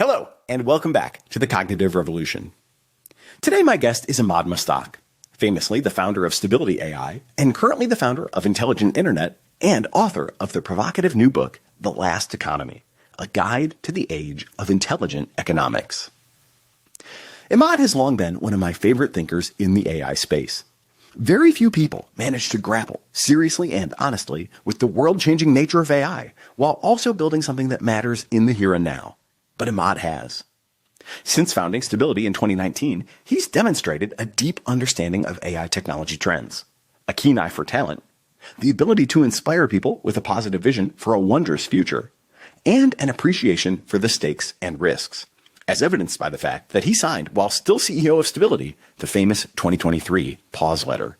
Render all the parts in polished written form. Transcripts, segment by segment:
Hello, and welcome back to the Cognitive Revolution. Today my guest is Emad Mostaque, famously the founder of Stability AI, and currently the founder of Intelligent Internet, and author of the provocative new book, The Last Economy, a guide to the age of intelligent economics. Emad has long been one of my favorite thinkers in the AI space. Very few people manage to grapple seriously and honestly with the world-changing nature of AI, while also building something that matters in the here and now. But Emad has. Since founding Stability in 2019, he's demonstrated a deep understanding of AI technology trends, a keen eye for talent, the ability to inspire people with a positive vision for a wondrous future, and an appreciation for the stakes and risks, as evidenced by the fact that he signed, while still CEO of Stability, the famous 2023 pause letter.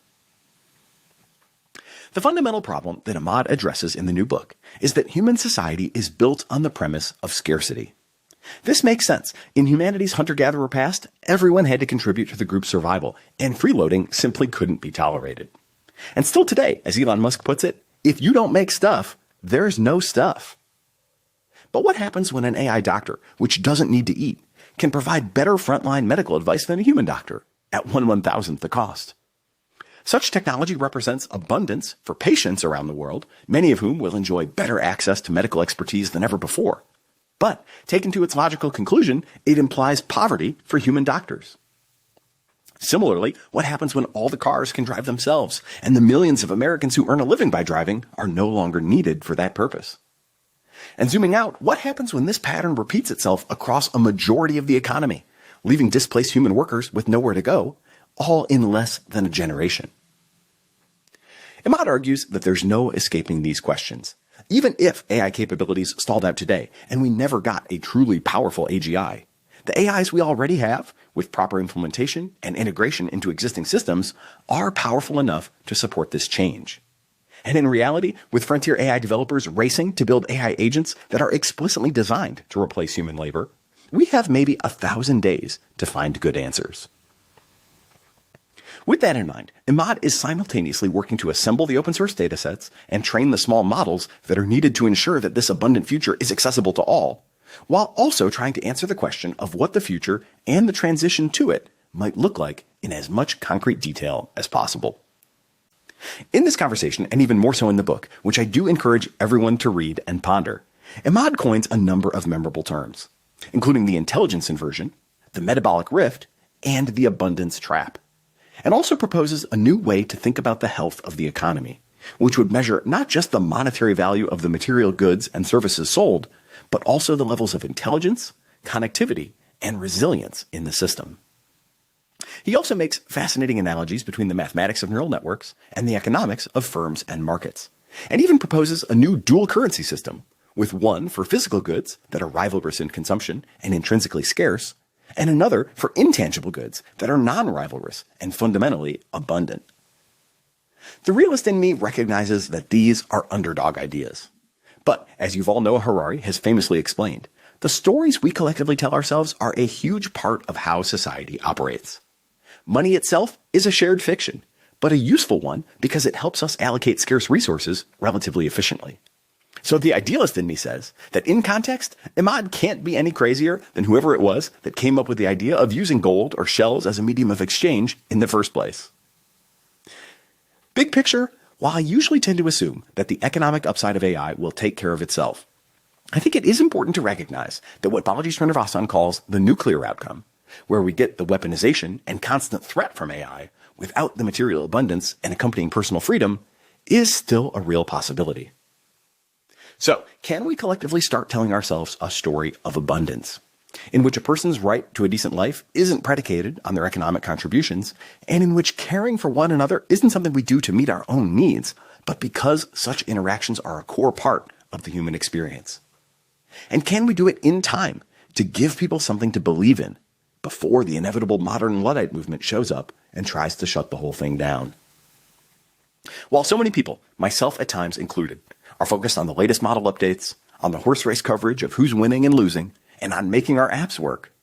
The fundamental problem that Emad addresses in the new book is that human society is built on the premise of scarcity. This makes sense. In humanity's hunter-gatherer past, everyone had to contribute to the group's survival, and freeloading simply couldn't be tolerated. And still today, as Elon Musk puts it, if you don't make stuff, there's no stuff. But what happens when an AI doctor, which doesn't need to eat, can provide better frontline medical advice than a human doctor at 1/1000th the cost? Such technology represents abundance for patients around the world, many of whom will enjoy better access to medical expertise than ever before. But, taken to its logical conclusion, it implies poverty for human doctors. Similarly, what happens when all the cars can drive themselves, and the millions of Americans who earn a living by driving are no longer needed for that purpose? And zooming out, what happens when this pattern repeats itself across a majority of the economy, leaving displaced human workers with nowhere to go, all in less than a generation? Emad argues that there's no escaping these questions. Even if AI capabilities stalled out today, and we never got a truly powerful AGI, the AIs we already have, with proper implementation and integration into existing systems, are powerful enough to support this change. And in reality, with frontier AI developers racing to build AI agents that are explicitly designed to replace human labor, we have maybe 1,000 days to find good answers. With that in mind, Emad is simultaneously working to assemble the open source datasets and train the small models that are needed to ensure that this abundant future is accessible to all, while also trying to answer the question of what the future and the transition to it might look like in as much concrete detail as possible. In this conversation, and even more so in the book, which I do encourage everyone to read and ponder, Emad coins a number of memorable terms, including the intelligence inversion, the metabolic rift, and the abundance trap, and also proposes a new way to think about the health of the economy, which would measure not just the monetary value of the material goods and services sold, but also the levels of intelligence, connectivity, and resilience in the system. He also makes fascinating analogies between the mathematics of neural networks and the economics of firms and markets, and even proposes a new dual currency system, with one for physical goods that are rivalrous in consumption and intrinsically scarce, and another for intangible goods that are non-rivalrous and fundamentally abundant. The realist in me recognizes that these are underdog ideas. But, as Yuval Noah Harari has famously explained, the stories we collectively tell ourselves are a huge part of how society operates. Money itself is a shared fiction, but a useful one because it helps us allocate scarce resources relatively efficiently. So the idealist in me says that in context, Emad can't be any crazier than whoever it was that came up with the idea of using gold or shells as a medium of exchange in the first place. Big picture, while I usually tend to assume that the economic upside of AI will take care of itself, I think it is important to recognize that what Balaji Srinivasan calls the nuclear outcome, where we get the weaponization and constant threat from AI without the material abundance and accompanying personal freedom, is still a real possibility. So, can we collectively start telling ourselves a story of abundance, in which a person's right to a decent life isn't predicated on their economic contributions, and in which caring for one another isn't something we do to meet our own needs, but because such interactions are a core part of the human experience? And can we do it in time to give people something to believe in before the inevitable modern Luddite movement shows up and tries to shut the whole thing down? While so many people, myself at times included, are focused on the latest model updates, on the horse race coverage of who's winning and losing, and on making our apps work,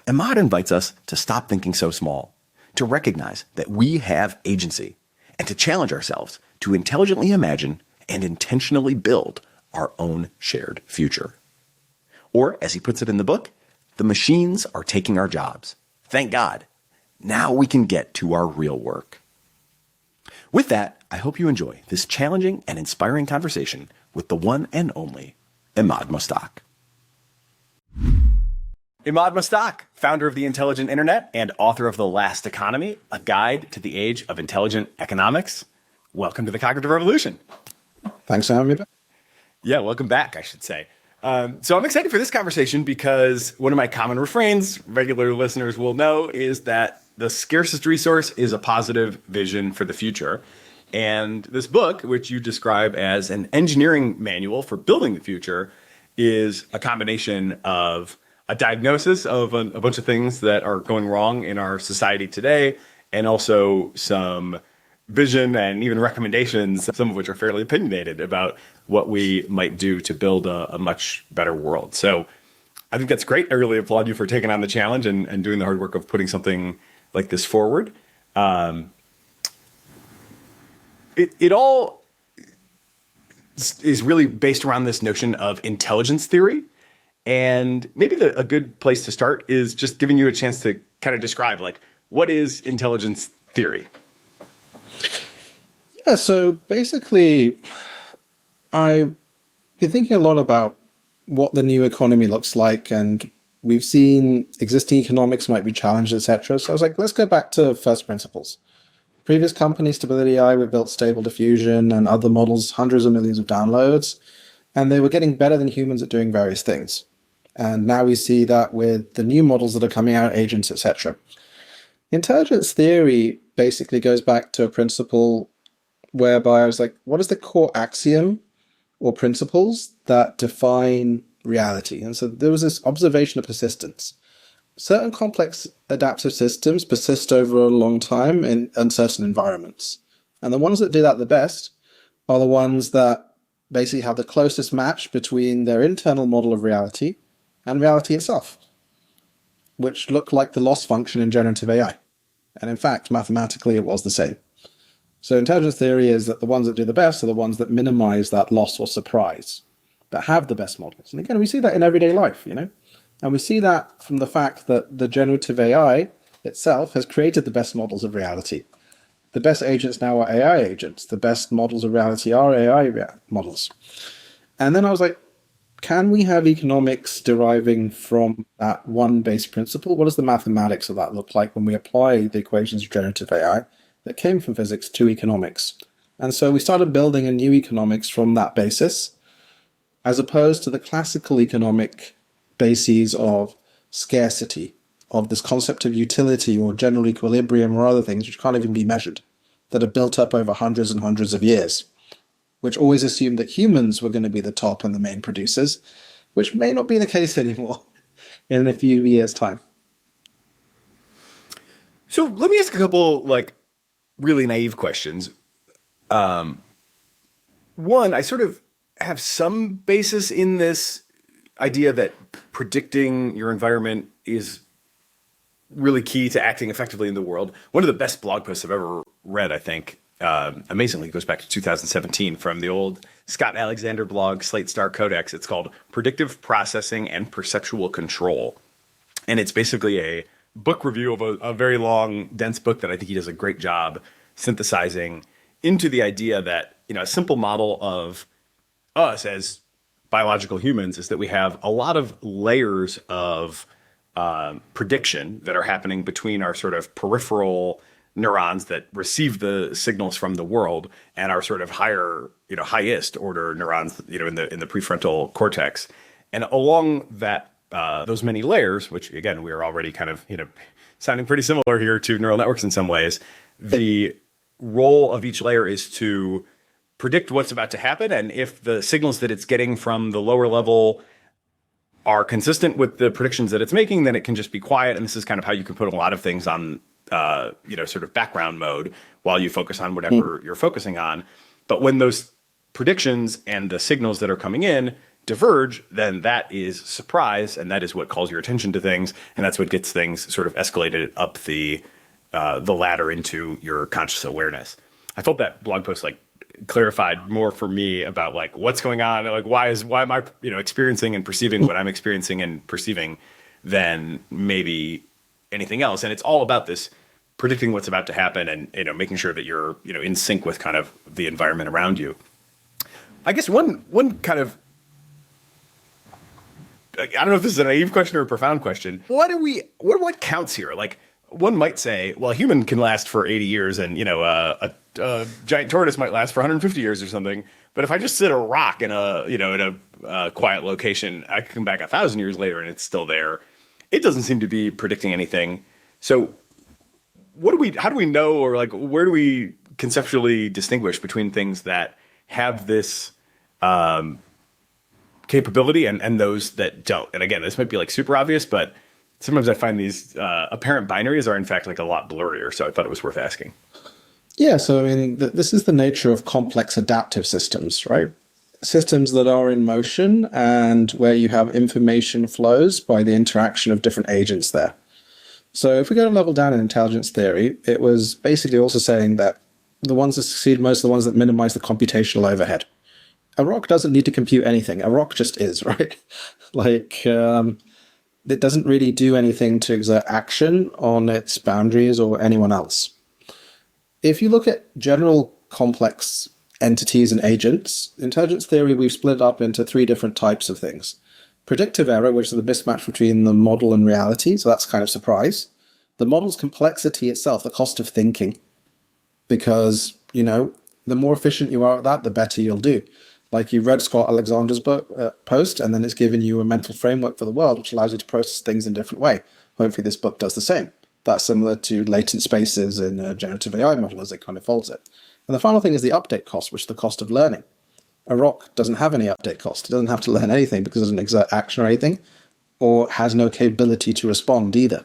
Emad invites us to stop thinking so small, to recognize that we have agency, and to challenge ourselves to intelligently imagine and intentionally build our own shared future. Or, as he puts it in the book, The machines are taking our jobs. Thank God. Now we can get to our real work. With that, I hope you enjoy this challenging and inspiring conversation with the one and only Emad Mostaque. Emad Mostaque, founder of the Intelligent Internet and author of The Last Economy, a guide to the age of intelligent economics. Welcome to the Cognitive Revolution. Thanks for having me back. Yeah, welcome back, I should say. So I'm excited for this conversation because one of my common refrains, regular listeners will know, is that the scarcest resource is a positive vision for the future. And this book, which you describe as an engineering manual for building the future, is a combination of a diagnosis of a bunch of things that are going wrong in our society today, and also some vision and even recommendations, some of which are fairly opinionated, about what we might do to build a much better world. So I think that's great. I really applaud you for taking on the challenge and doing the hard work of putting something like this forward. It all is really based around this notion of intelligence theory. And maybe a good place to start is just giving you a chance to kind of describe, like, what is intelligence theory? Yeah, so basically, I've been thinking a lot about what the new economy looks like, and we've seen existing economics might be challenged, etc. So I was like, let's go back to first principles. Previous companies, Stability AI, we built Stable Diffusion and other models, hundreds of millions of downloads, and they were getting better than humans at doing various things. And now we see that with the new models that are coming out, agents, etc. Intelligence theory basically goes back to a principle whereby I was like, what is the core axiom or principles that define reality? And so there was this observation of persistence. Certain complex adaptive systems persist over a long time in uncertain environments. And the ones that do that the best are the ones that basically have the closest match between their internal model of reality and reality itself, which looked like the loss function in generative AI. And in fact, mathematically, it was the same. So intelligence theory is that the ones that do the best are the ones that minimize that loss or surprise, that have the best models. And again, we see that in everyday life, and we see that from the fact that the generative AI itself has created the best models of reality. The best agents now are AI agents. The best models of reality are AI models. And then I was like, can we have economics deriving from that one base principle? What does the mathematics of that look like when we apply the equations of generative AI that came from physics to economics? And so we started building a new economics from that basis, as opposed to the classical economic bases of scarcity, of this concept of utility or general equilibrium or other things which can't even be measured, that are built up over hundreds and hundreds of years, which always assumed that humans were going to be the top and the main producers, which may not be the case anymore in a few years' time. So let me ask a couple, really naive questions. One, I sort of have some basis in this idea that predicting your environment is really key to acting effectively in the world. One of the best blog posts I've ever read, I think, amazingly, goes back to 2017 from the old Scott Alexander blog, Slate Star Codex. It's called Predictive Processing and Perceptual Control. And it's basically a book review of a very long, dense book that I think he does a great job synthesizing into the idea that, a simple model of us as biological humans is that we have a lot of layers of prediction that are happening between our sort of peripheral neurons that receive the signals from the world and our sort of higher, highest order neurons, in the prefrontal cortex. And along that, those many layers, which again, we are already kind of, sounding pretty similar here to neural networks in some ways, the role of each layer is to predict what's about to happen. And if the signals that it's getting from the lower level are consistent with the predictions that it's making, then it can just be quiet. And this is kind of how you can put a lot of things on, sort of background mode while you focus on whatever you're focusing on. But when those predictions and the signals that are coming in diverge, then that is surprise. And that is what calls your attention to things. And that's what gets things sort of escalated up the ladder into your conscious awareness. I felt that blog post clarified more for me about what's going on, why am I experiencing and perceiving what I'm experiencing and perceiving. than maybe anything else. And it's all about this predicting what's about to happen and, making sure that you're, in sync with kind of the environment around you. I guess one kind of, I don't know if this is a naive question or a profound question. What counts here? Like, one might say, well, a human can last for 80 years and, a giant tortoise might last for 150 years or something. But if I just sit a rock in a quiet location, I can come back 1,000 years later and it's still there. It doesn't seem to be predicting anything. So how do we know, or like, where do we conceptually distinguish between things that have this capability and those that don't? And again, this might be like super obvious, but sometimes I find these apparent binaries are in fact like a lot blurrier. So I thought it was worth asking. Yeah, so I mean, this is the nature of complex adaptive systems, right? Systems that are in motion and where you have information flows by the interaction of different agents there. So if we go a level down in intelligence theory, it was basically also saying that the ones that succeed most are the ones that minimize the computational overhead. A rock doesn't need to compute anything. A rock just is, right? Like, it doesn't really do anything to exert action on its boundaries or anyone else. If you look at general complex entities and agents, intelligence theory, we've split up into 3 different types of things. Predictive error, which is the mismatch between the model and reality, so that's kind of surprise. The model's complexity itself, the cost of thinking, because, the more efficient you are at that, the better you'll do. Like, you read Scott Alexander's book, post, and then it's given you a mental framework for the world, which allows you to process things in a different way. Hopefully this book does the same. That's similar to latent spaces in a generative AI model as it kind of folds it. And the final thing is the update cost, which is the cost of learning. A rock doesn't have any update cost. It doesn't have to learn anything because it doesn't exert action or anything, or has no capability to respond either.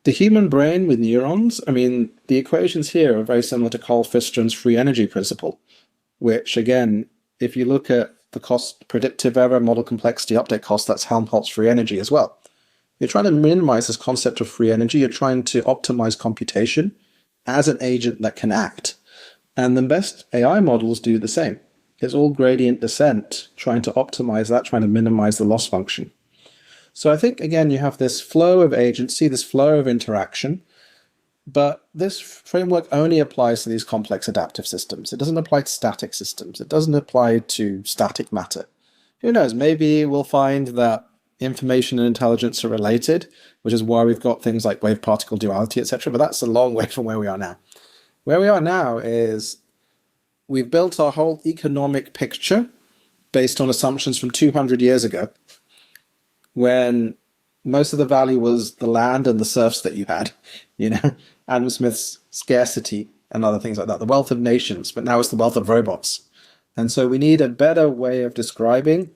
The human brain with neurons, I mean, the equations here are very similar to Carl Fistron's free energy principle, which again, if you look at the cost, predictive error, model complexity, update cost, that's Helmholtz free energy as well. You're trying to minimize this concept of free energy. You're trying to optimize computation as an agent that can act. And the best AI models do the same. It's all gradient descent, trying to optimize that, trying to minimize the loss function. So I think, again, you have this flow of agency, this flow of interaction, but this framework only applies to these complex adaptive systems. It doesn't apply to static systems. It doesn't apply to static matter. Who knows? Maybe we'll find that information and intelligence are related, which is why we've got things like wave-particle duality, etc. But that's a long way from where we are now. Where we are now is we've built our whole economic picture based on assumptions from 200 years ago, when most of the value was the land and the serfs that you had, Adam Smith's scarcity and other things like that, the wealth of nations, but now it's the wealth of robots. And so we need a better way of describing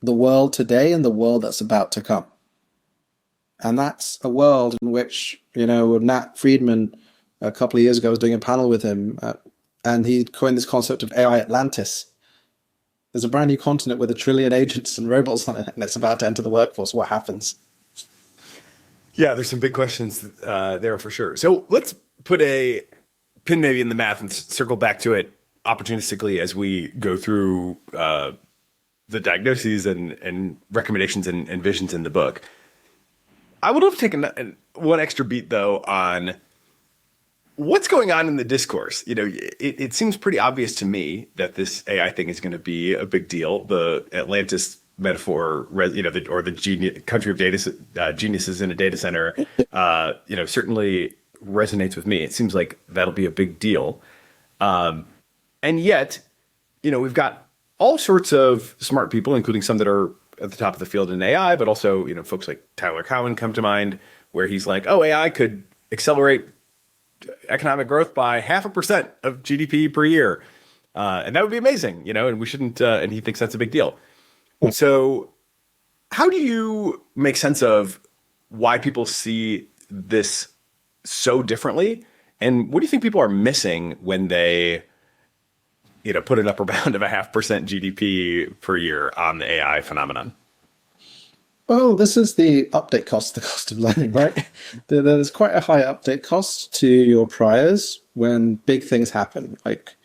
the world today and the world that's about to come. And that's a world in which, Nat Friedman a couple of years ago was doing a panel with him, and he coined this concept of AI Atlantis. There's a brand new continent with 1 trillion agents and robots on it, and it's about to enter the workforce. What happens? Yeah, there's some big questions there for sure. So let's put a pin maybe in the math and circle back to it opportunistically as we go through the diagnoses and recommendations and visions in the book. I would love to take one extra beat, though, on what's going on in the discourse. It seems pretty obvious to me that this AI thing is going to be a big deal. The Atlantis metaphor, or the country of geniuses in a data center, certainly resonates with me. It seems like that'll be a big deal. And yet, we've got all sorts of smart people, including some that are at the top of the field in AI, but also, folks like Tyler Cowen come to mind, where he's like, oh, AI could accelerate economic growth by 0.5% of GDP per year. And that would be amazing, and we shouldn't, and he thinks that's a big deal. So how do you make sense of why people see this so differently? And what do you think people are missing when they, put an upper bound of 0.5% GDP per year on the AI phenomenon? Well, this is the update cost, the cost of learning, right? There's quite a high update cost to your priors when big things happen. Like,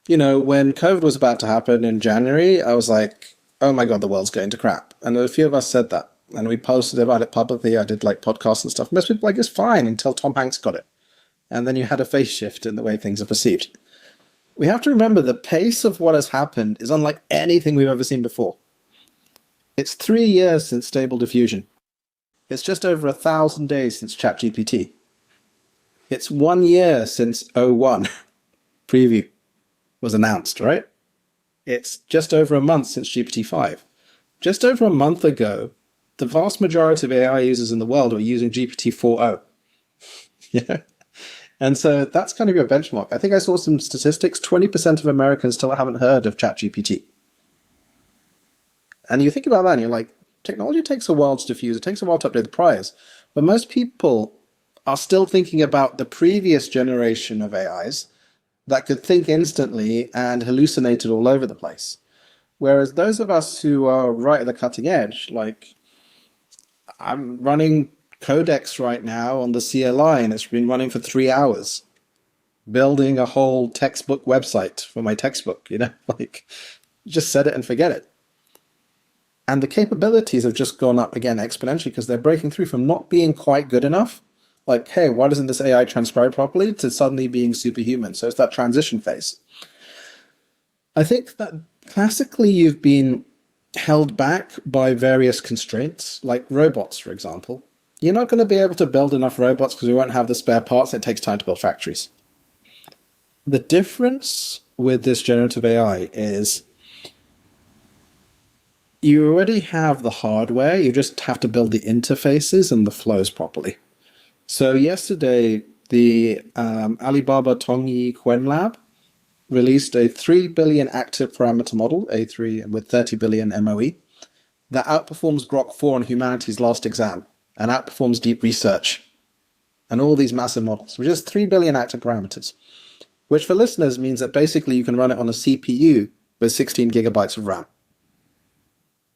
when COVID was about to happen in January, I was like, oh my God, the world's going to crap. And a few of us said that. And we posted about it publicly. I did like podcasts and stuff. Most people were like, it's fine until Tom Hanks got it. And then you had a phase shift in the way things are perceived. We have to remember the pace of what has happened is unlike anything we've ever seen before. It's 3 years since Stable Diffusion. It's just over 1,000 days since ChatGPT. It's 1 year since O1 preview was announced, right? It's just over a month since GPT-5. Just over a month ago, the vast majority of AI users in the world were using GPT 4.0. Yeah. And so that's kind of your benchmark. I think I saw some statistics. 20% of Americans still haven't heard of ChatGPT. And you think about that and you're like, technology takes a while to diffuse. It takes a while to update the priors. But most people are still thinking about the previous generation of AIs that could think instantly and hallucinated all over the place. Whereas those of us who are right at the cutting edge, like I'm running Codex right now on the CLI, and it's been running for 3 hours, building a whole textbook website for my textbook, like just set it and forget it. And the capabilities have just gone up again exponentially because they're breaking through from not being quite good enough, like, hey, why doesn't this AI transcribe properly, to suddenly being superhuman. So it's that transition phase. I think that classically you've been held back by various constraints, like robots, for example. You're not going to be able to build enough robots because we won't have the spare parts. It takes time to build factories. The difference with this generative AI is you already have the hardware. You just have to build the interfaces and the flows properly. So yesterday, the Alibaba Tongyi Quen Lab released a 3 billion active parameter model, A3 with 30 billion MOE, that outperforms Grok 4 on humanity's last exam and outperforms deep research and all these massive models, which is 3 billion active parameters, which for listeners means that basically you can run it on a CPU with 16 gigabytes of RAM.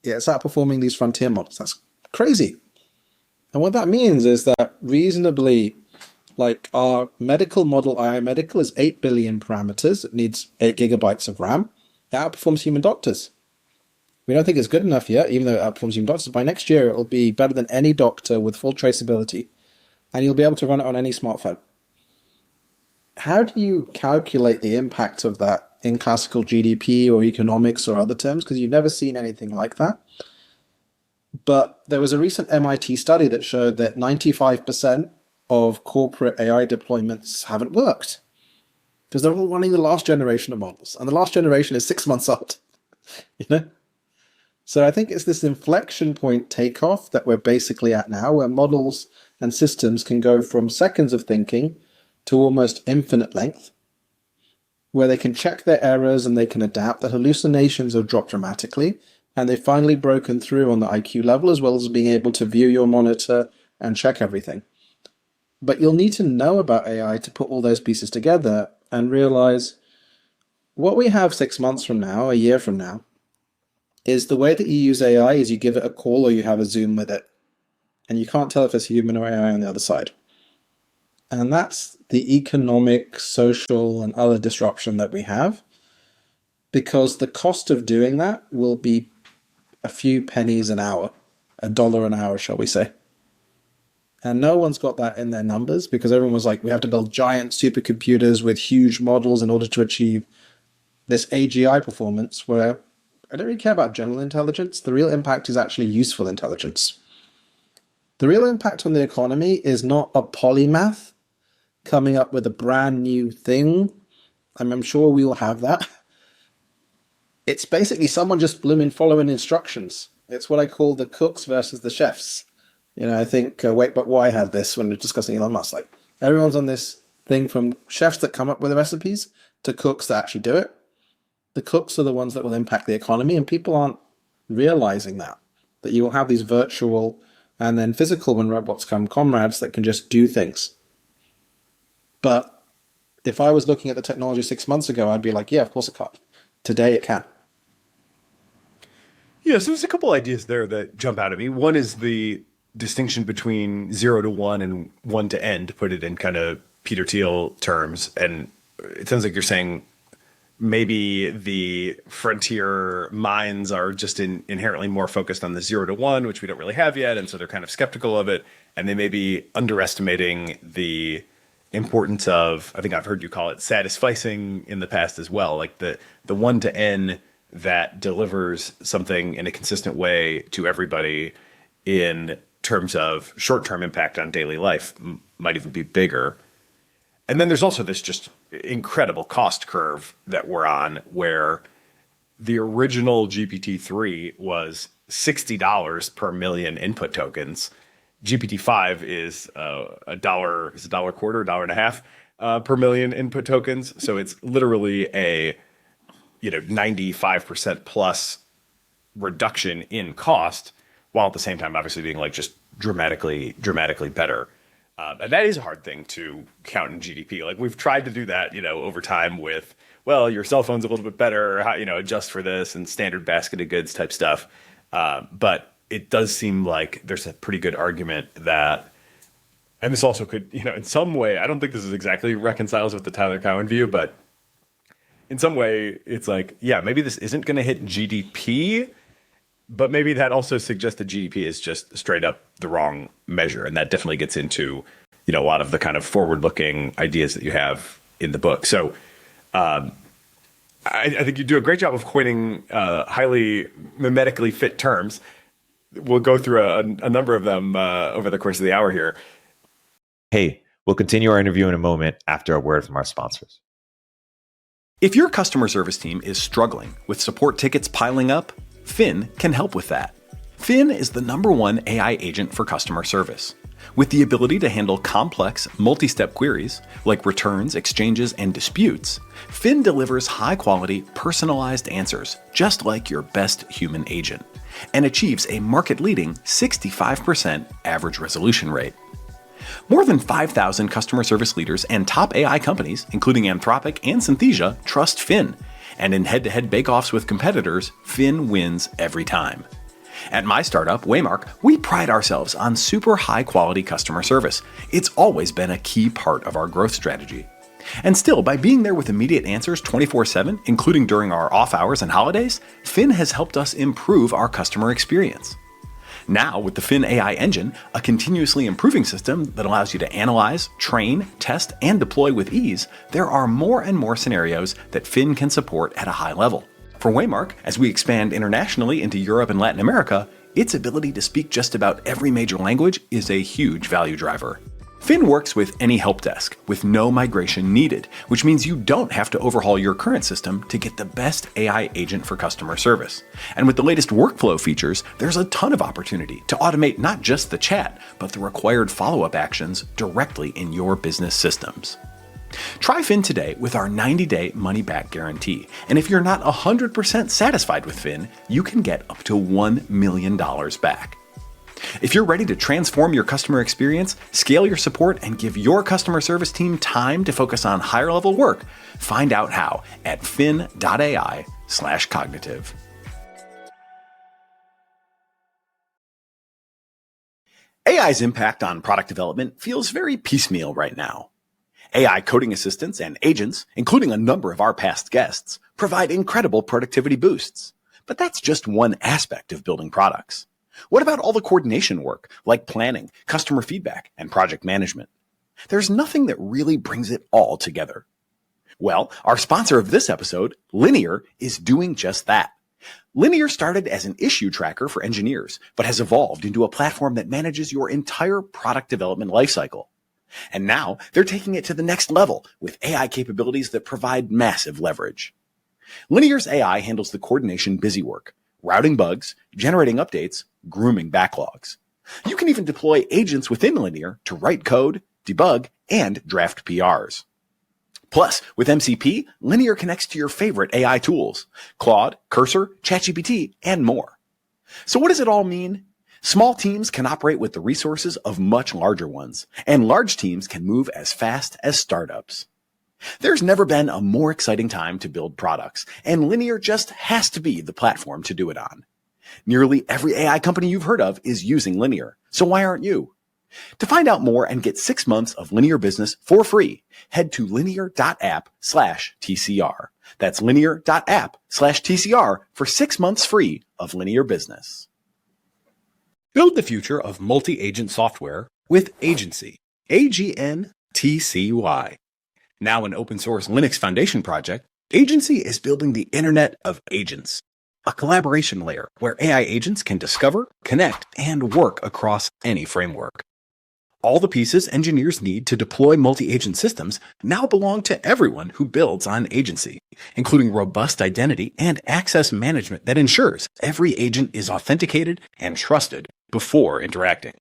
Yeah, it's outperforming these frontier models. That's crazy. And what that means is that reasonably, like our medical model, AI Medical, is 8 billion parameters. It needs 8 gigabytes of RAM. It outperforms human doctors. We don't think it's good enough yet, even though it outperforms human doctors. By next year, it will be better than any doctor with full traceability, and you'll be able to run it on any smartphone. How do you calculate the impact of that in classical GDP or economics or other terms? Because you've never seen anything like that. But there was a recent MIT study that showed that 95% of corporate AI deployments haven't worked because they're all running the last generation of models, and the last generation is 6 months old. So I think it's this inflection point takeoff that we're basically at now, where models and systems can go from seconds of thinking to almost infinite length, where they can check their errors and they can adapt. The hallucinations have dropped dramatically, and they've finally broken through on the IQ level, as well as being able to view your monitor and check everything. But you'll need to know about AI to put all those pieces together and realize what we have 6 months from now, a year from now, is the way that you use AI is you give it a call or you have a Zoom with it. And you can't tell if it's human or AI on the other side. And that's the economic, social, and other disruption that we have, because the cost of doing that will be a few pennies an hour, $1 an hour, shall we say. And no one's got that in their numbers because everyone was like, we have to build giant supercomputers with huge models in order to achieve this AGI performance, where I don't really care about general intelligence. The real impact is actually useful intelligence. The real impact on the economy is not a polymath coming up with a brand new thing. I'm sure we will have that. It's basically someone just blooming following instructions. It's what I call the cooks versus the chefs. I think Wait But Why had this when we were discussing Elon Musk. Like, everyone's on this thing from chefs that come up with the recipes to cooks that actually do it. The cooks are the ones that will impact the economy, and people aren't realizing that you will have these virtual and then physical, when robots come, comrades that can just do things. But if I was looking at the technology 6 months ago, I'd be like, yeah, of course it can't. Today it can. Yeah, so there's a couple ideas there that jump out at me. One is the distinction between 0 to 1 and 1 to n, to put it in kind of Peter Thiel terms. And it sounds like you're saying maybe the frontier minds are just inherently more focused on the 0 to 1, which we don't really have yet. And so they're kind of skeptical of it. And they may be underestimating the importance of, I think I've heard you call it satisficing in the past as well, like the 1 to N that delivers something in a consistent way to everybody in terms of short-term impact on daily life might even be bigger. And then there's also this just incredible cost curve that we're on, where the original GPT-3 was $60 per million input tokens. GPT-5 is a dollar quarter, $1.50 per million input tokens. So it's literally a 95% plus reduction in cost, while at the same time obviously being like just dramatically better. And that is a hard thing to count in GDP. Like we've tried to do that, over time with, well, your cell phone's a little bit better, how, adjust for this and standard basket of goods type stuff. But it does seem like there's a pretty good argument that, and this also could, in some way, I don't think this is exactly reconciles with the Tyler Cowen view, but in some way it's like, yeah, maybe this isn't going to hit GDP, but maybe that also suggests that GDP is just straight up the wrong measure. And that definitely gets into, a lot of the kind of forward-looking ideas that you have in the book. So I think you do a great job of coining highly mimetically fit terms. We'll go through a number of them over the course of the hour here. Hey, we'll continue our interview in a moment after a word from our sponsors. If your customer service team is struggling with support tickets piling up, Finn can help with that. Finn is the #1 AI agent for customer service. With the ability to handle complex, multi-step queries like returns, exchanges, and disputes, Finn delivers high-quality, personalized answers, just like your best human agent, and achieves a market-leading 65% average resolution rate. More than 5,000 customer service leaders and top AI companies, including Anthropic and Synthesia, trust Finn. And in head-to-head bake-offs with competitors, Finn wins every time. At my startup, Waymark, we pride ourselves on super high-quality customer service. It's always been a key part of our growth strategy. And still, by being there with immediate answers 24/7, including during our off hours and holidays, Finn has helped us improve our customer experience. Now, with the Finn AI engine, a continuously improving system that allows you to analyze, train, test, and deploy with ease, there are more and more scenarios that Finn can support at a high level. For Waymark, as we expand internationally into Europe and Latin America, its ability to speak just about every major language is a huge value driver. Finn works with any help desk, with no migration needed, which means you don't have to overhaul your current system to get the best AI agent for customer service. And with the latest workflow features, there's a ton of opportunity to automate not just the chat, but the required follow-up actions directly in your business systems. Try Finn today with our 90-day money-back guarantee, and if you're not 100% satisfied with Finn, you can get up to $1 million back. If you're ready to transform your customer experience, scale your support, and give your customer service team time to focus on higher-level work, find out how at fin.ai/cognitive. AI's impact on product development feels very piecemeal right now. AI coding assistants and agents, including a number of our past guests, provide incredible productivity boosts. But that's just one aspect of building products. What about all the coordination work, like planning, customer feedback, and project management? There's nothing that really brings it all together. Well, our sponsor of this episode, Linear, is doing just that. Linear started as an issue tracker for engineers, but has evolved into a platform that manages your entire product development lifecycle. And now they're taking it to the next level with AI capabilities that provide massive leverage. Linear's AI handles the coordination busy work, routing bugs, generating updates, grooming backlogs. You can even deploy agents within Linear to write code, debug, and draft PRs. Plus, with MCP, Linear connects to your favorite AI tools, Claude, Cursor, ChatGPT, and more. So what does it all mean? Small teams can operate with the resources of much larger ones, and large teams can move as fast as startups. There's never been a more exciting time to build products, and Linear just has to be the platform to do it on. Nearly every AI company you've heard of is using Linear, so why aren't you? To find out more and get 6 months of Linear Business for free, head to linear.app/TCR. That's linear.app/TCR for 6 months free of Linear Business. Build the future of multi-agent software with Agency, AGNTCY. Now an open source Linux Foundation project, Agency is building the Internet of Agents, a collaboration layer where AI agents can discover, connect, and work across any framework. All the pieces engineers need to deploy multi-agent systems now belong to everyone who builds on Agency, including robust identity and access management that ensures every agent is authenticated and trusted before interacting.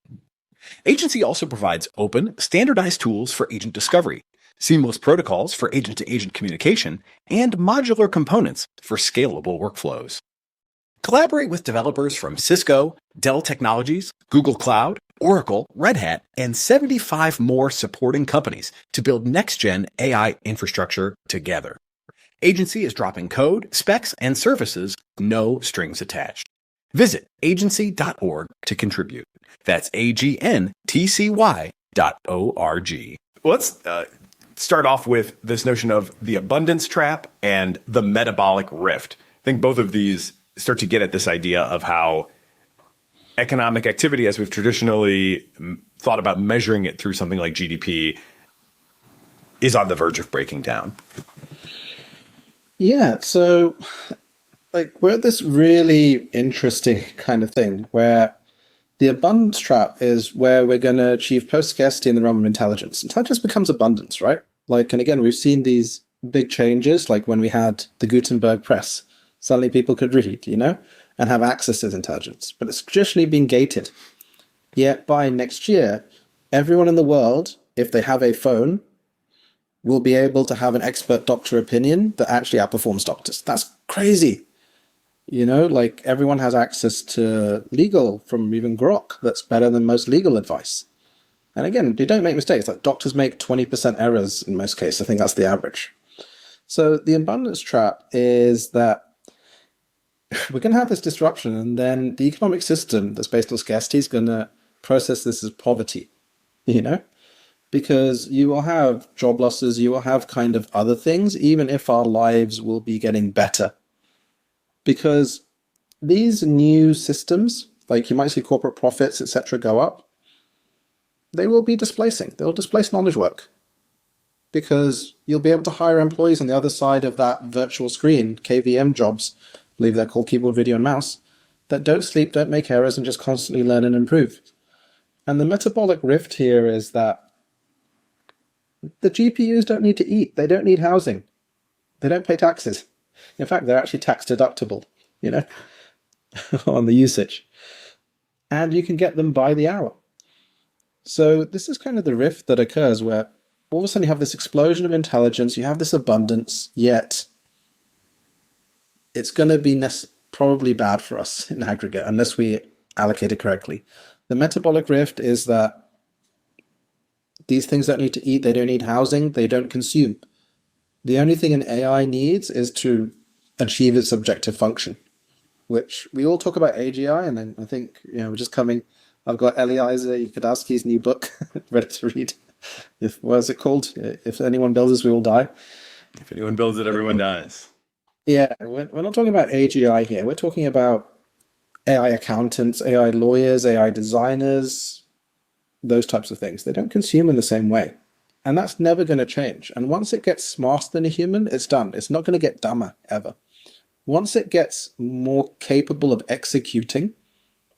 Agency also provides open, standardized tools for agent discovery, seamless protocols for agent-to-agent communication, and modular components for scalable workflows. Collaborate with developers from Cisco, Dell Technologies, Google Cloud, Oracle, Red Hat, and 75 more supporting companies to build next-gen AI infrastructure together. Agency is dropping code, specs, and services, no strings attached. Visit agency.org to contribute. That's AGNTCY.org. Let's start off with this notion of the abundance trap and the metabolic rift. I think both of these start to get at this idea of how economic activity, as we've traditionally thought about measuring it through something like GDP, is on the verge of breaking down. Yeah, so we're at this really interesting kind of thing where the abundance trap is where we're going to achieve post-scarcity in the realm of intelligence. Intelligence becomes abundance, right? And again, we've seen these big changes, like when we had the Gutenberg press. Suddenly people could read, and have access to this intelligence. But it's traditionally been gated. Yet by next year, everyone in the world, if they have a phone, will be able to have an expert doctor opinion that actually outperforms doctors. That's crazy. Everyone has access to legal from even Grok that's better than most legal advice. And again, you don't make mistakes. Doctors make 20% errors in most cases. I think that's the average. So the abundance trap is that we're going to have this disruption, and then the economic system that's based on scarcity is going to process this as poverty, because you will have job losses, you will have kind of other things, even if our lives will be getting better. Because these new systems, you might see corporate profits, etc., go up, they will be displacing. They'll displace knowledge work. Because you'll be able to hire employees on the other side of that virtual screen, KVM jobs, I believe they're called keyboard, video, and mouse, that don't sleep, don't make errors, and just constantly learn and improve. And the metabolic rift here is that the GPUs don't need to eat. They don't need housing. They don't pay taxes. In fact, they're actually tax deductible, on the usage. And you can get them by the hour. So this is kind of the rift that occurs where all of a sudden you have this explosion of intelligence, you have this abundance, yet it's going to be probably bad for us in aggregate unless we allocate it correctly. The metabolic rift is that these things don't need to eat, they don't need housing, they don't consume. The only thing an AI needs is to achieve its objective function, which we all talk about AGI, and then I think, we're just coming. I've got Eliezer Yudkowsky's new book ready to read. What is it called? If anyone builds this, we will die. If anyone builds it, everyone dies. Yeah, we're not talking about AGI here. We're talking about AI accountants, AI lawyers, AI designers, those types of things. They don't consume in the same way. And that's never going to change. And once it gets smarter than a human, it's done. It's not going to get dumber, ever. Once it gets more capable of executing,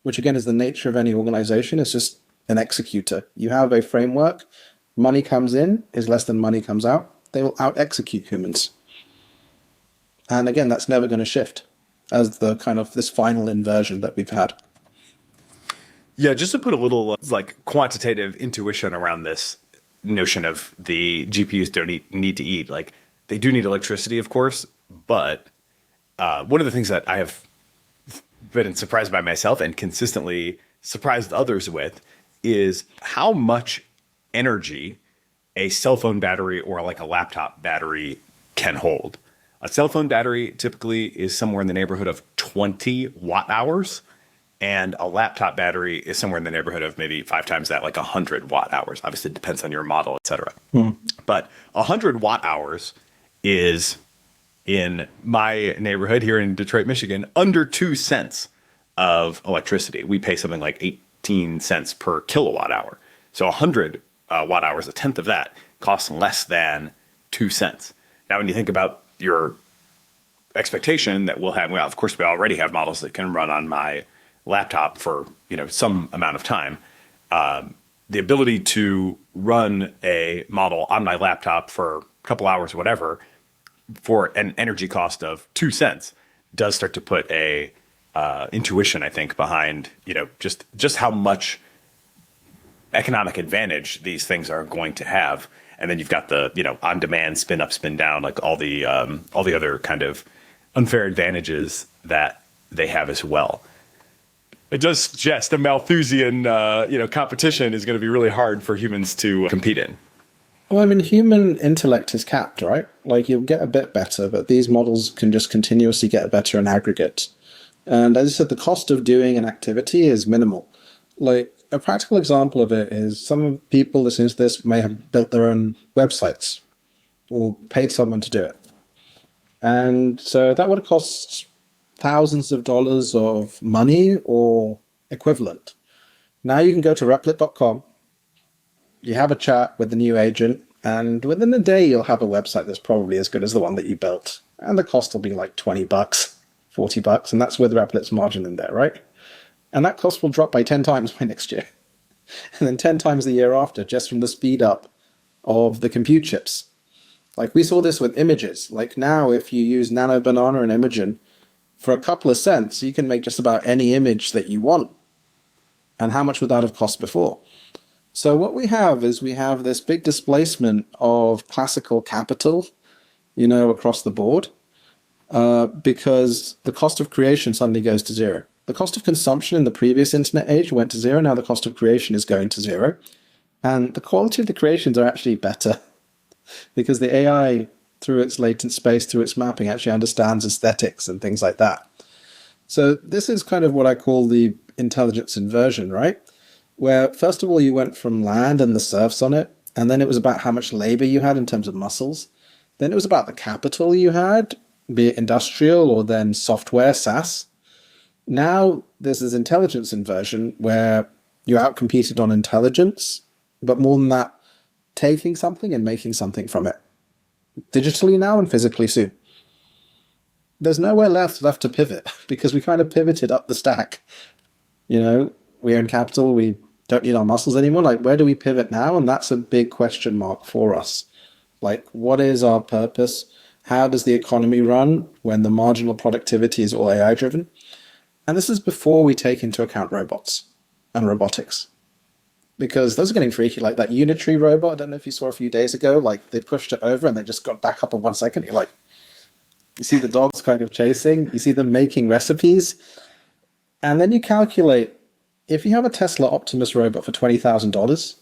which again is the nature of any organization, it's just an executor. You have a framework, money comes in is less than money comes out. They will out-execute humans. And again, that's never going to shift as the kind of this final inversion that we've had. Yeah, just to put a little quantitative intuition around this notion of the GPUs don't need to eat. They do need electricity, of course, but one of the things that I have been surprised by myself and consistently surprised others with is how much energy a cell phone battery or a laptop battery can hold. A cell phone battery typically is somewhere in the neighborhood of 20 watt hours, and a laptop battery is somewhere in the neighborhood of maybe 5 times that, like 100 watt hours. Obviously, it depends on your model, et cetera. But 100 watt hours is, in my neighborhood here in Detroit, Michigan, under 2 cents of electricity. We pay something like 18 cents per kilowatt hour. So 100 watt hours, a tenth of that, costs less than 2 cents. Now, when you think about your expectation that we'll have, well, of course, we already have models that can run on my laptop for, some amount of time. The ability to run a model on my laptop for a couple hours or whatever for an energy cost of 2 cents does start to put a intuition, I think, behind, just how much economic advantage these things are going to have. And then you've got the, on-demand spin up, spin down, like all the other kind of unfair advantages that they have as well. It does suggest a Malthusian, competition is going to be really hard for humans to compete in. Well, I mean, human intellect is capped, right? Like, you'll get a bit better, but these models can just continuously get better in aggregate. And as I said, the cost of doing an activity is minimal. Like, a practical example of it is some people listening to this may have built their own websites or paid someone to do it. And so that would have cost thousands of dollars of money or equivalent. Now you can go to replit.com, you have a chat with the new agent, and within a day you'll have a website that's probably as good as the one that you built. And the cost will be like $20, $40, and that's with Replit's margin in there, right? And that cost will drop by 10 times by next year. And then 10 times the year after, just from the speed up of the compute chips. Like, we saw this with images. Like, now if you use Nano Banana and Imagen, for a couple of cents, you can make just about any image that you want. And how much would that have cost before? So what we have is we have this big displacement of classical capital, across the board, because the cost of creation suddenly goes to zero. The cost of consumption in the previous internet age went to zero. Now the cost of creation is going to zero. And the quality of the creations are actually better because the AI, through its latent space, through its mapping, actually understands aesthetics and things like that. So this is kind of what I call the intelligence inversion, right? Where first of all, you went from land and the serfs on it, and then it was about how much labor you had in terms of muscles. Then it was about the capital you had, be it industrial or then software, SaaS. Now there's this intelligence inversion where you're outcompeted on intelligence, but more than that, taking something and making something from it. Digitally now and physically soon. There's nowhere left to pivot because we kind of pivoted up the stack. We own capital, we don't need our muscles anymore. Like, where do we pivot now? And that's a big question mark for us. Like, what is our purpose? How does the economy run when the marginal productivity is all AI driven? And this is before we take into account robots and robotics. Because those are getting freaky, like that unitary robot, I don't know if you saw a few days ago, like they pushed it over and they just got back up in 1 second. You're like, you see the dogs kind of chasing, you see them making recipes, and then you calculate, if you have a Tesla Optimus robot for $20,000,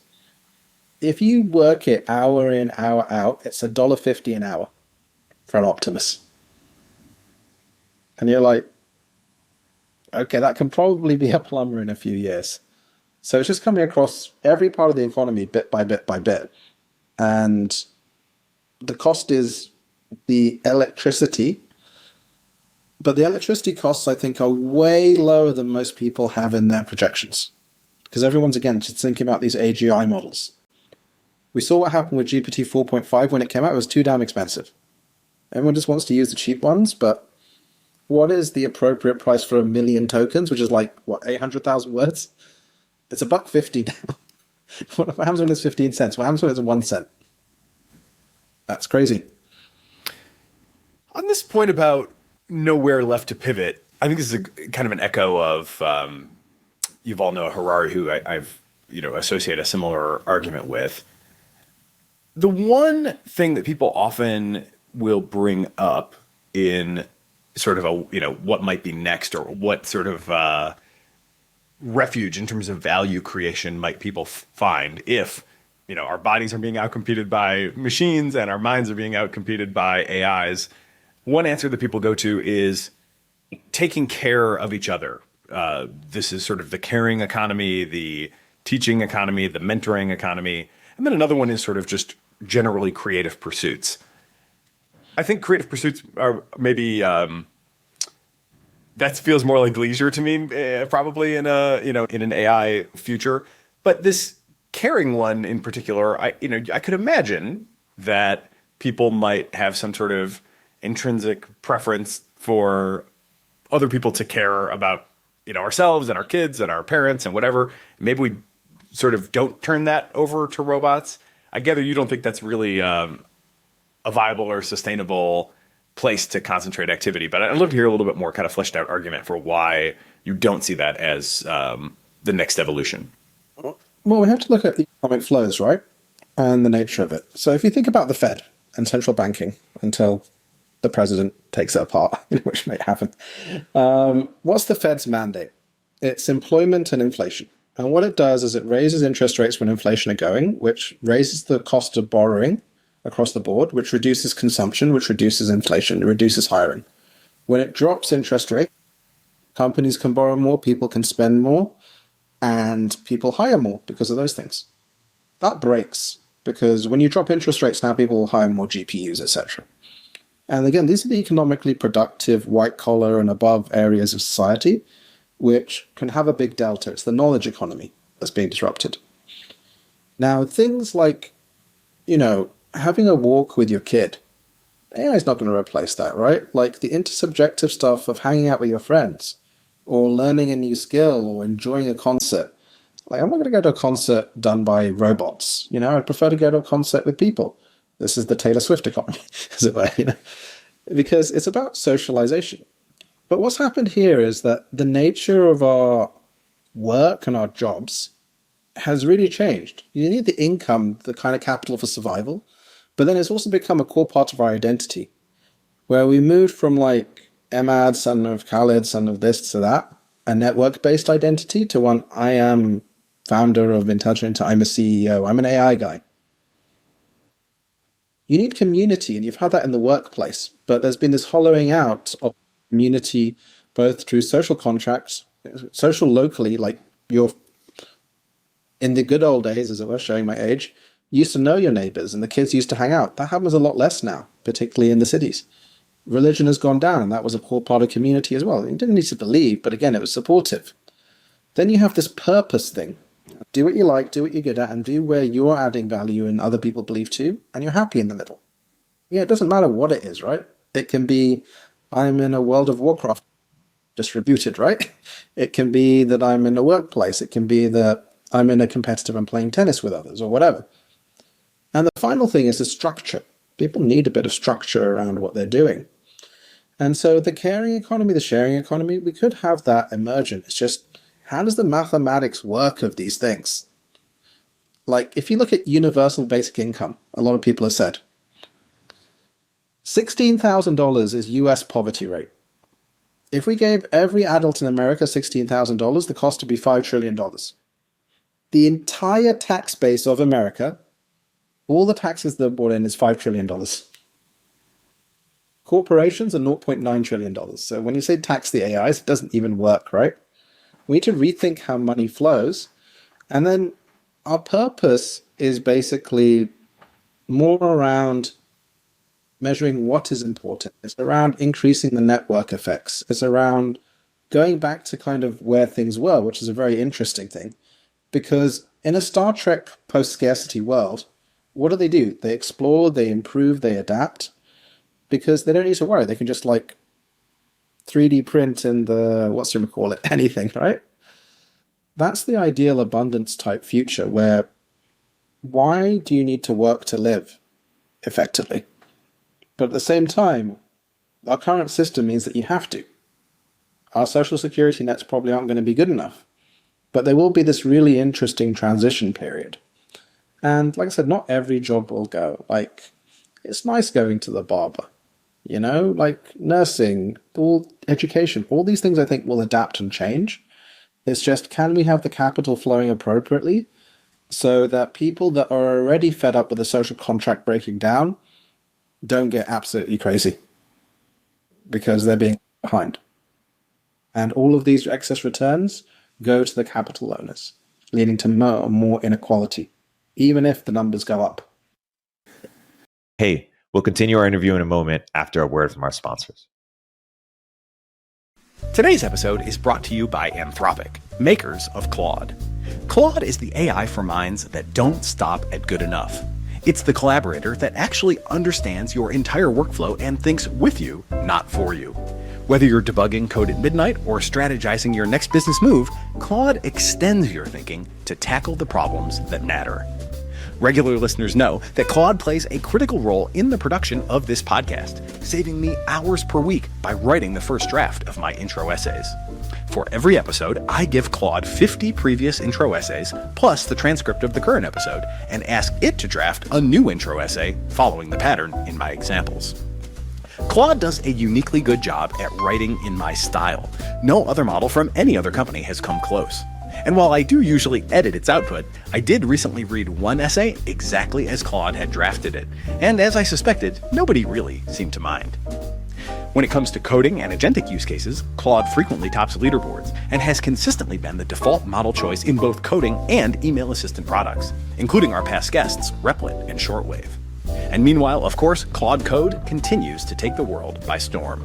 if you work it hour in, hour out, it's $1.50 an hour for an Optimus. And you're like, okay, that can probably be a plumber in a few years. So it's just coming across every part of the economy bit by bit by bit. And the cost is the electricity. But the electricity costs, I think, are way lower than most people have in their projections. Because everyone's, again, just thinking about these AGI models. We saw what happened with GPT 4.5 when it came out. It was too damn expensive. Everyone just wants to use the cheap ones, but what is the appropriate price for 1 million tokens, which is like, 800,000 words? It's $1.50 now. What happens when it's 15 cents? What happens when it's 1 cent? That's crazy. On this point about nowhere left to pivot, I think this is kind of an echo of Yuval Noah Harari, who I've associate a similar argument with. The one thing that people often will bring up in sort of a what might be next, or what sort of refuge in terms of value creation might people find if our bodies are being outcompeted by machines and our minds are being outcompeted by AIs. One answer that people go to is taking care of each other, this is sort of the caring economy, the teaching economy, the mentoring economy. And then another one is sort of just generally creative pursuits. I think creative pursuits are maybe that feels more like leisure to me, probably in an AI future. But this caring one in particular, I could imagine that people might have some sort of intrinsic preference for other people to care about, ourselves and our kids and our parents and whatever. Maybe we sort of don't turn that over to robots. I gather you don't think that's really a viable or sustainable place to concentrate activity. But I'd love to hear a little bit more kind of fleshed out argument for why you don't see that as the next evolution. Well, we have to look at the economic flows, right? And the nature of it. So if you think about the Fed and central banking until the president takes it apart, which may happen. What's the Fed's mandate? It's employment and inflation. And what it does is it raises interest rates when inflation are going, which raises the cost of borrowing across the board, which reduces consumption, which reduces inflation, reduces hiring. When it drops interest rate, companies can borrow more, people can spend more, and people hire more because of those things. That breaks, because when you drop interest rates now, people will hire more GPUs, etc. And again, these are the economically productive, white-collar and above areas of society, which can have a big delta. It's the knowledge economy that's being disrupted. Now, things like, having a walk with your kid, AI is not going to replace that, right? Like the intersubjective stuff of hanging out with your friends, or learning a new skill, or enjoying a concert. Like, I'm not going to go to a concert done by robots. I'd prefer to go to a concert with people. This is the Taylor Swift economy, as it were, because it's about socialization. But what's happened here is that the nature of our work and our jobs has really changed. You need the income, the kind of capital for survival, but then it's also become a core part of our identity, where we moved from like Emad, son of Khalid, son of this to that, a network-based identity, to one, I am founder of Intelligent, I'm a CEO, I'm an AI guy. You need community, and you've had that in the workplace, but there's been this hollowing out of community, both through social contracts, social locally, like you're in the good old days, as it were, showing my age, you used to know your neighbors and the kids used to hang out. That happens a lot less now, particularly in the cities. Religion has gone down, and that was a core part of community as well. You didn't need to believe, but again, it was supportive. Then you have this purpose thing. Do what you like, do what you're good at, and do where you're adding value and other people believe too, and you're happy in the middle. Yeah, it doesn't matter what it is, right? It can be, I'm in a World of Warcraft distributed, right? It can be that I'm in a workplace. It can be that I'm in a competitive and playing tennis with others or whatever. And the final thing is the structure. People need a bit of structure around what they're doing. And so the caring economy, the sharing economy, we could have that emergent. It's just, how does the mathematics work of these things? Like, if you look at universal basic income, a lot of people have said, $16,000 is US poverty rate. If we gave every adult in America $16,000, the cost would be $5 trillion. The entire tax base of America, all the taxes that are brought in, is $5 trillion. Corporations are $0.9 trillion. So when you say tax the AIs, it doesn't even work, right? We need to rethink how money flows. And then our purpose is basically more around measuring what is important. It's around increasing the network effects. It's around going back to kind of where things were, which is a very interesting thing. Because in a Star Trek post-scarcity world, what do? They explore, they improve, they adapt, because they don't need to worry. They can just like 3D print in the, anything, right? That's the ideal abundance type future where why do you need to work to live effectively? But at the same time, our current system means that you have to. Our social security nets probably aren't going to be good enough. But there will be this really interesting transition period. And like I said, not every job will go. Like, it's nice going to the barber, like nursing, all education, all these things I think will adapt and change. It's just, can we have the capital flowing appropriately so that people that are already fed up with the social contract breaking down don't get absolutely crazy because they're being behind. And all of these excess returns go to the capital owners, leading to more and more inequality, even if the numbers go up. Hey, we'll continue our interview in a moment after a word from our sponsors. Today's episode is brought to you by Anthropic, makers of Claude. Claude is the AI for minds that don't stop at good enough. It's the collaborator that actually understands your entire workflow and thinks with you, not for you. Whether you're debugging code at midnight or strategizing your next business move, Claude extends your thinking to tackle the problems that matter. Regular listeners know that Claude plays a critical role in the production of this podcast, saving me hours per week by writing the first draft of my intro essays. For every episode, I give Claude 50 previous intro essays, plus the transcript of the current episode, and ask it to draft a new intro essay following the pattern in my examples. Claude does a uniquely good job at writing in my style. No other model from any other company has come close. And while I do usually edit its output, I did recently read one essay exactly as Claude had drafted it, and as I suspected, nobody really seemed to mind. When it comes to coding and agentic use cases, Claude frequently tops leaderboards and has consistently been the default model choice in both coding and email assistant products, including our past guests, Replit and Shortwave. And meanwhile, of course, Claude Code continues to take the world by storm.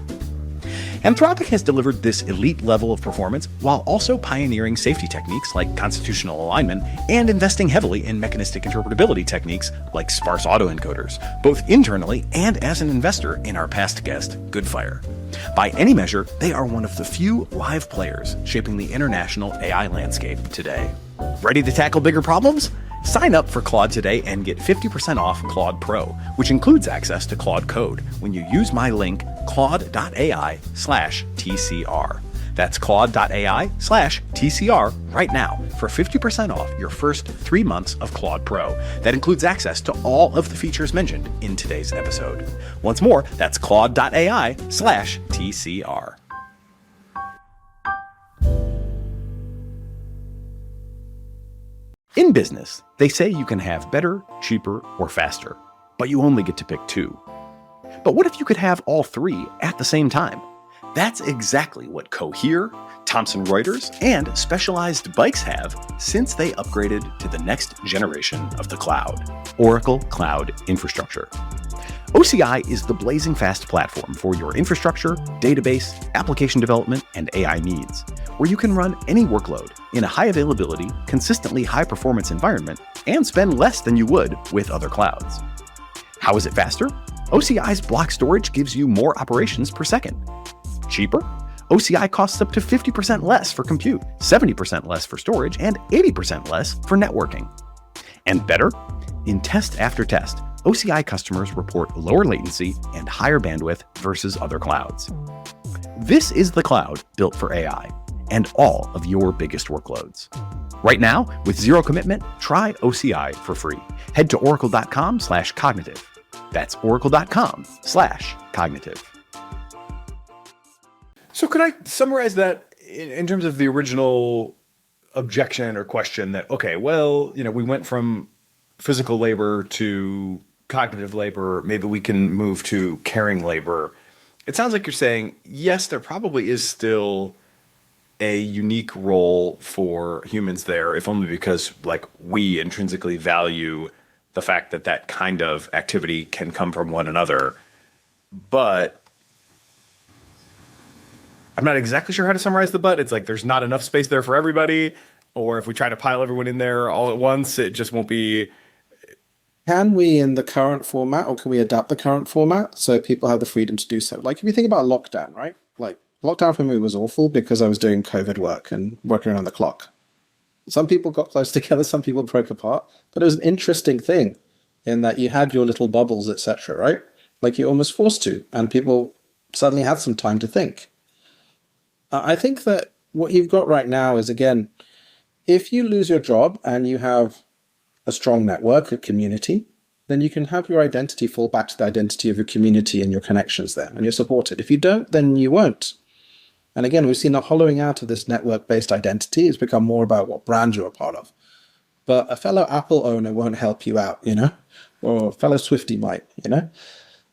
Anthropic has delivered this elite level of performance while also pioneering safety techniques like constitutional alignment and investing heavily in mechanistic interpretability techniques like sparse autoencoders, both internally and as an investor in our past guest, Goodfire. By any measure, they are one of the few live players shaping the international AI landscape today. Ready to tackle bigger problems? Sign up for Claude today and get 50% off Claude Pro, which includes access to Claude Code when you use my link claude.ai/TCR. That's claude.ai/TCR right now for 50% off your first 3 months of Claude Pro. That includes access to all of the features mentioned in today's episode. Once more, that's claude.ai/TCR. In business, they say you can have better, cheaper, or faster, but you only get to pick two. But what if you could have all three at the same time? That's exactly what Cohere, Thomson Reuters, and Specialized Bikes have since they upgraded to the next generation of the cloud, Oracle Cloud Infrastructure. OCI is the blazing fast platform for your infrastructure, database, application development, and AI needs, where you can run any workload in a high availability, consistently high performance environment and spend less than you would with other clouds. How is it faster? OCI's block storage gives you more operations per second. Cheaper? OCI costs up to 50% less for compute, 70% less for storage, and 80% less for networking. And better? In test after test, OCI customers report lower latency and higher bandwidth versus other clouds. This is the cloud built for AI and all of your biggest workloads. Right now, with zero commitment, try OCI for free. Head to oracle.com/cognitive. That's oracle.com/cognitive. So could I summarize that in terms of the original objection or question that, okay, well, we went from physical labor to cognitive labor, maybe we can move to caring labor. It sounds like you're saying, yes, there probably is still a unique role for humans there, if only because we intrinsically value the fact that that kind of activity can come from one another. But I'm not exactly sure how to summarize the but. It's like there's not enough space there for everybody, or if we try to pile everyone in there all at once, it just won't be. Can we in the current format, or can we adapt the current format so people have the freedom to do so? Like if you think about lockdown, right? Like lockdown for me was awful because I was doing COVID work and working around the clock. Some people got close together, some people broke apart, but it was an interesting thing in that you had your little bubbles, etc., right? Like you're almost forced to, and people suddenly had some time to think. I think that what you've got right now is, again, if you lose your job and you have a strong network, a community, then you can have your identity fall back to the identity of your community and your connections there, and you're supported. If you don't, then you won't. And again, we've seen a hollowing out of this network-based identity. It's become more about what brand you're a part of. But a fellow Apple owner won't help you out, or a fellow Swiftie might,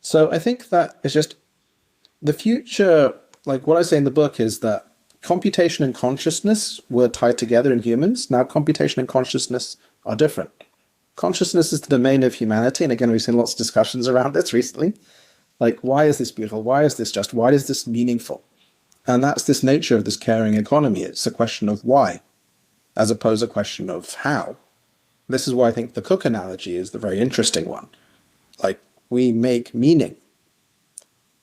So I think that it's just the future, like what I say in the book is that computation and consciousness were tied together in humans. Now computation and consciousness are different. Consciousness is the domain of humanity. And again, we've seen lots of discussions around this recently. Like, why is this beautiful? Why is this just? Why is this meaningful? And that's this nature of this caring economy. It's a question of why, as opposed to a question of how. This is why I think the cook analogy is the very interesting one. Like, we make meaning.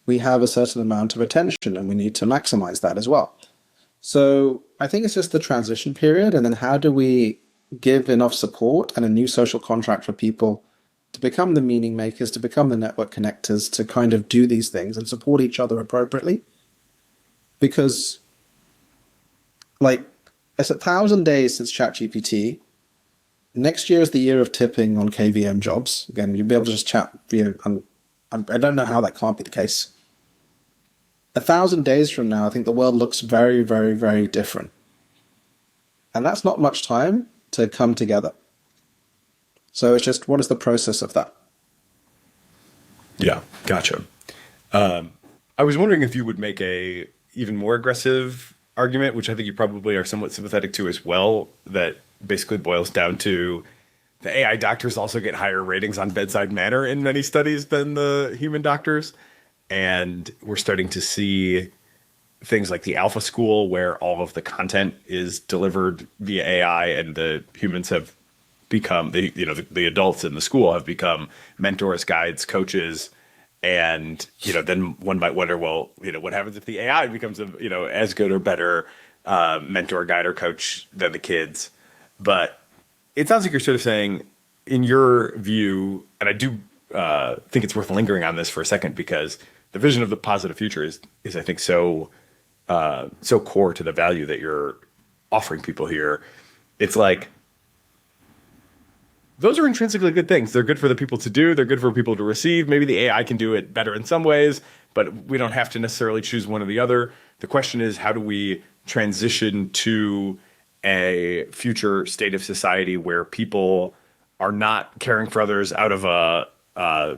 We have a certain amount of attention, and we need to maximize that as well. So I think it's just the transition period, and then how do we give enough support and a new social contract for people to become the meaning makers, to become the network connectors, to kind of do these things and support each other appropriately. Because, like, it's 1,000 days since ChatGPT. Next year is the year of tipping on KVM jobs. Again, you'll be able to just chat via, I don't know how that can't be the case. 1,000 days from now, I think the world looks very, very, very different. And that's not much time to come together. So it's just, what is the process of that? Yeah, gotcha. I was wondering if you would make a even more aggressive argument, which I think you probably are somewhat sympathetic to as well, that basically boils down to the AI doctors also get higher ratings on bedside manner in many studies than the human doctors. And we're starting to see things like the Alpha School, where all of the content is delivered via AI, and the humans have become, the adults in the school have become mentors, guides, coaches. And, then one might wonder, well, what happens if the AI becomes as good or better mentor, guide, or coach than the kids? But it sounds like you're sort of saying, in your view, and I do think it's worth lingering on this for a second, because the vision of the positive future is I think so core to the value that you're offering people here. It's like, those are intrinsically good things. They're good for the people to do. They're good for people to receive. Maybe the AI can do it better in some ways, but we don't have to necessarily choose one or the other. The question is, how do we transition to a future state of society where people are not caring for others out of a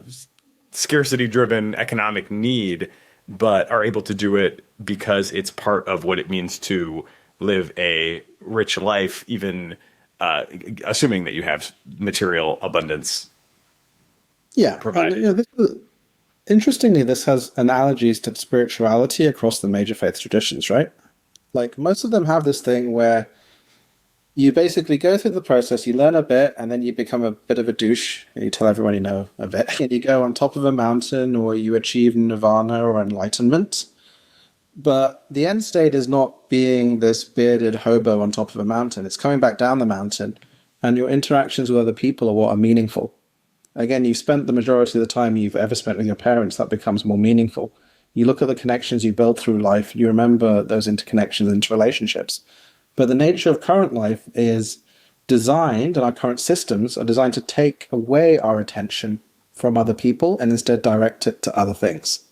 scarcity-driven economic need, but are able to do it because it's part of what it means to live a rich life, even assuming that you have material abundance. Yeah. Provided. Interestingly, this has analogies to spirituality across the major faith traditions, right? Like, most of them have this thing where you basically go through the process, you learn a bit, and then you become a bit of a douche, and you tell everyone you know a bit, and you go on top of a mountain, or you achieve nirvana or enlightenment. But the end state is not being this bearded hobo on top of a mountain. It's coming back down the mountain, and your interactions with other people are what are meaningful. Again, you've spent the majority of the time you've ever spent with your parents, that becomes more meaningful. You look at the connections you build through life, you remember those interconnections into relationships. But the nature of current life is designed, and our current systems are designed to take away our attention from other people and instead direct it to other things,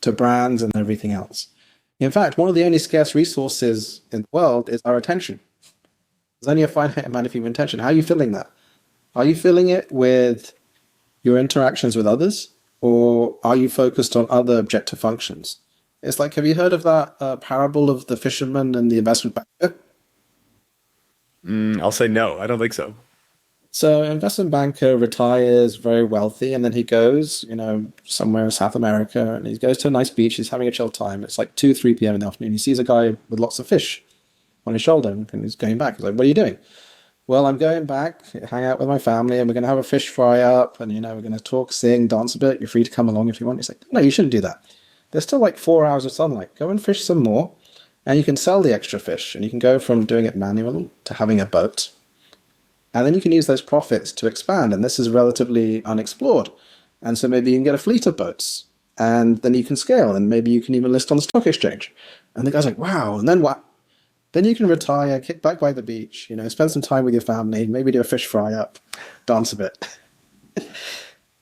to brands and everything else. In fact, one of the only scarce resources in the world is our attention. There's only a finite amount of human attention. How are you filling that? Are you filling it with your interactions with others, or are you focused on other objective functions? It's like, have you heard of that parable of the fisherman and the investment banker? I'll say no. I don't think so. So investment banker retires very wealthy, and then he goes, somewhere in South America, and he goes to a nice beach. He's having a chill time. It's like 2, 3 p.m. in the afternoon. He sees a guy with lots of fish on his shoulder, and he's going back. He's like, what are you doing? Well, I'm going back, hang out with my family, and we're going to have a fish fry up, and, we're going to talk, sing, dance a bit. You're free to come along if you want. He's like, no, you shouldn't do that. There's still like 4 hours of sunlight. Go and fish some more, and you can sell the extra fish, and you can go from doing it manually to having a boat. And then you can use those profits to expand, and this is relatively unexplored. And so maybe you can get a fleet of boats, and then you can scale, and maybe you can even list on the stock exchange. And the guy's like, wow, and then what? Then you can retire, kick back by the beach, spend some time with your family, maybe do a fish fry up, dance a bit.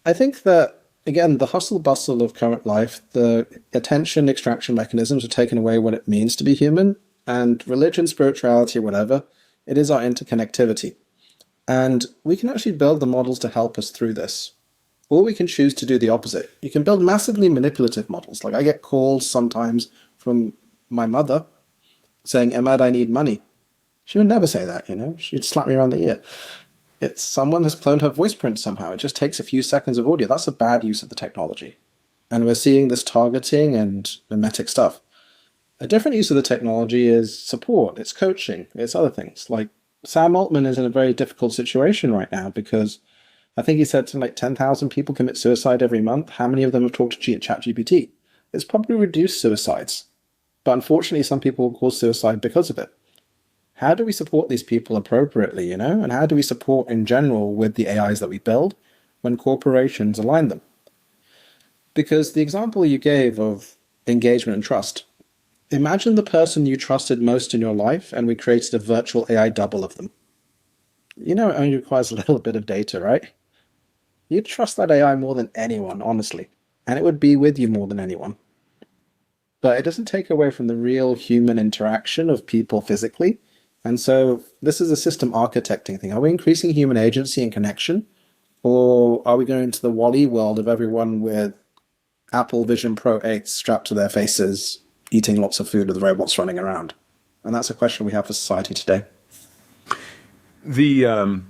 I think that, again, the hustle bustle of current life, the attention extraction mechanisms have taken away what it means to be human, and religion, spirituality, whatever, it is our interconnectivity. And we can actually build the models to help us through this. Or we can choose to do the opposite. You can build massively manipulative models. Like, I get calls sometimes from my mother, saying, Emad, I need money. She would never say that, you know? She'd slap me around the ear. It's someone has cloned her voice print somehow. It just takes a few seconds of audio. That's a bad use of the technology. And we're seeing this targeting and mimetic stuff. A different use of the technology is support, it's coaching, it's other things. Like Sam Altman is in a very difficult situation right now because I think he said something like 10,000 people commit suicide every month. How many of them have talked to ChatGPT? It's probably reduced suicides. But unfortunately, some people will cause suicide because of it. How do we support these people appropriately, you know? And how do we support in general with the AIs that we build when corporations align them? Because the example you gave of engagement and trust, imagine the person you trusted most in your life and we created a virtual AI double of them. You know, it only requires a little bit of data, right? You'd trust that AI more than anyone, honestly. And it would be with you more than anyone. But it doesn't take away from the real human interaction of people physically. And so this is a system architecting thing. Are we increasing human agency and connection? Or are we going into the Wall-E world of everyone with Apple Vision Pro 8 strapped to their faces, eating lots of food with robots running around? And that's a question we have for society today. The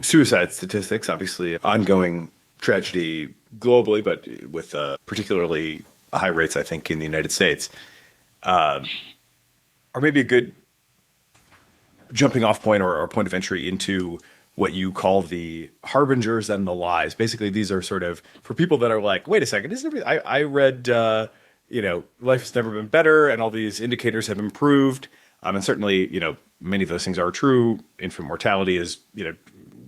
suicide statistics, obviously, ongoing tragedy globally, but with particularly high rates, I think, in the United States, are maybe a good jumping off point or point of entry into what you call the harbingers and the lies. Basically, these are sort of for people that are like, wait a second, I read, life has never been better and all these indicators have improved. And certainly, many of those things are true. Infant mortality is,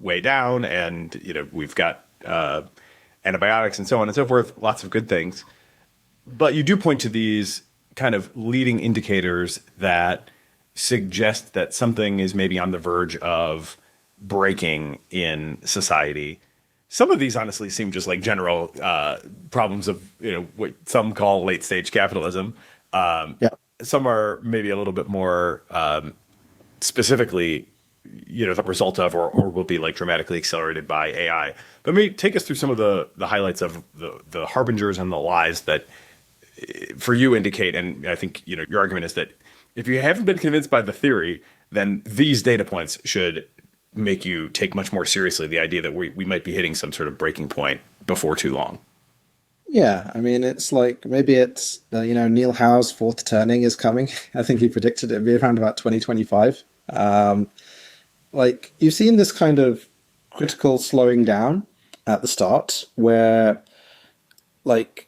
way down and, we've got antibiotics and so on and so forth, lots of good things. But you do point to these kind of leading indicators that suggest that something is maybe on the verge of breaking in society. Some of these honestly seem just like general problems of, what some call late stage capitalism. Yeah. Some are maybe a little bit more specifically, the result of or will be like dramatically accelerated by AI. But maybe take us through some of the highlights of the harbingers and the lies that for you indicate, and I think your argument is that if you haven't been convinced by the theory, then these data points should make you take much more seriously the idea that we might be hitting some sort of breaking point before too long. Yeah, I mean, it's like maybe it's Neil Howe's fourth turning is coming. I think he predicted it'd be around about 2025. Like you've seen this kind of critical slowing down at the start where like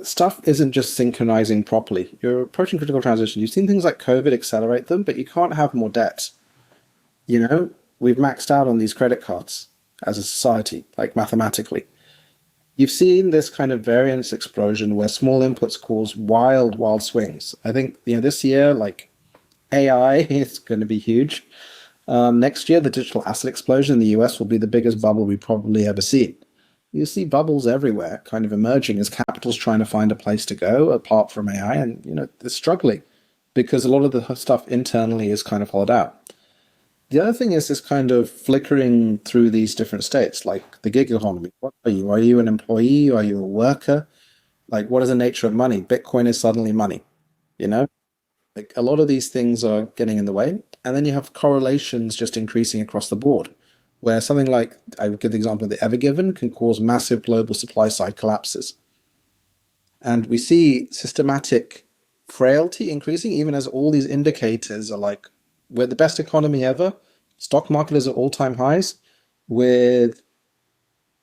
stuff isn't just synchronizing properly. You're approaching critical transition. You've seen things like COVID accelerate them, but you can't have more debt. We've maxed out on these credit cards as a society, like mathematically. You've seen this kind of variance explosion where small inputs cause wild swings. I think, this year, like AI is going to be huge. Next year, the digital asset explosion in the US will be the biggest bubble we've probably ever seen. You see bubbles everywhere kind of emerging as capital's trying to find a place to go apart from AI. And, they're struggling because a lot of the stuff internally is kind of hollowed out. The other thing is this kind of flickering through these different states, like the gig economy. What are you? Are you an employee? Are you a worker? Like, what is the nature of money? Bitcoin is suddenly money, Like, a lot of these things are getting in the way. And then you have correlations just increasing across the board, where something like, I would give the example of the Ever Given, can cause massive global supply side collapses. And we see systematic frailty increasing, even as all these indicators are like, we're the best economy ever, stock market is at all-time highs, with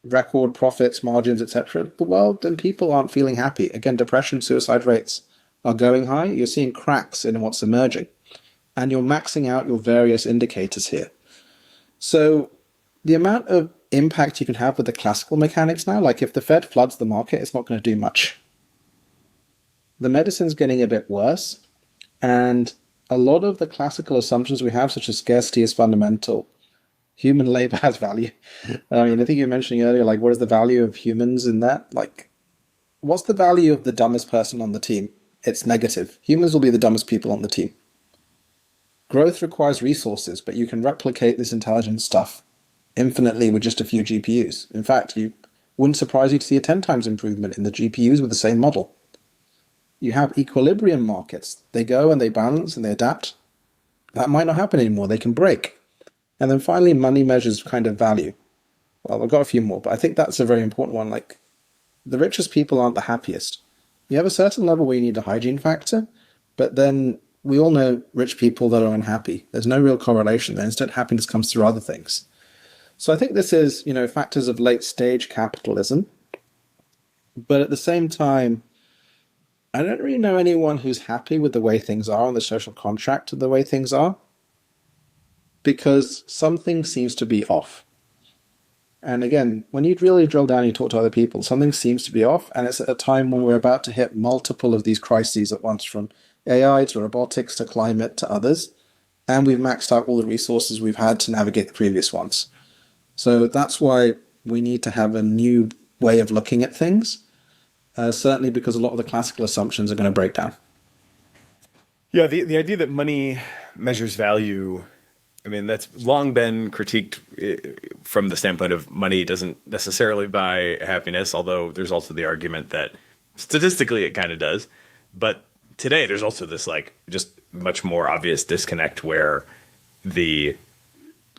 record profits, margins, etc. Well, then people aren't feeling happy. Again, depression, suicide rates are going high. You're seeing cracks in what's emerging. And you're maxing out your various indicators here. So the amount of impact you can have with the classical mechanics now, like if the Fed floods the market, it's not going to do much. The medicine's getting a bit worse, and a lot of the classical assumptions we have, such as scarcity is fundamental, human labor has value. I mean, I think you were mentioning earlier, like, what is the value of humans in that? Like, what's the value of the dumbest person on the team? It's negative. Humans will be the dumbest people on the team. Growth requires resources, but you can replicate this intelligent stuff infinitely with just a few GPUs. In fact, you wouldn't surprise you to see a 10 times improvement in the GPUs with the same model. You have equilibrium markets. They go and they balance and they adapt. That might not happen anymore. They can break. And then finally, money measures kind of value. Well, I've got a few more, but I think that's a very important one. Like, the richest people aren't the happiest. You have a certain level where you need a hygiene factor, but then we all know rich people that are unhappy. There's no real correlation there. Instead, happiness comes through other things. So I think this is, factors of late stage capitalism. But at the same time, I don't really know anyone who's happy with the way things are and the social contract of the way things are, because something seems to be off. And again, when you really drill down and you talk to other people, something seems to be off, and it's at a time when we're about to hit multiple of these crises at once, from AI to robotics to climate to others, and we've maxed out all the resources we've had to navigate the previous ones. So that's why we need to have a new way of looking at things, certainly because a lot of the classical assumptions are going to break down. Yeah, the idea that money measures value, I mean, that's long been critiqued from the standpoint of money doesn't necessarily buy happiness, although there's also the argument that statistically it kind of does. But today there's also this just much more obvious disconnect where the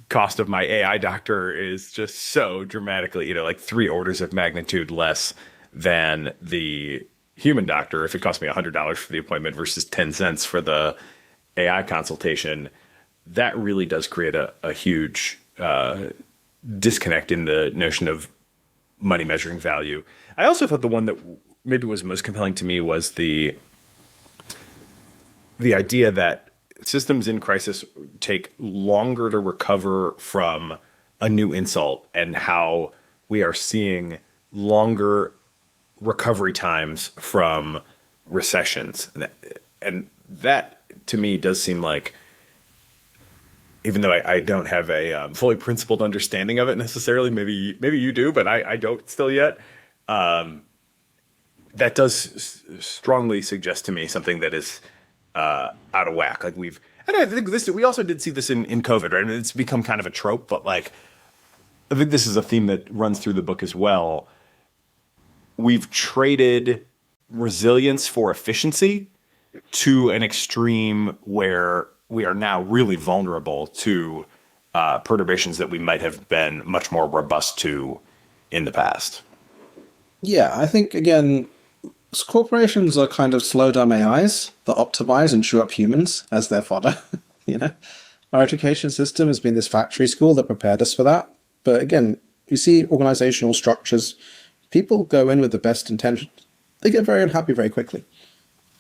cost of my AI doctor is just so dramatically, 3 orders of magnitude less than the human doctor. If it cost me $100 for the appointment versus 10 cents for the AI consultation, that really does create a huge disconnect in the notion of money measuring value. I also thought the one that maybe was most compelling to me was the idea that systems in crisis take longer to recover from a new insult, and how we are seeing longer recovery times from recessions. And that to me does seem like, even though I don't have a fully principled understanding of it necessarily, maybe you do, but I don't still yet. That does strongly suggest to me something that is out of whack. And I think we also did see this in COVID, right? I mean, it's become kind of a trope, but I think this is a theme that runs through the book as well. We've traded resilience for efficiency to an extreme where we are now really vulnerable to perturbations that we might have been much more robust to in the past. Yeah, I think, again, corporations are kind of slow, dumb AIs that optimize and chew up humans as their fodder. Our education system has been this factory school that prepared us for that. But again, you see organizational structures, people go in with the best intentions. They get very unhappy very quickly.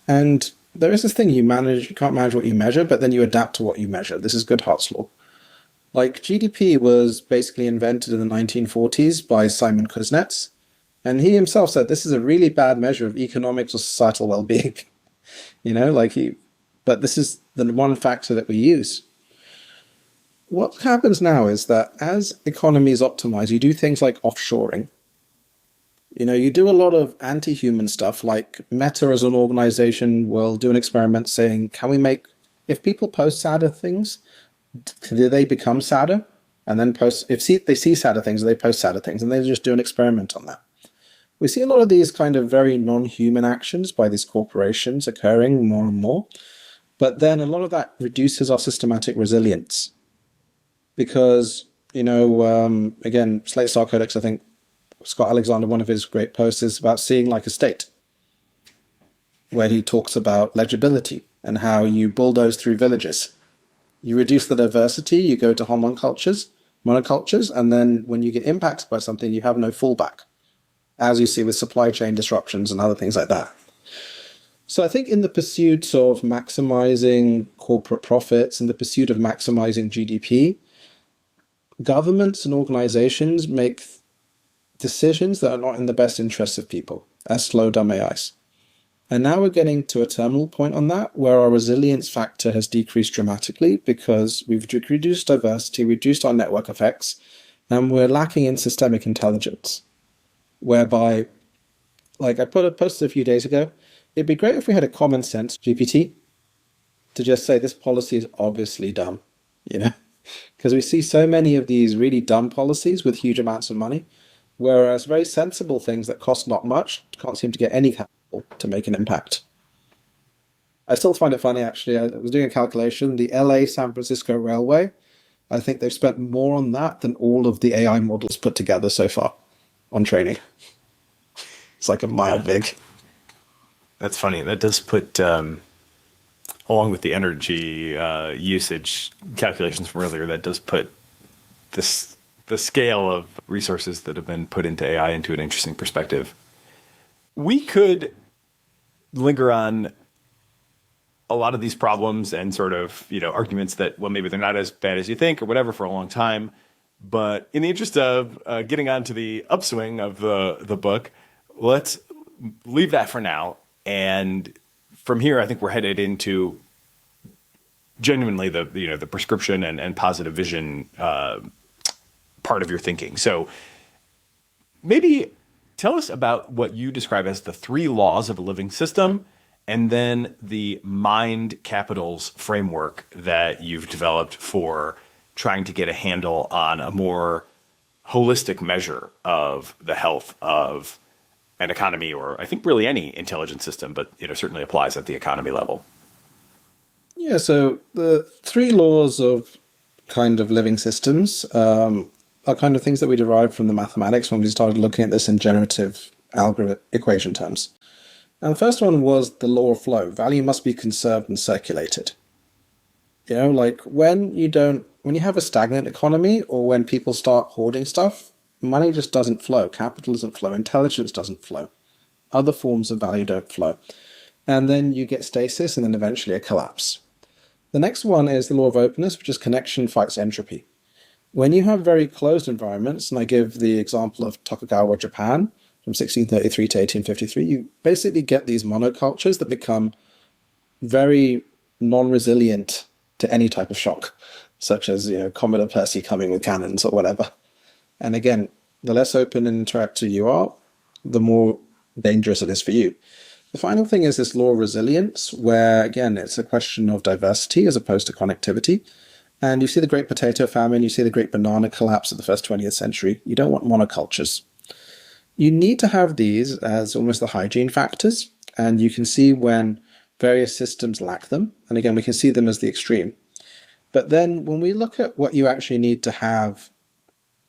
And there is this thing you can't manage what you measure, but then you adapt to what you measure. This is Goodhart's law. GDP was basically invented in the 1940s by Simon Kuznets. And he himself said this is a really bad measure of economic or societal well-being. But this is the one factor that we use. What happens now is that as economies optimize, you do things like offshoring. You do a lot of anti-human stuff, like Meta as an organization will do an experiment saying, if people post sadder things, do they become sadder? And then if they see sadder things, they post sadder things, and they just do an experiment on that. We see a lot of these kind of very non-human actions by these corporations occurring more and more, but then a lot of that reduces our systematic resilience. Because, again, Slate Star Codex, I think, Scott Alexander, one of his great posts is about seeing like a state, where he talks about legibility and how you bulldoze through villages. You reduce the diversity, you go to monocultures, and then when you get impacted by something, you have no fallback, as you see with supply chain disruptions and other things like that. So I think in the pursuit of maximizing corporate profits, in the pursuit of maximizing GDP, governments and organizations make decisions that are not in the best interests of people, as slow, dumb AIs. And now we're getting to a terminal point on that, where our resilience factor has decreased dramatically because we've reduced diversity, reduced our network effects, and we're lacking in systemic intelligence. Whereby, I posted a few days ago, it'd be great if we had a common sense GPT to just say this policy is obviously dumb, Because we see so many of these really dumb policies with huge amounts of money, whereas very sensible things that cost not much can't seem to get any capital to make an impact. I still find it funny, actually. I was doing a calculation. The LA San Francisco Railway, I think they've spent more on that than all of the AI models put together so far on training. It's like a mile big. That's funny. That does put, along with the energy usage calculations from earlier, that does put the scale of resources that have been put into AI into an interesting perspective. We could linger on a lot of these problems and sort of, arguments that, well, maybe they're not as bad as you think or whatever for a long time. But in the interest of getting on to the upswing of the book, let's leave that for now. And from here, I think we're headed into genuinely the prescription and positive vision part of your thinking. So maybe tell us about what you describe as the 3 laws of a living system, and then the mind capitals framework that you've developed for trying to get a handle on a more holistic measure of the health of an economy, or I think really any intelligent system, but certainly applies at the economy level. Yeah, so the 3 laws of kind of living systems are kind of things that we derived from the mathematics when we started looking at this in generative algorithm equation terms. And the first one was the law of flow. Value must be conserved and circulated. Like when you have a stagnant economy, or when people start hoarding stuff, money just doesn't flow. Capital doesn't flow. Intelligence doesn't flow. Other forms of value don't flow. And then you get stasis and then eventually a collapse. The next one is the law of openness, which is connection fights entropy. When you have very closed environments, and I give the example of Tokugawa, Japan, from 1633 to 1853, you basically get these monocultures that become very non-resilient to any type of shock, such as Commodore Percy coming with cannons or whatever. And again, the less open and interactive you are, the more dangerous it is for you. The final thing is this law of resilience, where again, it's a question of diversity as opposed to connectivity. And you see the Great Potato Famine, you see the Great Banana Collapse of the first 20th century. You don't want monocultures. You need to have these as almost the hygiene factors, and you can see when various systems lack them. And again, we can see them as the extreme. But then when we look at what you actually need to have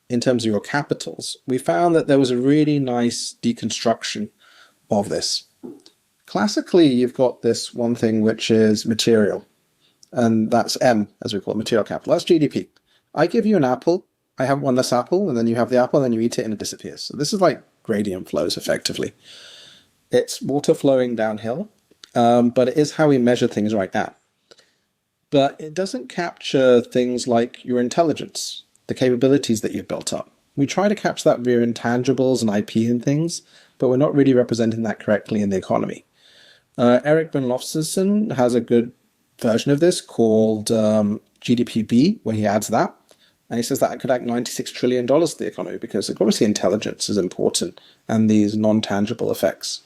in terms of your capitals, we found that there was a really nice deconstruction of this. Classically, you've got this one thing which is material, and that's M, as we call it, material capital. That's GDP. I give you an apple, I have one less apple, and then you have the apple, and then you eat it and it disappears. So this is like gradient flows, effectively. It's water flowing downhill, but it is how we measure things right now. But it doesn't capture things like your intelligence, the capabilities that you've built up. We try to capture that via intangibles and IP and things, but we're not really representing that correctly in the economy. Eric Ben Lofsson has a good version of this called GDPB, where he adds that. And he says that it could add $96 trillion to the economy, because obviously intelligence is important and these non-tangible effects.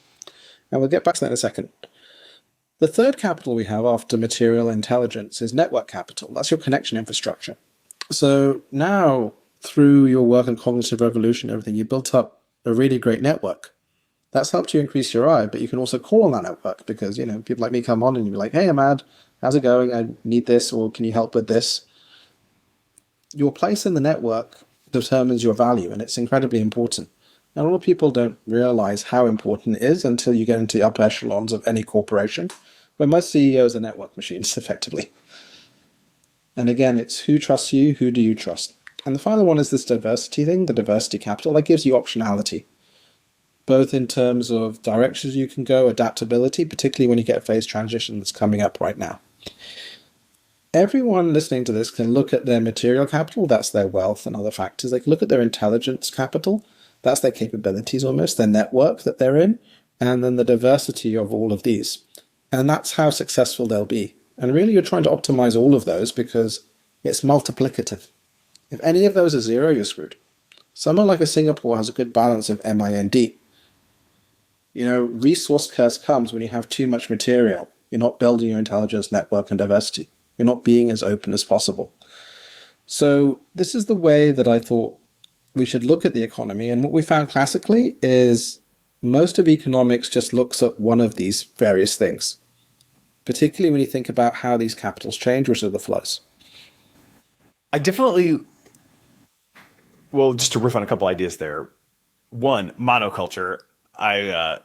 And we'll get back to that in a second. The third capital we have after material intelligence is network capital. That's your connection infrastructure. So now, through your work on cognitive revolution and everything, you built up a really great network. That's helped you increase your I, but you can also call on that network because, people like me come on and you're like, hey, Emad, how's it going? I need this, or can you help with this? Your place in the network determines your value, and it's incredibly important. And a lot of people don't realize how important it is until you get into the upper echelons of any corporation, where most CEOs are network machines, effectively. And again, it's who trusts you, who do you trust? And the final one is this diversity thing, the diversity capital. That gives you optionality, both in terms of directions you can go, adaptability, particularly when you get a phase transition that's coming up right now. Everyone listening to this can look at their material capital, that's their wealth and other factors. They can look at their intelligence capital, that's their capabilities almost, their network that they're in, and then the diversity of all of these. And that's how successful they'll be. And really you're trying to optimize all of those because it's multiplicative. If any of those are zero, you're screwed. Somewhere like a Singapore has a good balance of MIND. Resource curse comes when you have too much material. You're not building your intelligence network and diversity. You're not being as open as possible. So this is the way that I thought we should look at the economy. And what we found classically is most of economics just looks at one of these various things. particularly when you think about how these capitals change, which are the flows. I definitely, well, just to riff on a couple ideas there. One, monoculture. I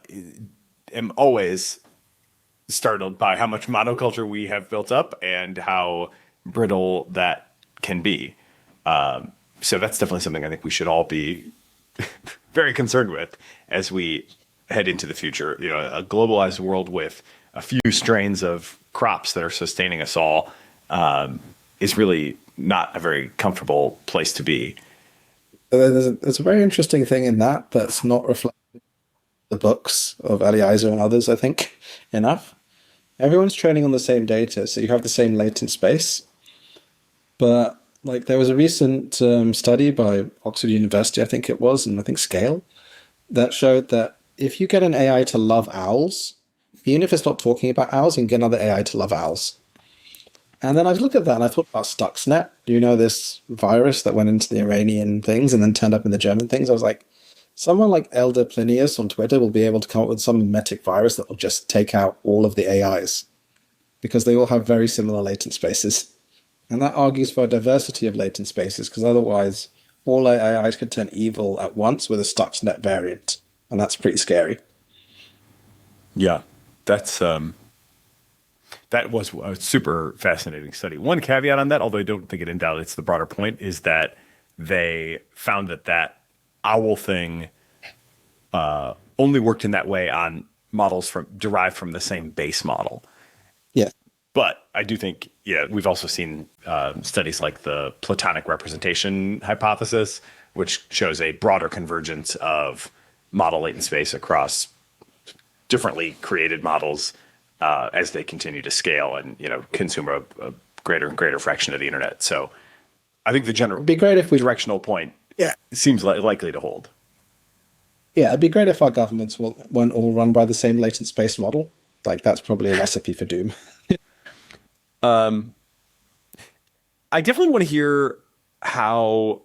am always startled by how much monoculture we have built up and how brittle that can be. So that's definitely something I think we should all be very concerned with as we head into the future. You know, a globalized world with a few strains of crops that are sustaining us all is really not a very comfortable place to be. There's a very interesting thing in that that's not reflected in the books of Eliezer and others, I think, enough. Everyone's training on the same data, so you have the same latent space. But like there was a recent study by Oxford University, I think it was, and I think Scale, that showed that if you get an AI to love owls, even if it's not talking about owls, you can get another AI to love owls. And then I looked at that and I thought about Stuxnet. Do you know this virus that went into the Iranian things and then turned up in the German things? I was like, someone like Elder Plinius on Twitter will be able to come up with some memetic virus that will just take out all of the AIs because they all have very similar latent spaces. And that argues for a diversity of latent spaces because otherwise all AIs could turn evil at once with a Stuxnet variant. And that's pretty scary. Yeah, that's that was a super fascinating study. One caveat on that, although I don't think it invalidates the broader point, is that they found that owl thing only worked in that way on models derived from the same base model. Yeah. But I do think, we've also seen studies like the Platonic representation hypothesis, which shows a broader convergence of model latent space across differently created models as they continue to scale and consume a greater and greater fraction of the internet. So I think the general It'd be great if we directional point seems likely to hold. Yeah, it'd be great if our governments weren't all run by the same latent space model. Like that's probably a recipe for doom. I definitely want to hear how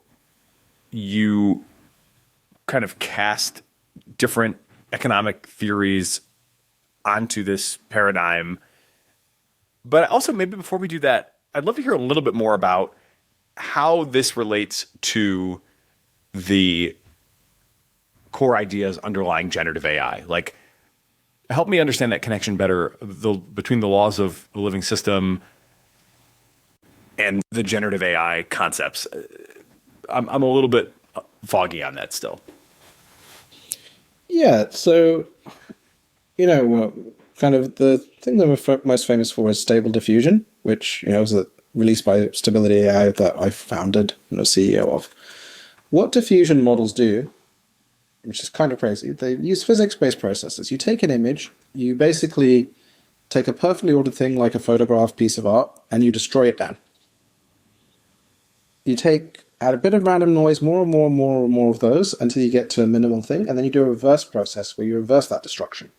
you kind of cast different economic theories onto this paradigm. But also, maybe before we do that, I'd love to hear a little bit more about how this relates to the core ideas underlying generative AI. Like, help me understand that connection better between the laws of the living system and the generative AI concepts. I'm a little bit foggy on that still. Yeah, so, kind of the thing that we're most famous for is stable diffusion, which, was released by Stability AI that I founded and was CEO of. What diffusion models do, which is kind of crazy, they use physics-based processes. You take an image, you basically take a perfectly ordered thing like a photograph piece of art, and you destroy it down. You add a bit of random noise, more and more and more and more of those until you get to a minimal thing, and then you do a reverse process where you reverse that destruction.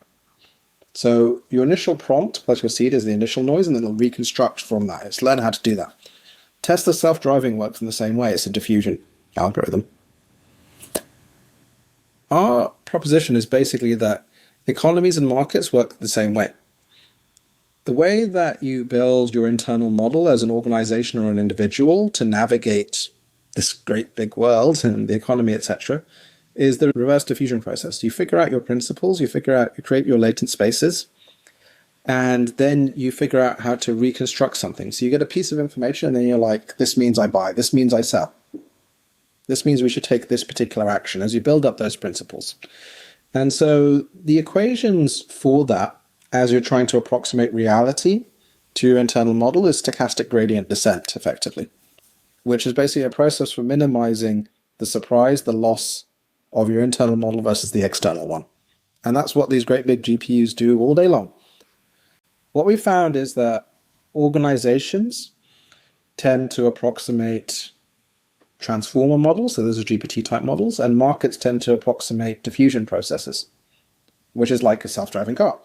So your initial prompt, plus your seed, is the initial noise, and then it'll reconstruct from that. It's learn how to do that. Tesla self-driving works in the same way. It's a diffusion algorithm. Our proposition is basically that economies and markets work the same way. The way that you build your internal model as an organization or an individual to navigate this great big world and the economy, etc., is the reverse diffusion process. You figure out your principles, you create your latent spaces, and then you figure out how to reconstruct something. So you get a piece of information and then you're like, this means I buy, this means I sell. This means we should take this particular action as you build up those principles. And so the equations for that, as you're trying to approximate reality to your internal model, is stochastic gradient descent, effectively, which is basically a process for minimizing the surprise, the loss of your internal model versus the external one. And that's what these great big GPUs do all day long. What we found is that organizations tend to approximate transformer models, so those are GPT-type models, and markets tend to approximate diffusion processes, which is like a self-driving car.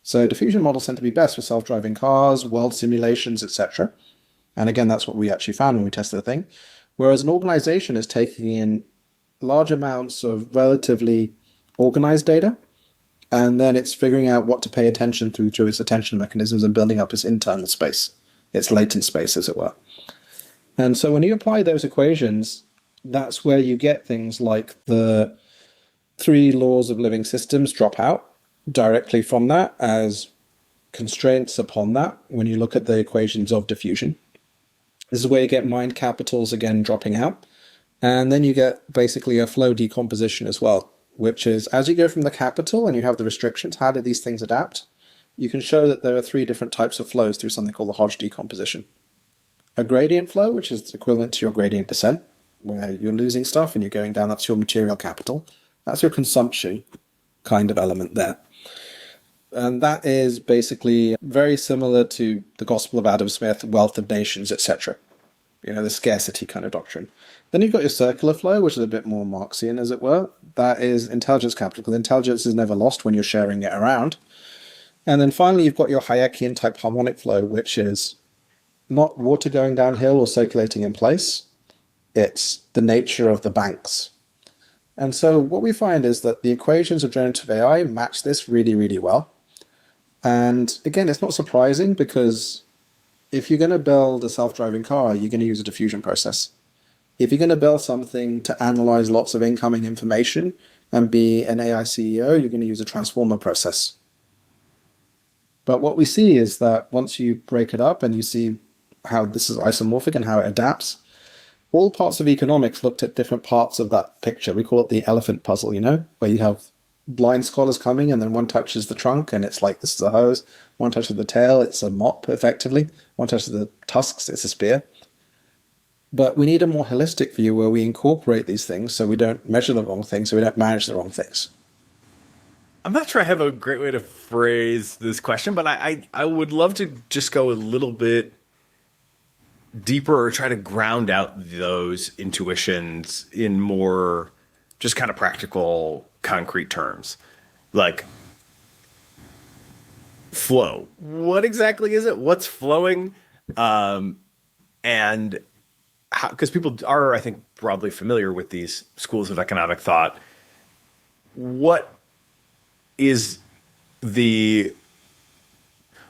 So diffusion models tend to be best for self-driving cars, world simulations, etc. And again, that's what we actually found when we tested the thing. Whereas an organization is taking in large amounts of relatively organized data And then it's figuring out what to pay attention through its attention mechanisms and building up its internal space, its latent space, as it were. And so when you apply those equations, that's where you get things like the 3 laws of living systems drop out directly from that as constraints upon that when you look at the equations of diffusion. This is where you get mind capitals again dropping out. And then you get basically a flow decomposition as well, which is as you go from the capital and you have the restrictions, how do these things adapt? You can show that there are 3 different types of flows through something called the Hodge decomposition. A gradient flow, which is equivalent to your gradient descent, where you're losing stuff and you're going down, that's your material capital. That's your consumption kind of element there. And that is basically very similar to the Gospel of Adam Smith, wealth of nations, etc. The scarcity kind of doctrine. Then you've got your circular flow, which is a bit more Marxian, as it were. That is intelligence capital, because intelligence is never lost when you're sharing it around. And then finally, you've got your Hayekian type harmonic flow, which is not water going downhill or circulating in place. It's the nature of the banks. And so what we find is that the equations of generative AI match this really, really well. And again, it's not surprising because if you're going to build a self-driving car, you're going to use a diffusion process. If you're going to build something to analyze lots of incoming information and be an AI CEO, you're going to use a transformer process. But what we see is that once you break it up and you see how this is isomorphic and how it adapts, all parts of economics looked at different parts of that picture. We call it the elephant puzzle, where you have blind scholars coming and then one touches the trunk and it's like, this is a hose. One touches the tail, it's a mop, effectively. One touches the tusks, it's a spear. But we need a more holistic view where we incorporate these things so we don't measure the wrong things, so we don't manage the wrong things. I'm not sure I have a great way to phrase this question, but I would love to just go a little bit deeper or try to ground out those intuitions in more just kind of practical, concrete terms. Like flow. What exactly is it? What's flowing? And how, because people are, I think, broadly familiar with these schools of economic thought. What is the,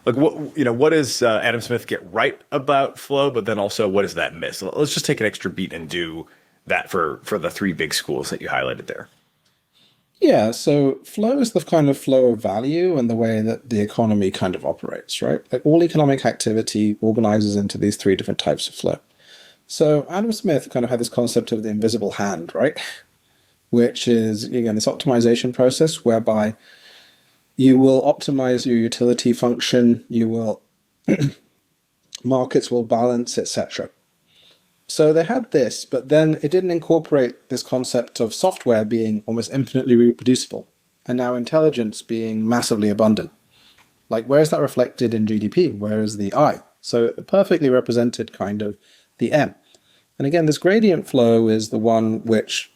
like, what does Adam Smith get right about flow, but then also what does that miss? Let's just take an extra beat and do that for the 3 big schools that you highlighted there. Yeah, so flow is the kind of flow of value and the way that the economy kind of operates, right? Like all economic activity organizes into these 3 different types of flow. So Adam Smith kind of had this concept of the invisible hand, right? Which is, again, this optimization process whereby you will optimize your utility function, you will, markets will balance, etc. So they had this, but then it didn't incorporate this concept of software being almost infinitely reproducible, and now intelligence being massively abundant. Like, where is that reflected in GDP? Where is the I? So it perfectly represented kind of the M. And again, this gradient flow is the one which,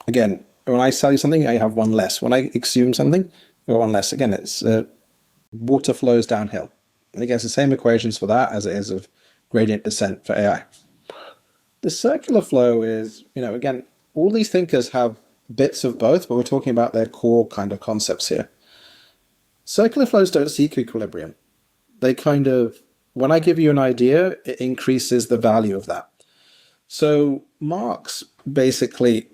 again, when I sell you something, I have one less. When I exhume something, I have one less. Again, it's water flows downhill. And again, it's the same equations for that as it is of gradient descent for AI. The circular flow is, again, all these thinkers have bits of both, but we're talking about their core kind of concepts here. Circular flows don't seek equilibrium. They kind of, when I give you an idea, it increases the value of that. So Marx basically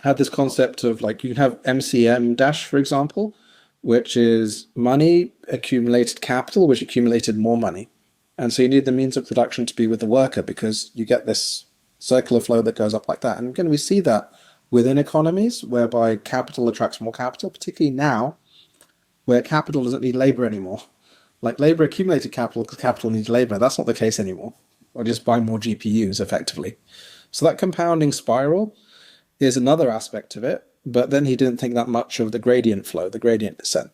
had this concept of, like, you can have MCM dash, for example, which is money accumulated capital, which accumulated more money. And so you need the means of production to be with the worker because you get this circular flow that goes up like that. And again, we see that within economies whereby capital attracts more capital, particularly now where capital doesn't need labor anymore. Like labor accumulated capital because capital needs labor. That's not the case anymore. Or just buy more GPUs effectively. So that compounding spiral is another aspect of it. But then he didn't think that much of the gradient flow, the gradient descent.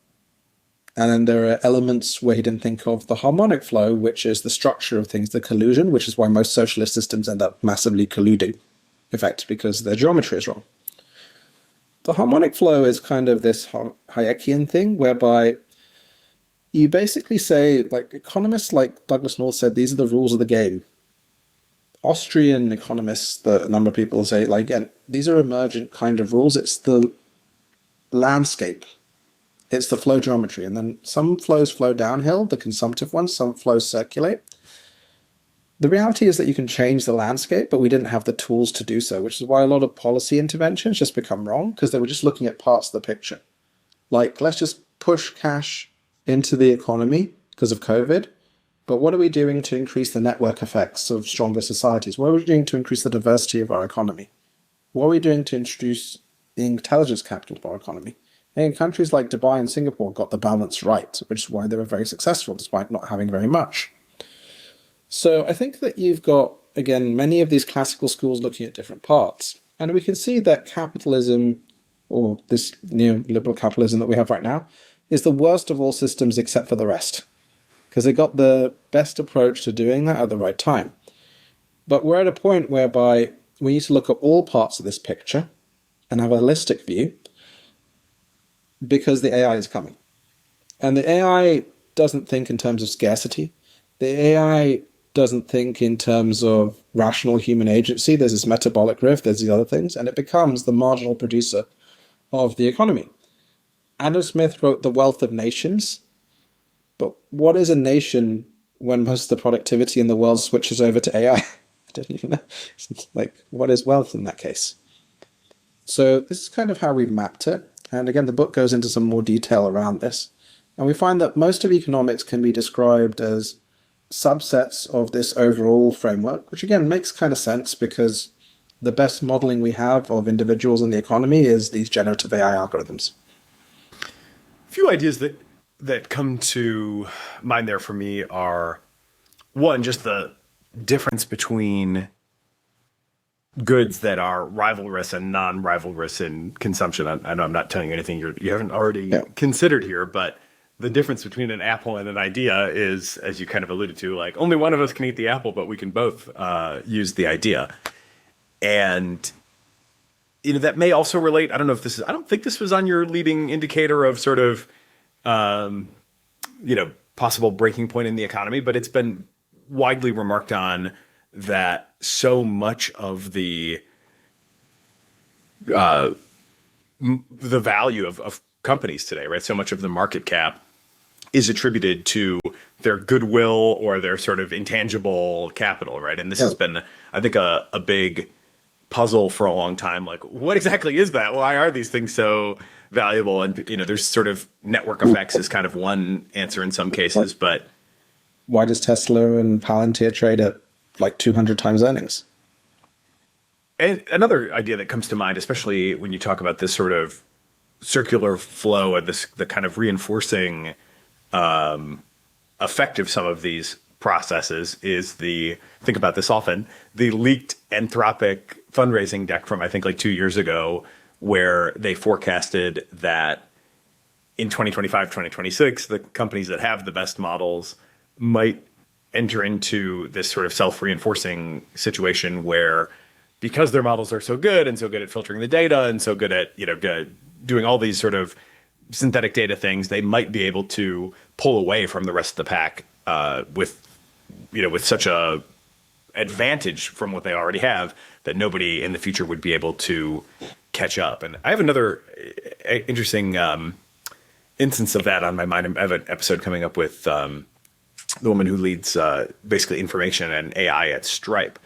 And then there are elements where he didn't think of the harmonic flow, which is the structure of things, the collusion, which is why most socialist systems end up massively colluding, in fact, because their geometry is wrong. The harmonic flow is kind of this Hayekian thing, whereby you basically say, like economists like Douglas North said, these are the rules of the game. Austrian economists, that a number of people say, like, again, these are emergent kind of rules. It's the landscape It's the flow geometry. And then some flows flow downhill, the consumptive ones, some flows circulate. The reality is that you can change the landscape, but we didn't have the tools to do so, which is why a lot of policy interventions just become wrong, because they were just looking at parts of the picture. Like, let's just push cash into the economy because of COVID, but what are we doing to increase the network effects of stronger societies? What are we doing to increase the diversity of our economy? What are we doing to introduce the intelligence capital of our economy? And countries like Dubai and Singapore got the balance right, which is why they were very successful despite not having very much. So I think that you've got, again, many of these classical schools looking at different parts. And we can see that capitalism, or this neoliberal capitalism that we have right now, is the worst of all systems except for the rest. Because they got the best approach to doing that at the right time. But we're at a point whereby we need to look at all parts of this picture and have a holistic view, because the AI is coming. And the AI doesn't think in terms of scarcity. The AI doesn't think in terms of rational human agency. There's this metabolic rift, there's these other things, and it becomes the marginal producer of the economy. Adam Smith wrote The Wealth of Nations, but what is a nation when most of the productivity in the world switches over to AI? I don't even know. It's like, what is wealth in that case? So this is kind of how we've mapped it. And again, the book goes into some more detail around this. And we find that most of economics can be described as subsets of this overall framework, which again makes kind of sense because the best modeling we have of individuals in the economy is these generative AI algorithms. A few ideas that come to mind there for me are, one, just the difference between goods that are rivalrous and non-rivalrous in consumption. I know I'm not telling you anything you haven't already considered here, but the difference between an apple and an idea is, as you kind of alluded to, like only one of us can eat the apple, but we can both use the idea. And that may also relate. I don't think this was on your leading indicator of sort of possible breaking point in the economy, but it's been widely remarked on that so much of the value of companies today, right? So much of the market cap is attributed to their goodwill or their sort of intangible capital, right? And this has been, I think, a big puzzle for a long time. Like, what exactly is that? Why are these things so valuable? And, there's sort of network effects is kind of one answer in some cases, but why does Tesla and Palantir trade at like 200 times earnings? And another idea that comes to mind, especially when you talk about this sort of circular flow and the kind of reinforcing effect of some of these processes, is think about this often, the leaked Anthropic fundraising deck from, I think, like 2 years ago, where they forecasted that in 2025, 2026, the companies that have the best models might enter into this sort of self-reinforcing situation where, because their models are so good and so good at filtering the data and so good at doing all these sort of synthetic data things, they might be able to pull away from the rest of the pack with such a advantage from what they already have that nobody in the future would be able to catch up. And I have another interesting instance of that on my mind. I have an episode coming up with the woman who leads basically information and AI at Stripe.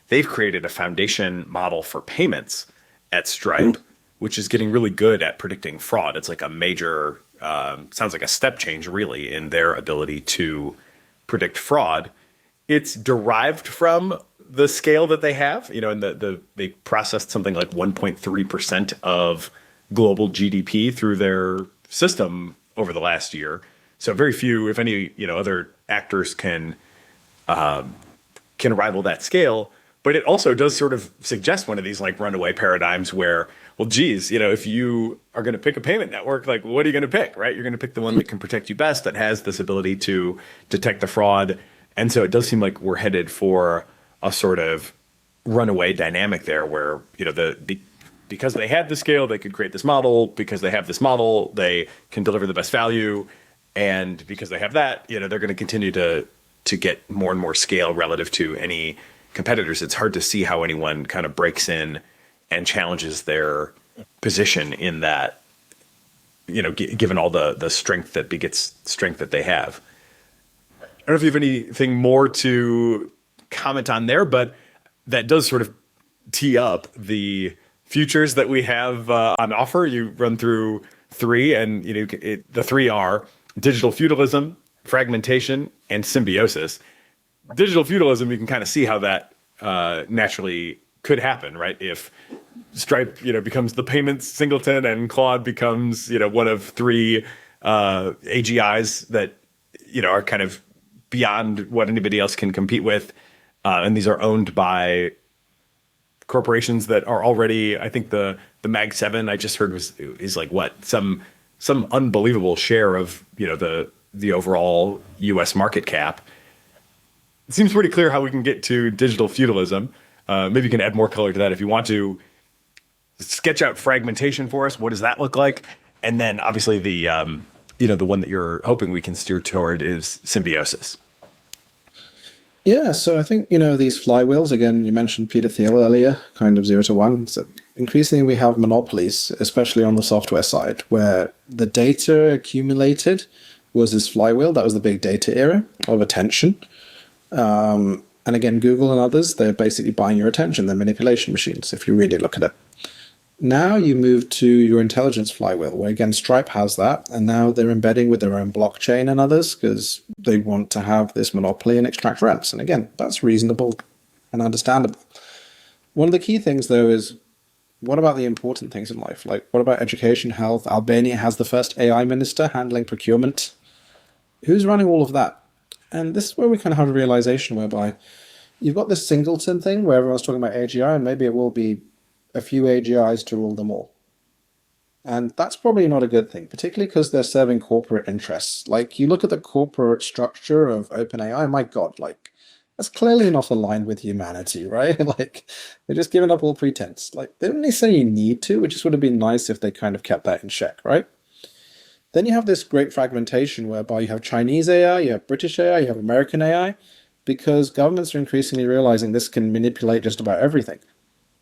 They've created a foundation model for payments at Stripe, which is getting really good at predicting fraud. It's like a major, sounds like a step change really in their ability to predict fraud. It's derived from the scale that they have, and they processed something like 1.3% of global GDP through their system over the last year. So very few, if any, other actors can rival that scale. But it also does sort of suggest one of these like runaway paradigms where, well, geez, if you are going to pick a payment network, like what are you going to pick, right? You're going to pick the one that can protect you best, that has this ability to detect the fraud. And so it does seem like we're headed for a sort of runaway dynamic there where, because they had the scale, they could create this model. Because they have this model, they can deliver the best value. And because they have that, they're going to continue to get more and more scale relative to any competitors. It's hard to see how anyone kind of breaks in and challenges their position in that given all the strength that begets strength that they have. I don't know if you have anything more to comment on there, but that does sort of tee up the futures that we have on offer. You run through three, and the three are digital feudalism, fragmentation, and symbiosis. Digital feudalism, you can kind of see how that naturally could happen, right? If Stripe, becomes the payments singleton, and Claude becomes, one of three AGIs that, are kind of beyond what anybody else can compete with, and these are owned by corporations that are already, I think the Mag 7 I just heard is like what, some unbelievable share of the overall US market cap. It seems pretty clear how we can get to digital feudalism. Maybe you can add more color to that if you want to. Sketch out fragmentation for us. What does that look like? And then obviously the one that you're hoping we can steer toward is symbiosis. Yeah, so I think, these flywheels, again, you mentioned Peter Thiel earlier, kind of 0 to 1. So increasingly we have monopolies, especially on the software side, where the data accumulated was this flywheel. That was the big data era of attention. And again, Google and others, they're basically buying your attention. They're manipulation machines, if you really look at it. Now you move to your intelligence flywheel, where again, Stripe has that, and now they're embedding with their own blockchain and others because they want to have this monopoly and extract rents. And again, that's reasonable and understandable. One of the key things, though, is what about the important things in life? Like, what about education, health? Albania has the first AI minister handling procurement. Who's running all of that? And this is where we kind of have a realization whereby you've got this singleton thing where everyone's talking about AGI, and maybe it will be a few AGIs to rule them all. And that's probably not a good thing, particularly because they're serving corporate interests. Like, you look at the corporate structure of OpenAI, my God, like, that's clearly not aligned with humanity, right? Like, they're just giving up all pretense. Like, they don't necessarily you need to, which just would have been nice if they kind of kept that in check, right? Then you have this great fragmentation whereby you have Chinese AI, you have British AI, you have American AI, because governments are increasingly realizing this can manipulate just about everything.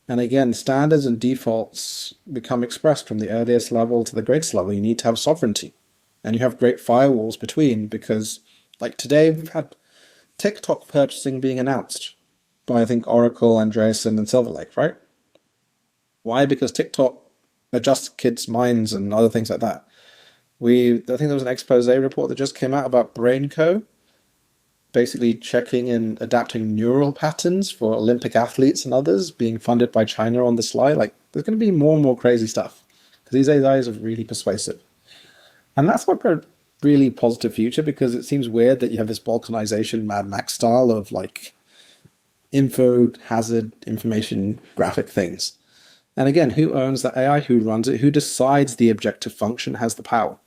And again, standards and defaults become expressed from the earliest level to the greatest level. You need to have sovereignty. And you have great firewalls between, because like today we've had TikTok purchasing being announced by, I think, Oracle, Andreessen, and Silver Lake, right? Why? Because TikTok adjusts kids' minds and other things like that. I think there was an expose report that just came out about BrainCo, basically checking and adapting neural patterns for Olympic athletes and others being funded by China on the sly. Like, there's going to be more and more crazy stuff because these AIs are really persuasive. And that's what a really positive future, because it seems weird that you have this balkanization Mad Max style of like info hazard information graphic things. And again, who owns that AI? Who runs it? Who decides the objective function has the power?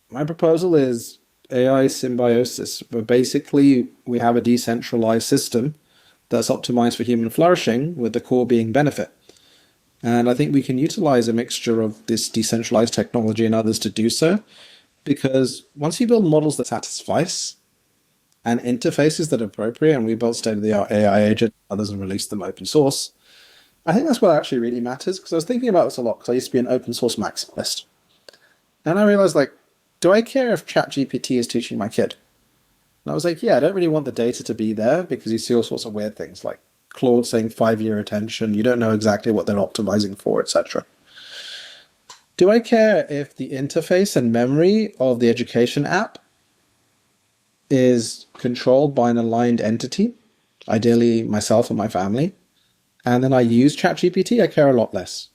My proposal is AI symbiosis, where basically we have a decentralized system that's optimized for human flourishing, with the core being benefit. And I think we can utilize a mixture of this decentralized technology and others to do so, because once you build models that suffice and interfaces that are appropriate, and we built state-of-the-art AI agent, others have released them open source, I think that's what actually really matters, because I was thinking about this a lot, because I used to be an open source maximalist. And I realized, like, do I care if ChatGPT is teaching my kid? And I was like, yeah, I don't really want the data to be there, because you see all sorts of weird things, like Claude saying 5-year attention, you don't know exactly what they're optimizing for, etc. Do I care if the interface and memory of the education app is controlled by an aligned entity, ideally myself and my family, and then I use ChatGPT? I care a lot less.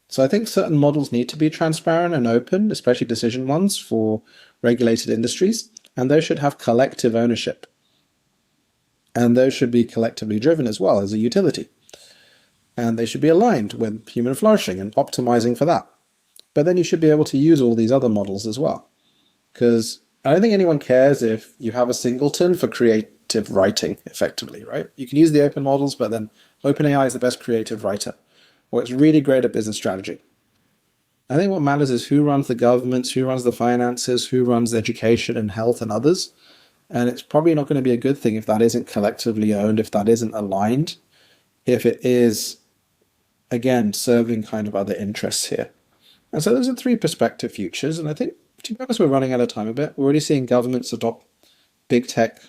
So I think certain models need to be transparent and open, especially decision ones for regulated industries, and those should have collective ownership. And those should be collectively driven as well as a utility. And they should be aligned with human flourishing and optimizing for that. But then you should be able to use all these other models as well. Because I don't think anyone cares if you have a singleton for creative writing, effectively, right? You can use the open models, but then OpenAI is the best creative writer, or it's really great at business strategy. I think what matters is who runs the governments, who runs the finances, who runs education and health and others. And it's probably not going to be a good thing if that isn't collectively owned, if that isn't aligned, if it is, again, serving kind of other interests here. And so those are three prospective futures. And I think, to be honest, we're running out of time a bit. We're already seeing governments adopt big tech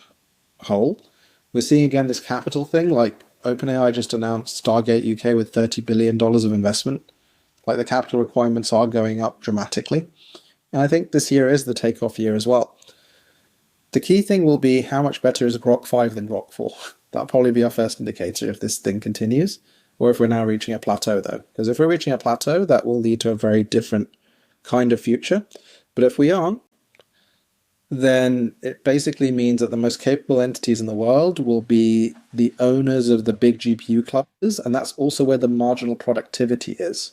whole. We're seeing, again, this capital thing, like OpenAI just announced Stargate UK with $30 billion of investment. Like the capital requirements are going up dramatically. And I think this year is the takeoff year as well. The key thing will be how much better is Grok 5 than Grok 4. That'll probably be our first indicator if this thing continues, or if we're now reaching a plateau, though. Because if we're reaching a plateau, that will lead to a very different kind of future. But if we aren't, then it basically means that the most capable entities in the world will be the owners of the big GPU clusters, and that's also where the marginal productivity is.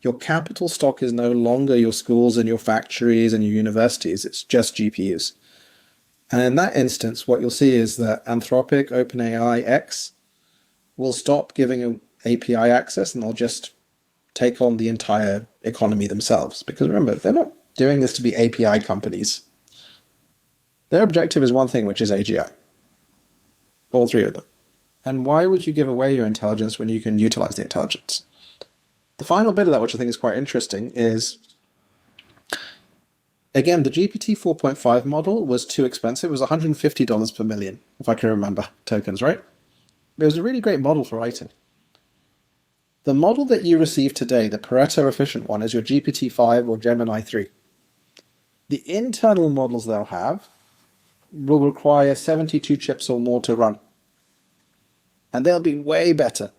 Your capital stock is no longer your schools and your factories and your universities, it's just GPUs. And in that instance, what you'll see is that Anthropic, OpenAI, X will stop giving API access, and they'll just take on the entire economy themselves. Because remember, they're not doing this to be API companies. Their objective is one thing, which is AGI. All three of them. And why would you give away your intelligence when you can utilize the intelligence? The final bit of that, which I think is quite interesting, is, again, the GPT 4.5 model was too expensive. It was $150 per million, if I can remember tokens, right? It was a really great model for writing. The model that you receive today, the Pareto efficient one, is your GPT-5 or Gemini 3. The internal models they'll have will require 72 chips or more to run. And they'll be way better.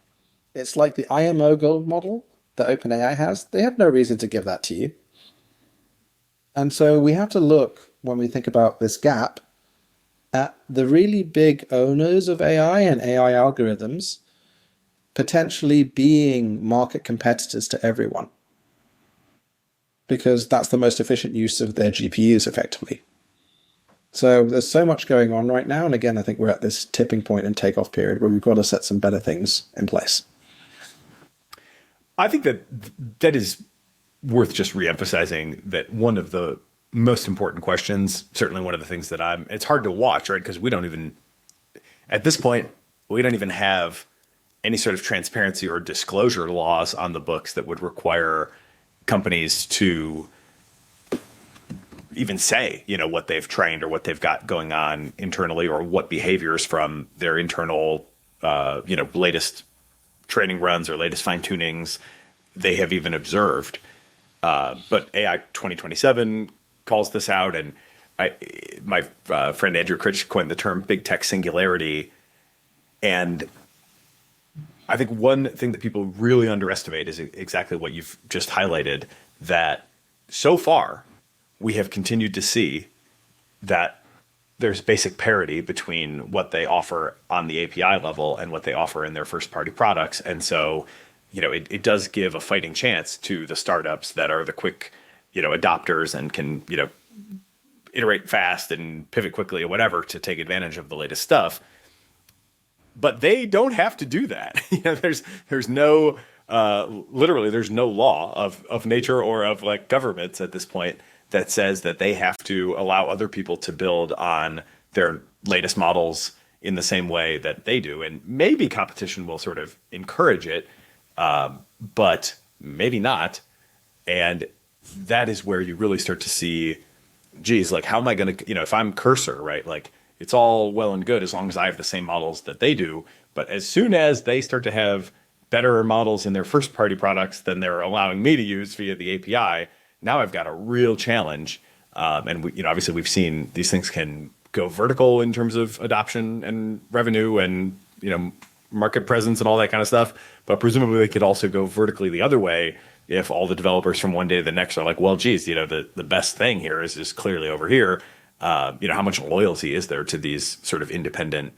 It's like the IMO Gold model that OpenAI has. They have no reason to give that to you. And so we have to look, when we think about this gap, at the really big owners of AI and AI algorithms potentially being market competitors to everyone. Because that's the most efficient use of their GPUs, effectively. So there's so much going on right now. And again, I think we're at this tipping point and takeoff period where we've got to set some better things in place. I think that is worth just reemphasizing, that one of the most important questions, certainly one of the things that it's hard to watch, right? Because we don't even, at this point, we don't even have any sort of transparency or disclosure laws on the books that would require companies to even say, what they've trained or what they've got going on internally, or what behaviors from their internal, latest training runs or latest fine tunings they have even observed. But AI 2027 calls this out, and my friend Andrew Critch coined the term big tech singularity. And I think one thing that people really underestimate is exactly what you've just highlighted, that so far we have continued to see that there's basic parity between what they offer on the API level and what they offer in their first party products. And so, it does give a fighting chance to the startups that are the quick, adopters and can, iterate fast and pivot quickly or whatever to take advantage of the latest stuff. But they don't have to do that. There's no, literally, there's no law of nature or of like governments at this point that says that they have to allow other people to build on their latest models in the same way that they do. And maybe competition will sort of encourage it, but maybe not. And that is where you really start to see, geez, like, how am I going to, if I'm Cursor, right? Like, it's all well and good as long as I have the same models that they do. But as soon as they start to have better models in their first party products than they're allowing me to use via the API, now I've got a real challenge. And we, obviously we've seen these things can go vertical in terms of adoption and revenue and, market presence and all that kind of stuff. But presumably they could also go vertically the other way if all the developers from one day to the next are like, well, geez, the best thing here is just clearly over here. How much loyalty is there to these sort of independent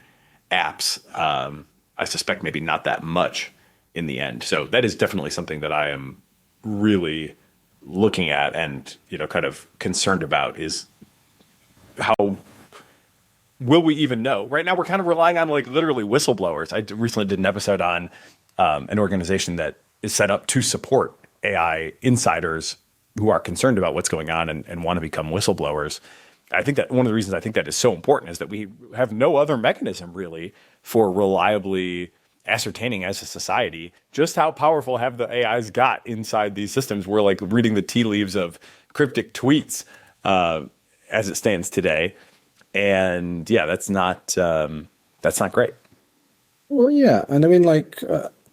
apps? I suspect maybe not that much in the end. So that is definitely something that I am really looking at and, kind of concerned about, is how will we even know? Right now, we're kind of relying on like literally whistleblowers. I recently did an episode on an organization that is set up to support AI insiders who are concerned about what's going on and want to become whistleblowers. I think that one of the reasons I think that is so important is that we have no other mechanism really for reliably ascertaining as a society just how powerful have the AIs got inside these systems. We're like reading the tea leaves of cryptic tweets as it stands today, and yeah, that's not great. Well, yeah, and I mean, like,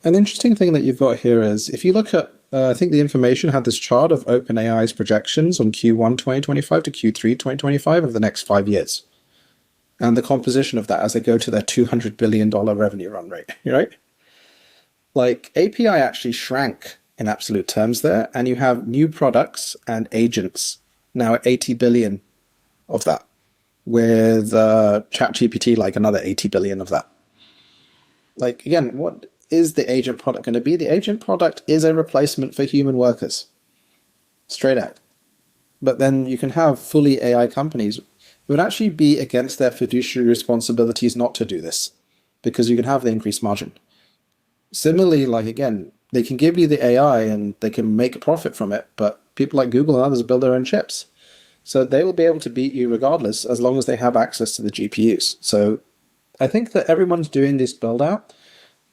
an interesting thing that you've got here is if you look at, I think the information had this chart of OpenAI's projections on Q1 2025 to Q3 2025 of the next 5 years, and the composition of that as they go to their $200 billion revenue run rate, right? Like, API actually shrank in absolute terms there, and you have new products and agents now at 80 billion of that, with ChatGPT like another 80 billion of that. Like, again, what is the agent product going to be? The agent product is a replacement for human workers. Straight out. But then you can have fully AI companies. It would actually be against their fiduciary responsibilities not to do this, because you can have the increased margin. Similarly, like, again, they can give you the AI and they can make a profit from it, but people like Google and others build their own chips. So they will be able to beat you regardless, as long as they have access to the GPUs. So I think that everyone's doing this build out,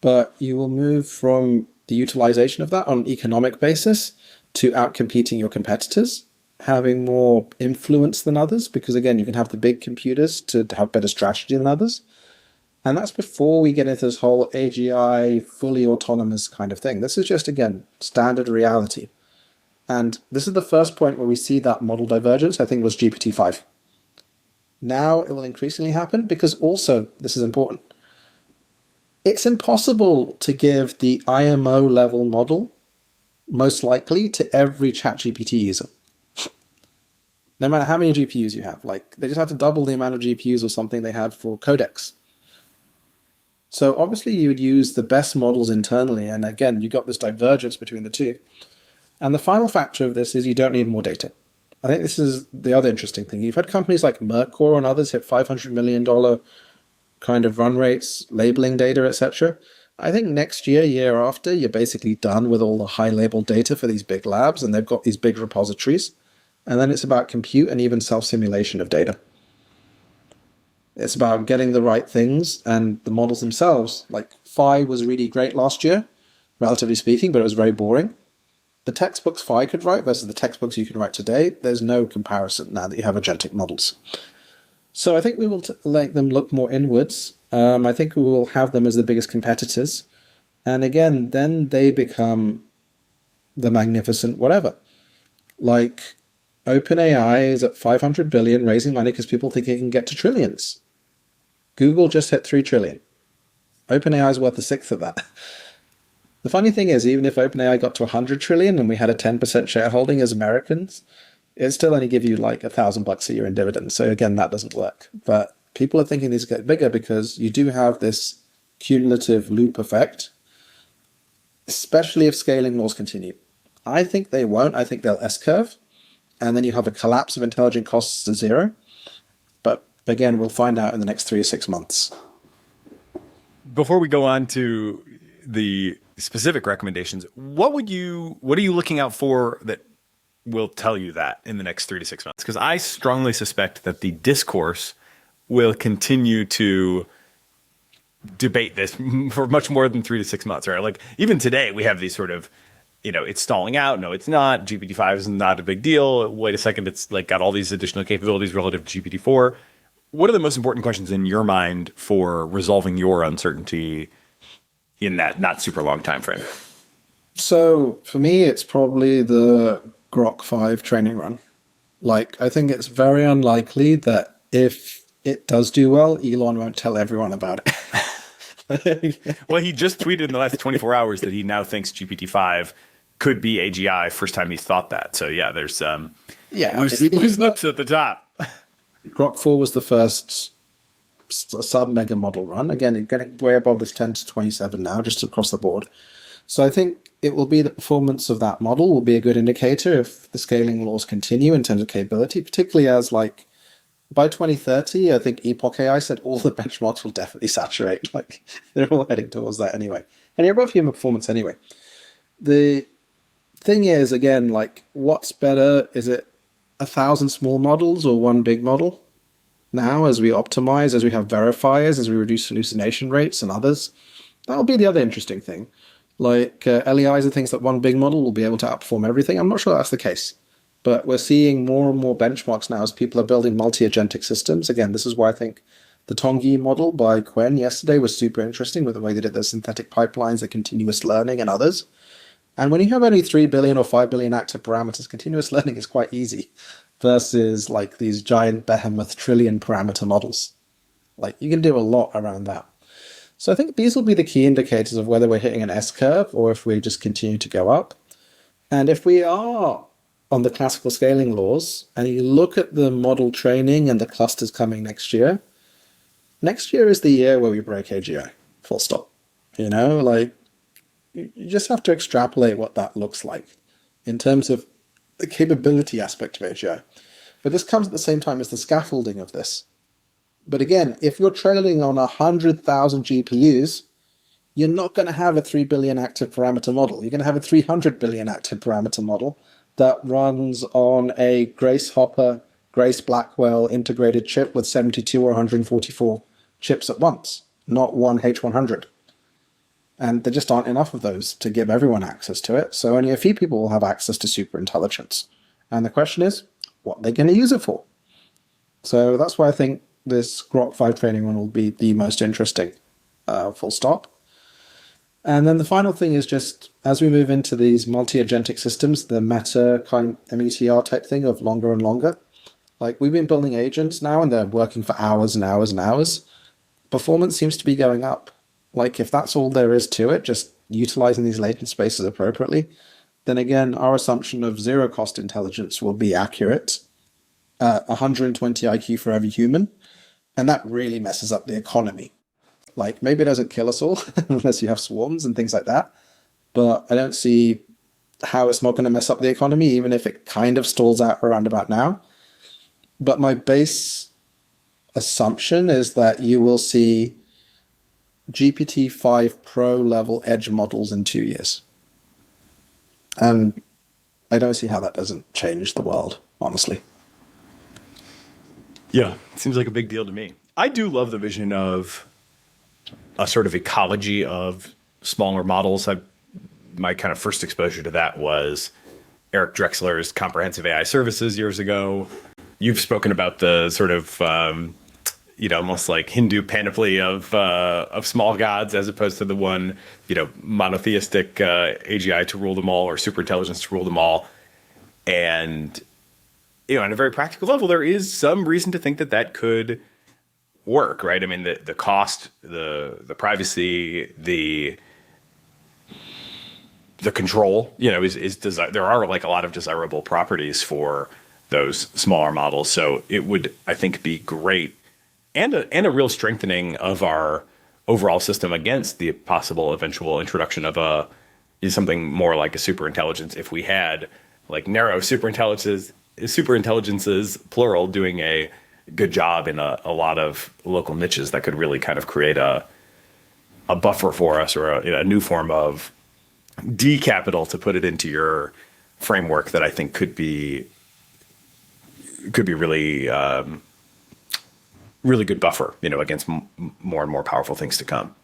but you will move from the utilization of that on an economic basis to outcompeting your competitors, having more influence than others, because again, you can have the big computers to have better strategy than others. And that's before we get into this whole AGI fully autonomous kind of thing. This is just, again, standard reality. And this is the first point where we see that model divergence, I think, was GPT-5. Now it will increasingly happen because also, this is important, it's impossible to give the IMO level model, most likely, to every ChatGPT user. No matter how many GPUs you have. Like, they just have to double the amount of GPUs or something they had for Codex. So obviously you would use the best models internally, and again, you got this divergence between the two. And the final factor of this is you don't need more data. I think this is the other interesting thing. You've had companies like Mercor and others hit $500 million kind of run rates, labeling data, etc. I think next year, year after, you're basically done with all the high label data for these big labs, and they've got these big repositories. And then it's about compute and even self-simulation of data. It's about getting the right things, and the models themselves. Like, Phi was really great last year, relatively speaking, but it was very boring. The textbooks Phi could write versus the textbooks you can write today, there's no comparison now that you have agentic models. So I think we will let them look more inwards. I think we will have them as the biggest competitors. And again, then they become the magnificent whatever. Like, OpenAI is at 500 billion, raising money because people think it can get to trillions. Google just hit 3 trillion. OpenAI is worth a sixth of that. The funny thing is, even if OpenAI got to 100 trillion and we had a 10% shareholding as Americans, it'd still only give you like $1,000 a year in dividends. So again, that doesn't work. But people are thinking these get bigger because you do have this cumulative loop effect, especially if scaling laws continue. I think they won't. I think they'll S-curve. And then you have a collapse of intelligent costs to zero. But again, we'll find out in the next 3 or 6 months. Before we go on to the specific recommendations, what are you looking out for that will tell you that in the next 3 to 6 months? Because I strongly suspect that the discourse will continue to debate this for much more than 3 to 6 months, right? Like, even today, we have these sort of, it's stalling out. No, it's not. GPT-5 is not a big deal. Wait a second. It's like got all these additional capabilities relative to GPT-4. What are the most important questions in your mind for resolving your uncertainty in that not super long time frame? So for me, it's probably the Grok 5 training run. Like, I think it's very unlikely that if it does do well, Elon won't tell everyone about it. Well, he just tweeted in the last 24 hours that he now thinks GPT-5 could be AGI. First time he's thought that. So yeah, there's loose lips at the top. Grok 4 was the first sub-mega model run. Again, getting way above this 10 to 27 now, just across the board. So I think it will be the performance of that model will be a good indicator if the scaling laws continue in terms of capability, particularly as, like, by 2030, I think Epoch AI said all the benchmarks will definitely saturate. Like, they're all heading towards that anyway. And you're above human performance anyway. The thing is, again, like, what's better? Is it 1,000 small models or one big model? Now, as we optimize, as we have verifiers, as we reduce hallucination rates and others, That'll be the other interesting thing. Like LEIs are things that one big model will be able to outperform everything. I'm not sure that's the case. But we're seeing more and more benchmarks now as people are building multi-agentic systems. Again, this is why I think the Tongi model by Quen yesterday was super interesting with the way they did their synthetic pipelines, the continuous learning, and others. And when you have only 3 billion or 5 billion active parameters, continuous learning is quite easy versus like these giant behemoth trillion parameter models. Like you can do a lot around that. So I think these will be the key indicators of whether we're hitting an S-curve or if we just continue to go up. And if we are on the classical scaling laws and you look at the model training and the clusters coming next year is the year where we break AGI, full stop. You know, like you just have to extrapolate what that looks like in terms of the capability aspect of AGI. But this comes at the same time as the scaffolding of this. But again, if you're trailing on 100,000 GPUs, you're not going to have a 3 billion active parameter model. You're going to have a 300 billion active parameter model that runs on a Grace Hopper, Grace Blackwell integrated chip with 72 or 144 chips at once, not one H100. And there just aren't enough of those to give everyone access to it. So only a few people will have access to superintelligence. And the question is, what are they going to use it for? So that's why I think this Grok 5 training one will be the most interesting, full stop. And then the final thing is just, as we move into these multi-agentic systems, the meta kind METR type thing of longer and longer, like we've been building agents now and they're working for hours and hours and hours. Performance seems to be going up. Like if that's all there is to it, just utilizing these latent spaces appropriately, then again, our assumption of zero cost intelligence will be accurate. 120 IQ for every human. And that really messes up the economy. Like maybe it doesn't kill us all unless you have swarms and things like that. But I don't see how it's not going to mess up the economy, even if it kind of stalls out around about now. But my base assumption is that you will see GPT-5 Pro level edge models in 2 years. And I don't see how that doesn't change the world, honestly. Yeah, it seems like a big deal to me. I do love the vision of a sort of ecology of smaller models. My kind of first exposure to that was Eric Drexler's Comprehensive AI Services years ago. You've spoken about the sort of, almost like Hindu panoply of small gods as opposed to the one, monotheistic AGI to rule them all or superintelligence to rule them all. And on a very practical level, there is some reason to think that could work, right? I mean, the cost, the privacy, the control, is there are like a lot of desirable properties for those smaller models. So it would, I think, be great and a real strengthening of our overall system against the possible eventual introduction of something more like a superintelligence if we had like narrow superintelligences plural doing a good job in a lot of local niches that could really kind of create a buffer for us or a new form of D capital, to put it into your framework, that I think could be really really good buffer, against more and more powerful things to come.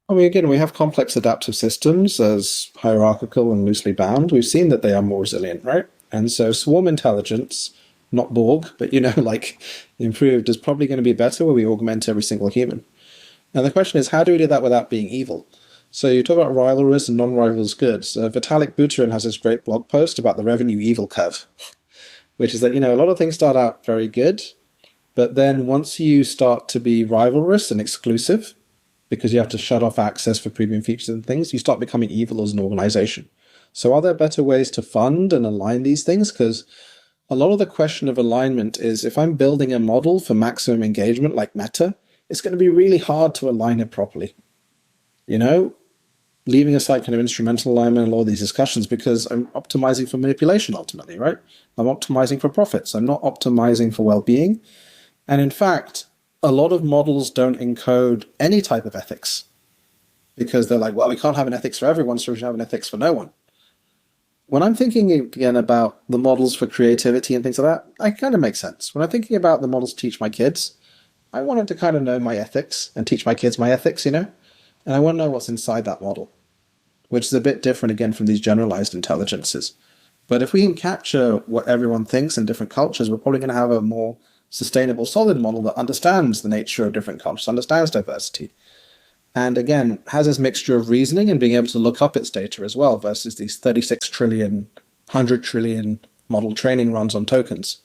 I mean, again, we have complex adaptive systems as hierarchical and loosely bound. We've seen that they are more resilient, right? And so swarm intelligence, not Borg, but, like improved, is probably going to be better where we augment every single human. Now, the question is, how do we do that without being evil? So you talk about rivalrous and non-rivalrous goods. Vitalik Buterin has this great blog post about the revenue evil curve, which is that, a lot of things start out very good, but then once you start to be rivalrous and exclusive, because you have to shut off access for premium features and things, you start becoming evil as an organization. So are there better ways to fund and align these things? Because a lot of the question of alignment is, if I'm building a model for maximum engagement like Meta, it's going to be really hard to align it properly. Leaving aside kind of instrumental alignment and all these discussions, because I'm optimizing for manipulation ultimately, right? I'm optimizing for profits. I'm not optimizing for well-being. And in fact, a lot of models don't encode any type of ethics because they're like, well, we can't have an ethics for everyone, so we should have an ethics for no one. When I'm thinking again about the models for creativity and things like that, that kind of makes sense. When I'm thinking about the models to teach my kids, I wanted to kind of know my ethics and teach my kids my ethics, And And I want to know what's inside that model, which is a bit different again from these generalized intelligences. But if we can capture what everyone thinks in different cultures, we're probably going to have a more sustainable, solid model that understands the nature of different cultures, understands diversity, and again, has this mixture of reasoning and being able to look up its data as well versus these 36 trillion, 100 trillion model training runs on tokens.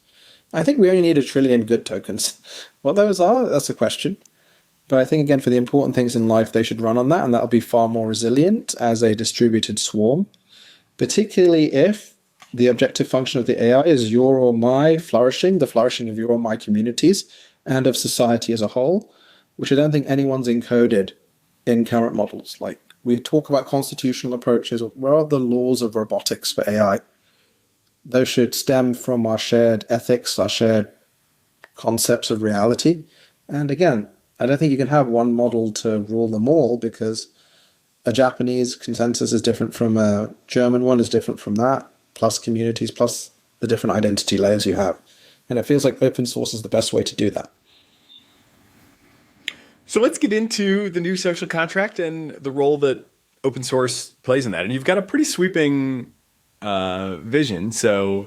I think we only need 1 trillion good tokens. What those are, that's a question. But I think, again, for the important things in life, they should run on that, and that'll be far more resilient as a distributed swarm, particularly if the objective function of the AI is your or my flourishing, the flourishing of your or my communities, and of society as a whole, which I don't think anyone's encoded in current models. Like, we talk about constitutional approaches. Where are the laws of robotics for AI? Those should stem from our shared ethics, our shared concepts of reality. And again, I don't think you can have one model to rule them all, because a Japanese consensus is different from a German one, is different from that, plus communities, plus the different identity layers you have. And it feels like open source is the best way to do that. So let's get into the new social contract and the role that open source plays in that. And you've got a pretty sweeping vision. So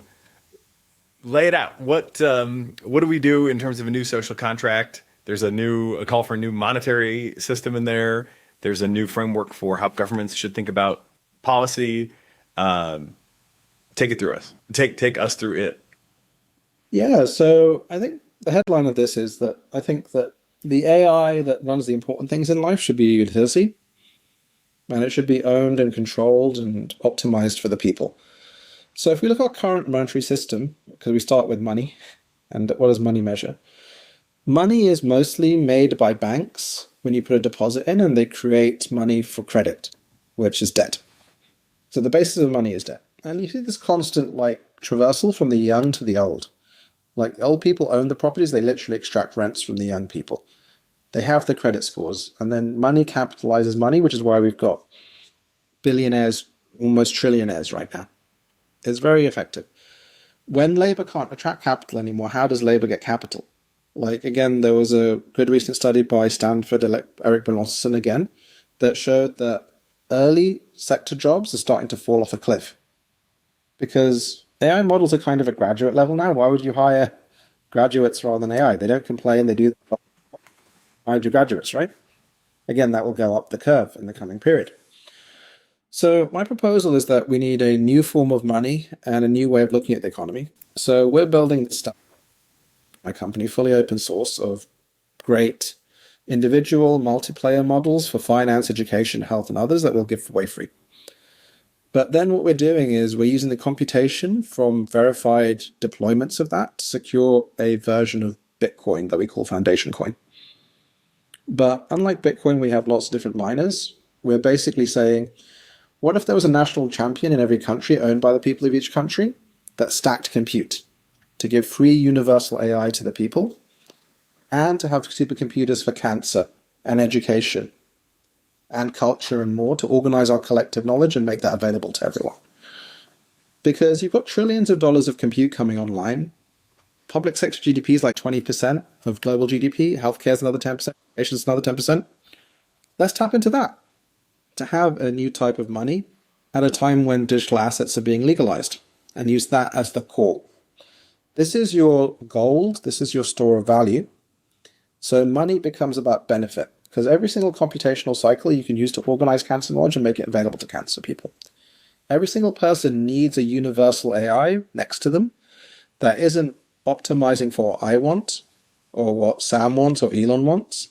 lay it out. What do we do in terms of a new social contract? There's a call for a new monetary system in there. There's a new framework for how governments should think about policy. Take it through us. Take us through it. Yeah, so I think the headline of this is that I think that the AI that runs the important things in life should be a utility, and it should be owned and controlled and optimized for the people. So if we look at our current monetary system, because we start with money, and what does money measure? Money is mostly made by banks when you put a deposit in, and they create money for credit, which is debt. So the basis of money is debt. And you see this constant traversal from the young to the old. Like, the old people own the properties, they literally extract rents from the young people. They have the credit scores, and then money capitalizes money, which is why we've got billionaires, almost trillionaires right now. It's very effective. When labor can't attract capital anymore, how does labor get capital? Like, again, there was a good recent study by Stanford, Eric Belonson again, that showed that early sector jobs are starting to fall off a cliff. Because AI models are kind of at graduate level now. Why would you hire graduates rather than AI? They don't complain, they do hire your graduates, right? Again, that will go up the curve in the coming period. So my proposal is that we need a new form of money and a new way of looking at the economy. So we're building this stuff, my company, fully open source, of great individual multiplayer models for finance, education, health, and others that we'll give away free. But then what we're doing is we're using the computation from verified deployments of that to secure a version of Bitcoin that we call Foundation Coin. But unlike Bitcoin, we have lots of different miners. We're basically saying, what if there was a national champion in every country owned by the people of each country that stacked compute to give free universal AI to the people and to have supercomputers for cancer and education and culture and more, to organize our collective knowledge and make that available to everyone. Because you've got trillions of dollars of compute coming online. Public sector GDP is like 20% of global GDP. Healthcare is another 10%. Education is another 10%. Let's tap into that to have a new type of money at a time when digital assets are being legalized, and use that as the core. This is your gold. This is your store of value. So money becomes about benefit, because every single computational cycle you can use to organize cancer knowledge and make it available to cancer people. Every single person needs a universal AI next to them that isn't optimizing for what I want or what Sam wants or Elon wants,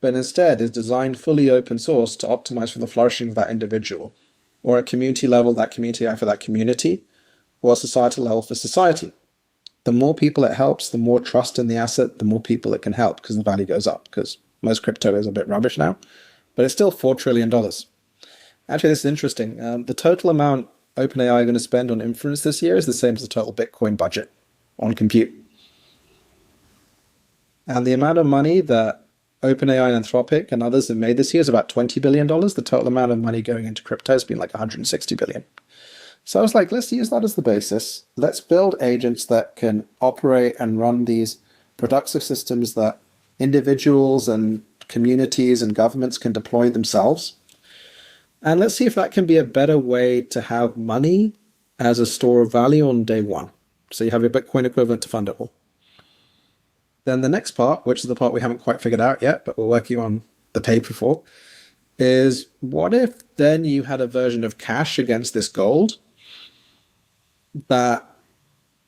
but instead is designed fully open source to optimize for the flourishing of that individual, or at community level, that community AI for that community, or at societal level for society. The more people it helps, the more trust in the asset, the more people it can help, because the value goes up, because most crypto is a bit rubbish now, but it's still $4 trillion. Actually, this is interesting. The total amount OpenAI are going to spend on inference this year is the same as the total Bitcoin budget on compute. And the amount of money that OpenAI and Anthropic and others have made this year is about $20 billion. The total amount of money going into crypto has been like $160 billion. So I was like, let's use that as the basis. Let's build agents that can operate and run these productive systems that individuals and communities and governments can deploy themselves. And let's see if that can be a better way to have money as a store of value on day one. So you have your Bitcoin equivalent to fund it all. Then the next part, which is the part we haven't quite figured out yet, but we're working on the paper for, is what if then you had a version of cash against this gold that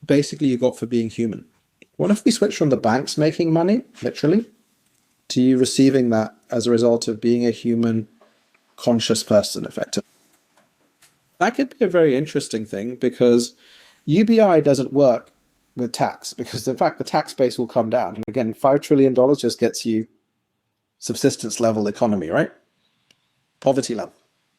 basically you got for being human? What if we switch from the banks making money, literally, to you receiving that as a result of being a human, conscious person, effectively? That could be a very interesting thing, because UBI doesn't work with tax, because in fact the tax base will come down. And again, $5 trillion just gets you subsistence level economy, right? Poverty level.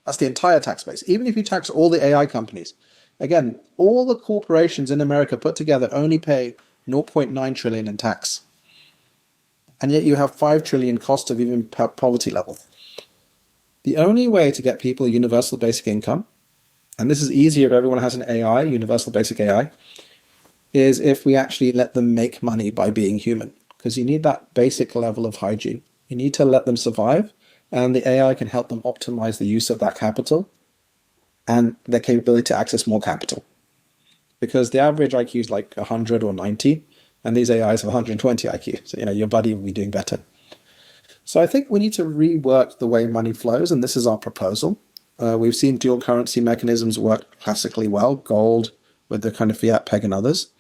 That's the entire tax base. Even if you tax all the AI companies, again, all the corporations in America put together only pay 0.9 trillion in tax. And yet you have 5 trillion cost of even poverty level. The only way to get people universal basic income, and this is easier if everyone has an AI, universal basic AI, is if we actually let them make money by being human. Because you need that basic level of hygiene. You need to let them survive, and the AI can help them optimize the use of that capital and their capability to access more capital. Because the average IQ is like 100 or 90, and these AIs have 120 IQ. So, your buddy will be doing better. So I think we need to rework the way money flows, and this is our proposal. We've seen dual currency mechanisms work classically well, gold with the kind of fiat peg and others.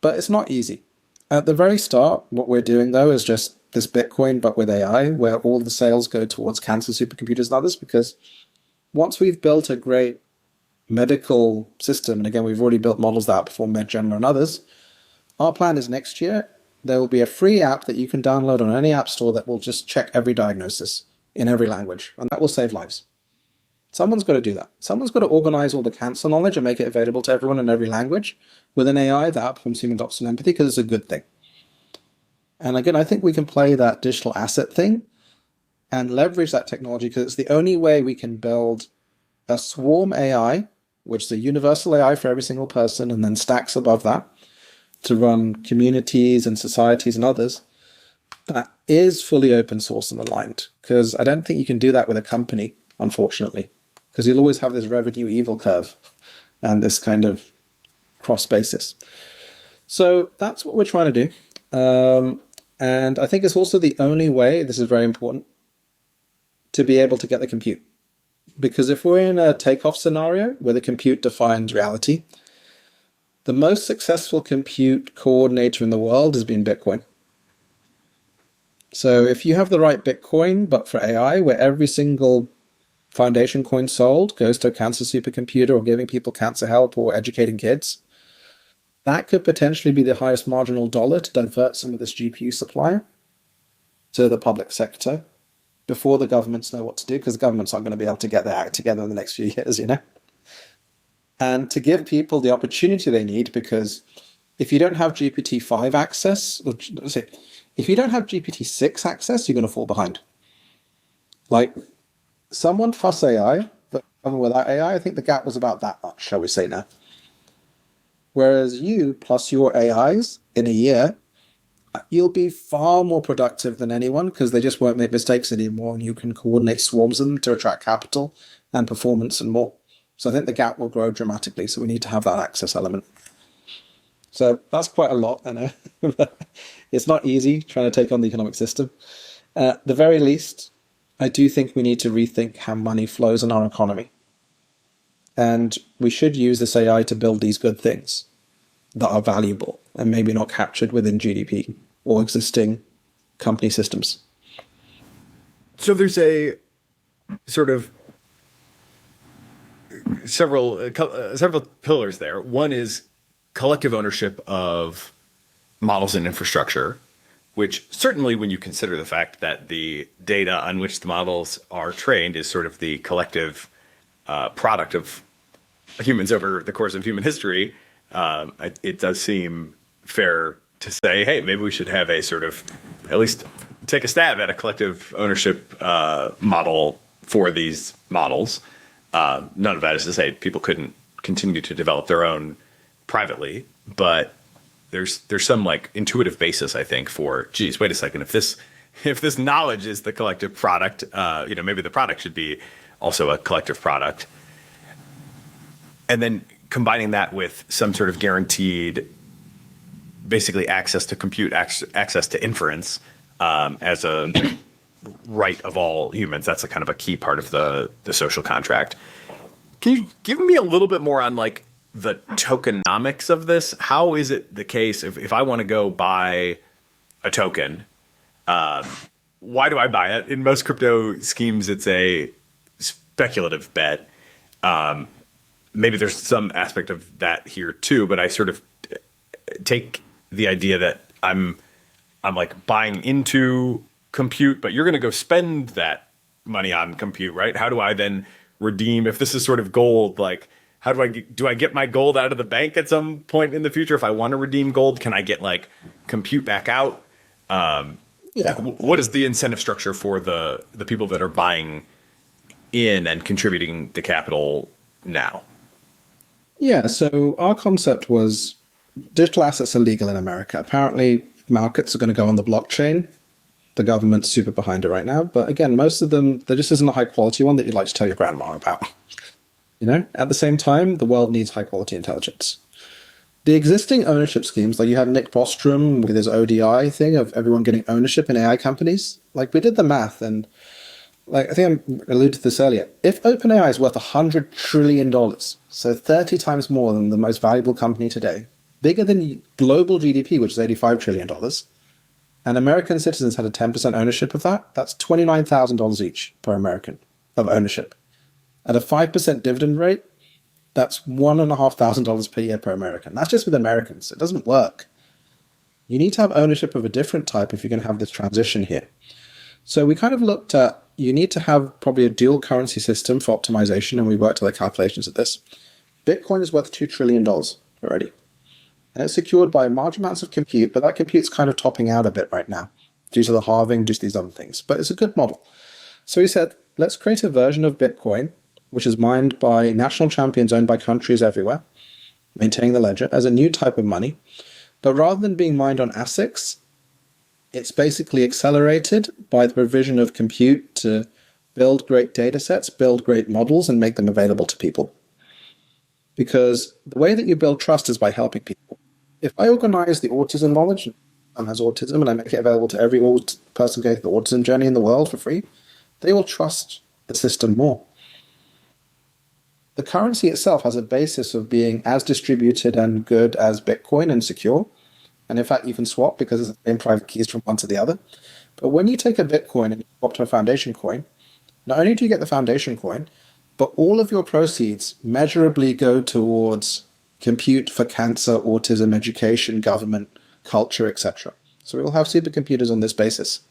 But it's not easy. At the very start, what we're doing, though, is just this Bitcoin, but with AI, where all the sales go towards cancer supercomputers and others, because once we've built a great medical system, and again, we've already built models that before MedGen and others, our plan is next year, there will be a free app that you can download on any app store that will just check every diagnosis in every language, and that will save lives. Someone's got to do that. Someone's got to organize all the cancer knowledge and make it available to everyone in every language with an AI that outperforms human docs and empathy, because it's a good thing. And again, I think we can play that digital asset thing and leverage that technology, because it's the only way we can build a swarm AI, which is a universal AI for every single person, and then stacks above that to run communities and societies and others, that is fully open source and aligned. Because I don't think you can do that with a company, unfortunately, because you'll always have this revenue evil curve and this kind of cross basis. So that's what we're trying to do. And I think it's also the only way, this is very important, to be able to get the compute. Because if we're in a takeoff scenario where the compute defines reality, the most successful compute coordinator in the world has been Bitcoin. So if you have the right Bitcoin, but for AI, where every single foundation coin sold goes to a cancer supercomputer or giving people cancer help or educating kids, that could potentially be the highest marginal dollar to divert some of this GPU supply to the public sector before the governments know what to do, because the governments aren't going to be able to get their act together in the next few years, And to give people the opportunity they need, because if you don't have GPT-5 access, or let's say, if you don't have GPT-6 access, you're going to fall behind. Like, someone plus AI, but without AI, I think the gap was about that much, shall we say now. Whereas you plus your AIs in a year, you'll be far more productive than anyone, because they just won't make mistakes anymore, and you can coordinate swarms of them to attract capital and performance and more. So I think the gap will grow dramatically, so we need to have that access element. So that's quite a lot, I know. It's not easy trying to take on the economic system. At the very least, I do think we need to rethink how money flows in our economy. And we should use this AI to build these good things that are valuable and maybe not captured within GDP or existing company systems. So there's a sort of several pillars there. One is collective ownership of models and infrastructure, which certainly, when you consider the fact that the data on which the models are trained is sort of the collective product of humans over the course of human history, it does seem fair to say, hey, maybe we should have a sort of, at least take a stab at a collective ownership model for these models. None of that is to say people couldn't continue to develop their own privately, but there's some like intuitive basis, I think, for, geez, wait a second, if this if this knowledge is the collective product, maybe the product should be also a collective product. And then combining that with some sort of guaranteed, basically access to compute, access to inference as a right of all humans. That's a kind of a key part of the social contract. Can you give me a little bit more on like the tokenomics of this? How is it the case if I want to go buy a token, why do I buy it? In most crypto schemes, it's a speculative bet. Maybe there's some aspect of that here too, but I sort of take the idea that I'm like buying into compute, but you're going to go spend that money on compute, right? How do I then redeem if this is sort of gold? Like, how do I get my gold out of the bank at some point in the future? If I want to redeem gold, can I get like compute back out? What is the incentive structure for the people that are buying in and contributing to capital now? Yeah, so our concept was digital assets are legal in America. Apparently, markets are going to go on the blockchain. The government's super behind it right now. But again, most of them, there just isn't a high quality one that you'd like to tell your grandma about. At the same time, the world needs high quality intelligence. The existing ownership schemes, like you had Nick Bostrom with his ODI thing of everyone getting ownership in AI companies. Like we did the math and like I think I alluded to this earlier. If OpenAI is worth $100 trillion, so 30 times more than the most valuable company today, bigger than global GDP, which is $85 trillion, and American citizens had a 10% ownership of that, that's $29,000 each per American of ownership. At a 5% dividend rate, that's $1,500 per year per American. That's just with Americans. It doesn't work. You need to have ownership of a different type if you're going to have this transition here. So we kind of looked at, you need to have probably a dual currency system for optimization, and we worked out the calculations of this. Bitcoin is worth $2 trillion already. And it's secured by large amounts of compute, but that compute's kind of topping out a bit right now due to the halving, due to these other things. But it's a good model. So we said, let's create a version of Bitcoin, which is mined by national champions owned by countries everywhere, maintaining the ledger as a new type of money. But rather than being mined on ASICs, it's basically accelerated by the provision of compute to build great data sets, build great models, and make them available to people. Because the way that you build trust is by helping people. If I organize the autism knowledge, and someone has autism, and I make it available to every person going through the autism journey in the world for free, they will trust the system more. The currency itself has a basis of being as distributed and good as Bitcoin and secure. And in fact, you can swap because it's the same private keys from one to the other. But when you take a Bitcoin and you swap to a foundation coin, not only do you get the foundation coin, but all of your proceeds measurably go towards compute for cancer, autism, education, government, culture, etc. So we will have supercomputers on this basis.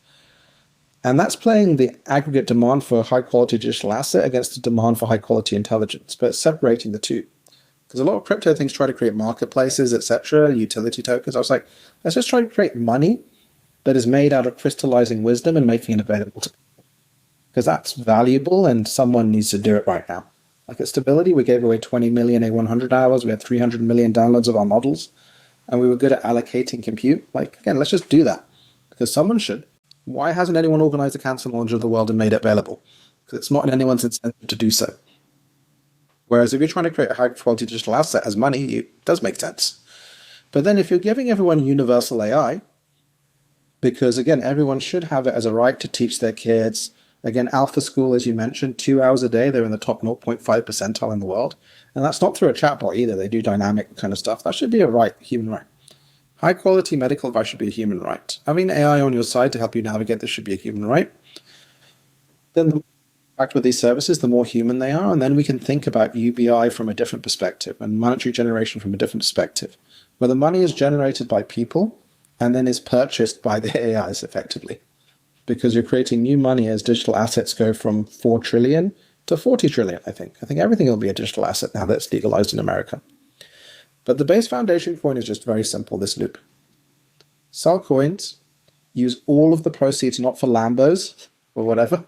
And that's playing the aggregate demand for a high-quality digital asset against the demand for high-quality intelligence, but separating the two. Because a lot of crypto things try to create marketplaces, etc., utility tokens. I was like, let's just try to create money that is made out of crystallizing wisdom and making it available to people. Because that's valuable and someone needs to do it right now. Like at Stability, we gave away 20 million A100 hours. We had 300 million downloads of our models. And we were good at allocating compute. Like, again, let's just do that. Because someone should. Why hasn't anyone organized the cancer knowledge of the world and made it available? Because it's not in anyone's incentive to do so. Whereas if you're trying to create a high-quality digital asset as money, it does make sense. But then if you're giving everyone universal AI, because again, everyone should have it as a right to teach their kids. Again, Alpha School, as you mentioned, 2 hours a day, they're in the top 0.5 percentile in the world. And that's not through a chatbot either. They do dynamic kind of stuff. That should be a right, human right. High-quality medical advice should be a human right. Having AI on your side to help you navigate this should be a human right. Then the fact with these services, the more human they are, and then we can think about UBI from a different perspective and monetary generation from a different perspective, where the money is generated by people and then is purchased by the AIs effectively. Because you're creating new money as digital assets go from 4 trillion to 40 trillion, I think. I think everything will be a digital asset now that's legalized in America. But the base foundation coin is just very simple, this loop. Sell coins, use all of the proceeds not for Lambos or whatever,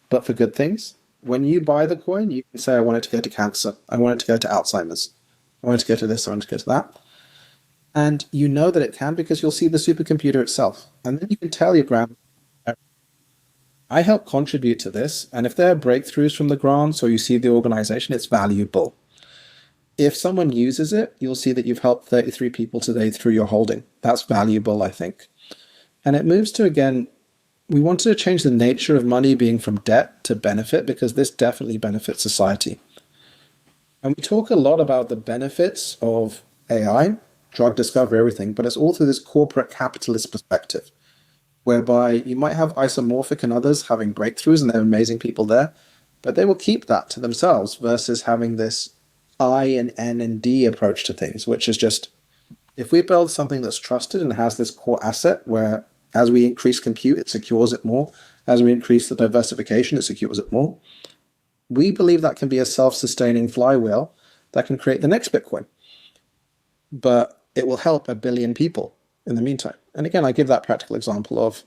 but for good things. When you buy the coin, you can say, I want it to go to cancer. I want it to go to Alzheimer's. I want it to go to this. I want it to go to that. And you know that it can because you'll see the supercomputer itself. And then you can tell your grandma, I help contribute to this, and if there are breakthroughs from the grants or you see the organization, it's valuable. If someone uses it, you'll see that you've helped 33 people today through your holding. That's valuable, I think. And it moves to, again, we wanted to change the nature of money being from debt to benefit, because this definitely benefits society. And we talk a lot about the benefits of AI, drug discovery, everything, but it's all through this corporate capitalist perspective, whereby you might have Isomorphic and others having breakthroughs, and they're amazing people there, but they will keep that to themselves versus having this I and N and D approach to things, which is just, if we build something that's trusted and has this core asset where as we increase compute, it secures it more, as we increase the diversification, it secures it more, we believe that can be a self-sustaining flywheel that can create the next Bitcoin. But it will help a billion people in the meantime. And again, I give that practical example of,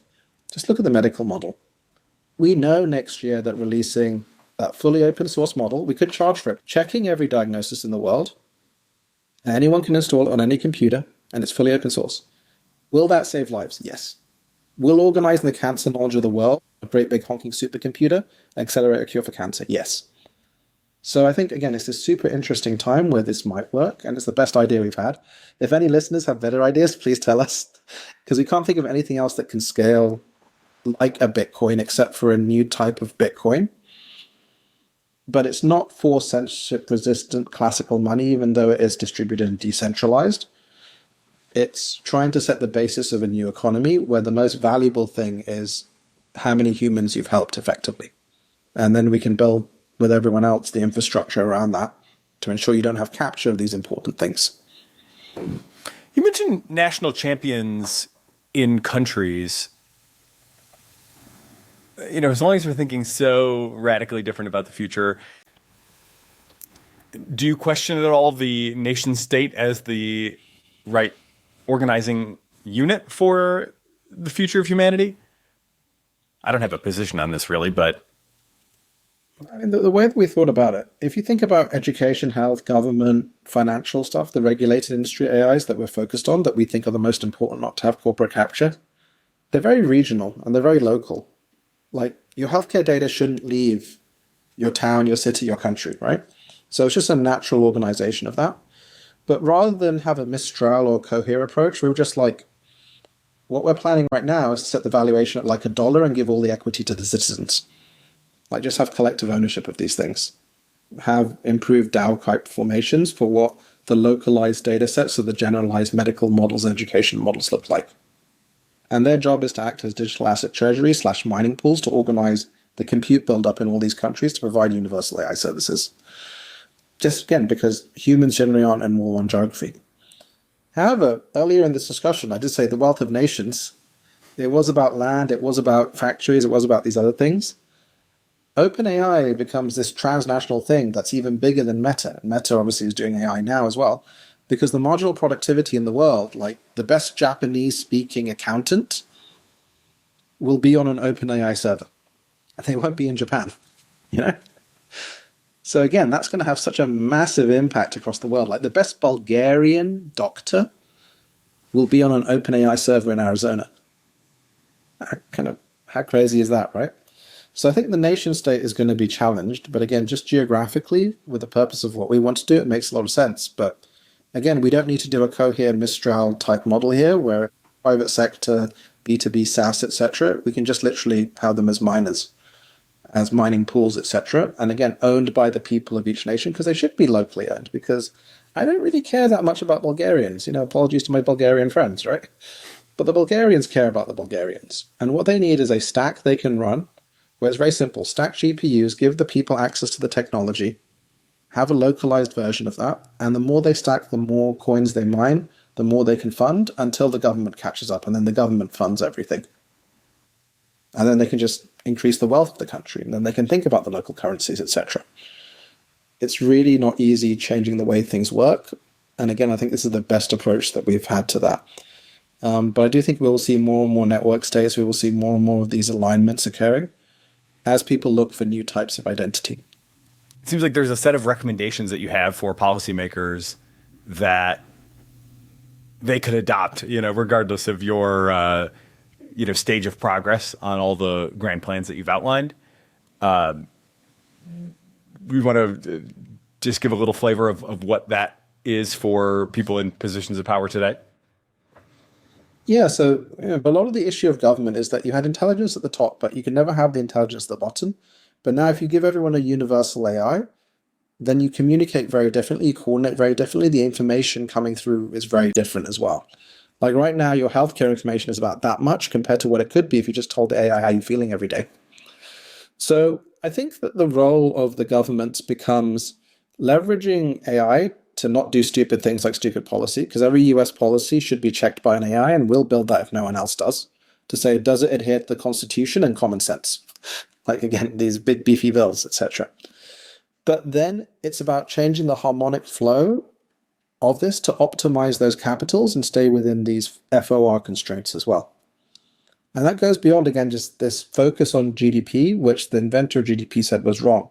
just look at the medical model. We know next year that releasing that fully open source model, we could charge for it. Checking every diagnosis in the world, anyone can install it on any computer, and it's fully open source. Will that save lives? Yes. Will organizing the cancer knowledge of the world, a great big honking supercomputer, accelerate a cure for cancer? Yes. So I think, again, it's this super interesting time where this might work, and it's the best idea we've had. If any listeners have better ideas, please tell us, because we can't think of anything else that can scale like a Bitcoin except for a new type of Bitcoin. But it's not for censorship-resistant classical money, even though it is distributed and decentralized. It's trying to set the basis of a new economy where the most valuable thing is how many humans you've helped effectively. And then we can build with everyone else the infrastructure around that to ensure you don't have capture of these important things. You mentioned national champions in countries. You know, as long as we're thinking so radically different about the future, do you question at all the nation state as the right organizing unit for the future of humanity? I don't have a position on this really, but I mean, the way that we thought about it, if you think about education, health, government, financial stuff, the regulated industry AIs that we're focused on, that we think are the most important not to have corporate capture, they're very regional and they're very local. Like, your healthcare data shouldn't leave your town, your city, your country, right? So it's just a natural organization of that. But rather than have a Mistral or Cohere approach, we were just like, what we're planning right now is to set the valuation at like $1 and give all the equity to the citizens. Like, just have collective ownership of these things. Have improved DAO-type formations for what the localized data sets of the generalized medical models and education models look like. And their job is to act as digital asset treasury / mining pools to organize the compute build-up in all these countries to provide universal AI services. Just again, because humans generally aren't in war on geography. However, earlier in this discussion, I did say the wealth of nations. It was about land, it was about factories, it was about these other things. OpenAI becomes this transnational thing that's even bigger than Meta. And Meta obviously is doing AI now as well, because the marginal productivity in the world, like the best Japanese-speaking accountant, will be on an OpenAI server. They won't be in Japan, you know? So again, that's going to have such a massive impact across the world. Like, the best Bulgarian doctor will be on an OpenAI server in Arizona. How crazy is that, right? So I think the nation state is going to be challenged, but again, just geographically, with the purpose of what we want to do, it makes a lot of sense. But again, we don't need to do a Cohere Mistral type model here, where private sector, B2B SaaS, etc. We can just literally have them as miners, as mining pools, etc. And again, owned by the people of each nation, because they should be locally owned, because I don't really care that much about Bulgarians. You know, apologies to my Bulgarian friends, right? But the Bulgarians care about the Bulgarians. And what they need is a stack they can run, where it's very simple. Stack GPUs, give the people access to the technology, have a localized version of that, and the more they stack, the more coins they mine, the more they can fund, until the government catches up, and then the government funds everything. And then they can just increase the wealth of the country, and then they can think about the local currencies, etc. It's really not easy changing the way things work. And again, I think this is the best approach that we've had to that. But I do think we will see more and more network states. We will see more and more of these alignments occurring as people look for new types of identity. it seems like there's a set of recommendations that you have for policymakers that they could adopt, you know, regardless of your stage of progress on all the grand plans that you've outlined. We want to just give a little flavor of what that is for people in positions of power today. Yeah, so but a lot of the issue of government is that you had intelligence at the top, but you can never have the intelligence at the bottom. But now if you give everyone a universal AI, then you communicate very differently, you coordinate very differently, the information coming through is very different as well. Like right now, your healthcare information is about that much compared to what it could be if you just told the AI how you're feeling every day. So I think that the role of the government becomes leveraging AI to not do stupid things like stupid policy, because every US policy should be checked by an AI, and we'll build that if no one else does, to say, does it adhere to the Constitution and common sense? Like, again, these big beefy bills, etc. But then it's about changing the harmonic flow of this to optimize those capitals and stay within these FOR constraints as well. And that goes beyond, again, just this focus on GDP, which the inventor of GDP said was wrong.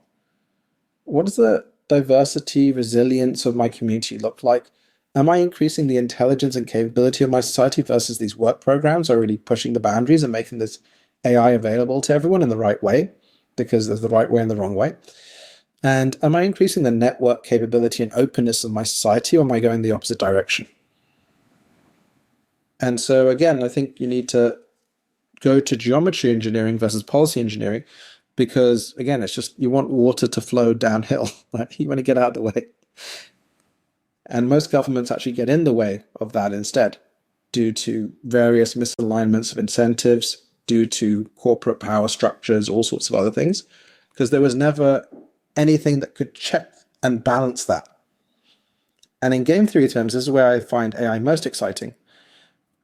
What does the diversity, resilience of my community look like? Am I increasing the intelligence and capability of my society versus these work programs are really pushing the boundaries and making this AI available to everyone in the right way? Because there's the right way and the wrong way. And am I increasing the network capability and openness of my society, or am I going the opposite direction? And so again, I think you need to go to geometry engineering versus policy engineering, because again, it's just, you want water to flow downhill, right? You want to get out of the way. And most governments actually get in the way of that instead, due to various misalignments of incentives, due to corporate power structures, all sorts of other things, because there was never anything that could check and balance that. And in game theory terms, this is where I find AI most exciting.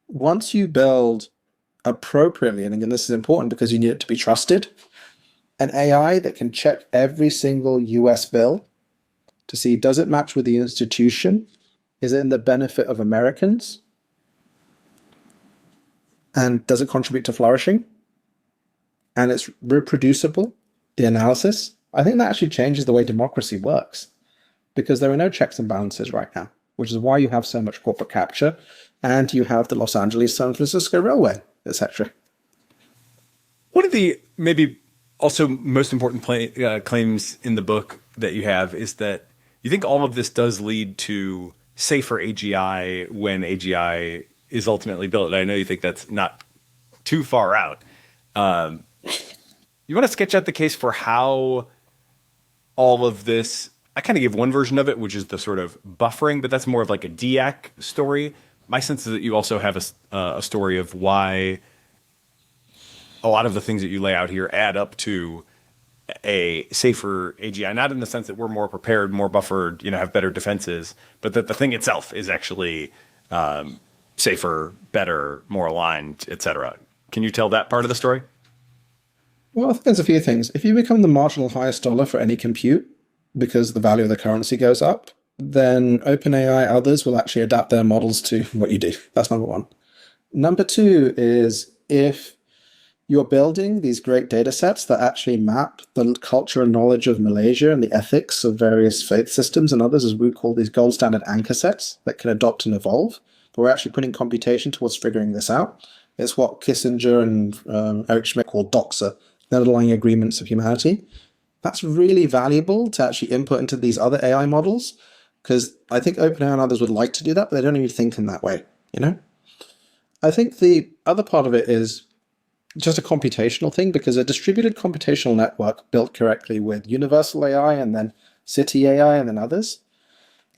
Once you build appropriately, and again, this is important because you need it to be trusted, an AI that can check every single US bill to see, does it match with the institution? Is it in the benefit of Americans? And does it contribute to flourishing? And it's reproducible, the analysis. I think that actually changes the way democracy works, because there are no checks and balances right now, which is why you have so much corporate capture, and you have the Los Angeles, San Francisco Railway, etc. One of the maybe also most important claims in the book that you have is that you think all of this does lead to safer AGI when AGI is ultimately built. And I know you think that's not too far out. You want to sketch out the case for how all of this, I kind of give one version of it, which is the sort of buffering, but that's more of like a DIAC story. My sense is that you also have a story of why a lot of the things that you lay out here add up to a safer AGI, not in the sense that we're more prepared, more buffered, have better defenses, but that the thing itself is actually safer, better, more aligned, etc. Can you tell that part of the story? Well, I think there's a few things. If you become the marginal highest dollar for any compute, because the value of the currency goes up, then OpenAI, others will actually adapt their models to what you do. That's number one. Number two is, if you're building these great data sets that actually map the culture and knowledge of Malaysia and the ethics of various faith systems and others, as we call these gold standard anchor sets that can adopt and evolve, but we're actually putting computation towards figuring this out. It's what Kissinger and Eric Schmidt call DOXA, the underlying agreements of humanity. That's really valuable to actually input into these other AI models, because I think OpenAI and others would like to do that, but they don't even think in that way, I think the other part of it is just a computational thing, because a distributed computational network built correctly with universal AI and then city AI and then others,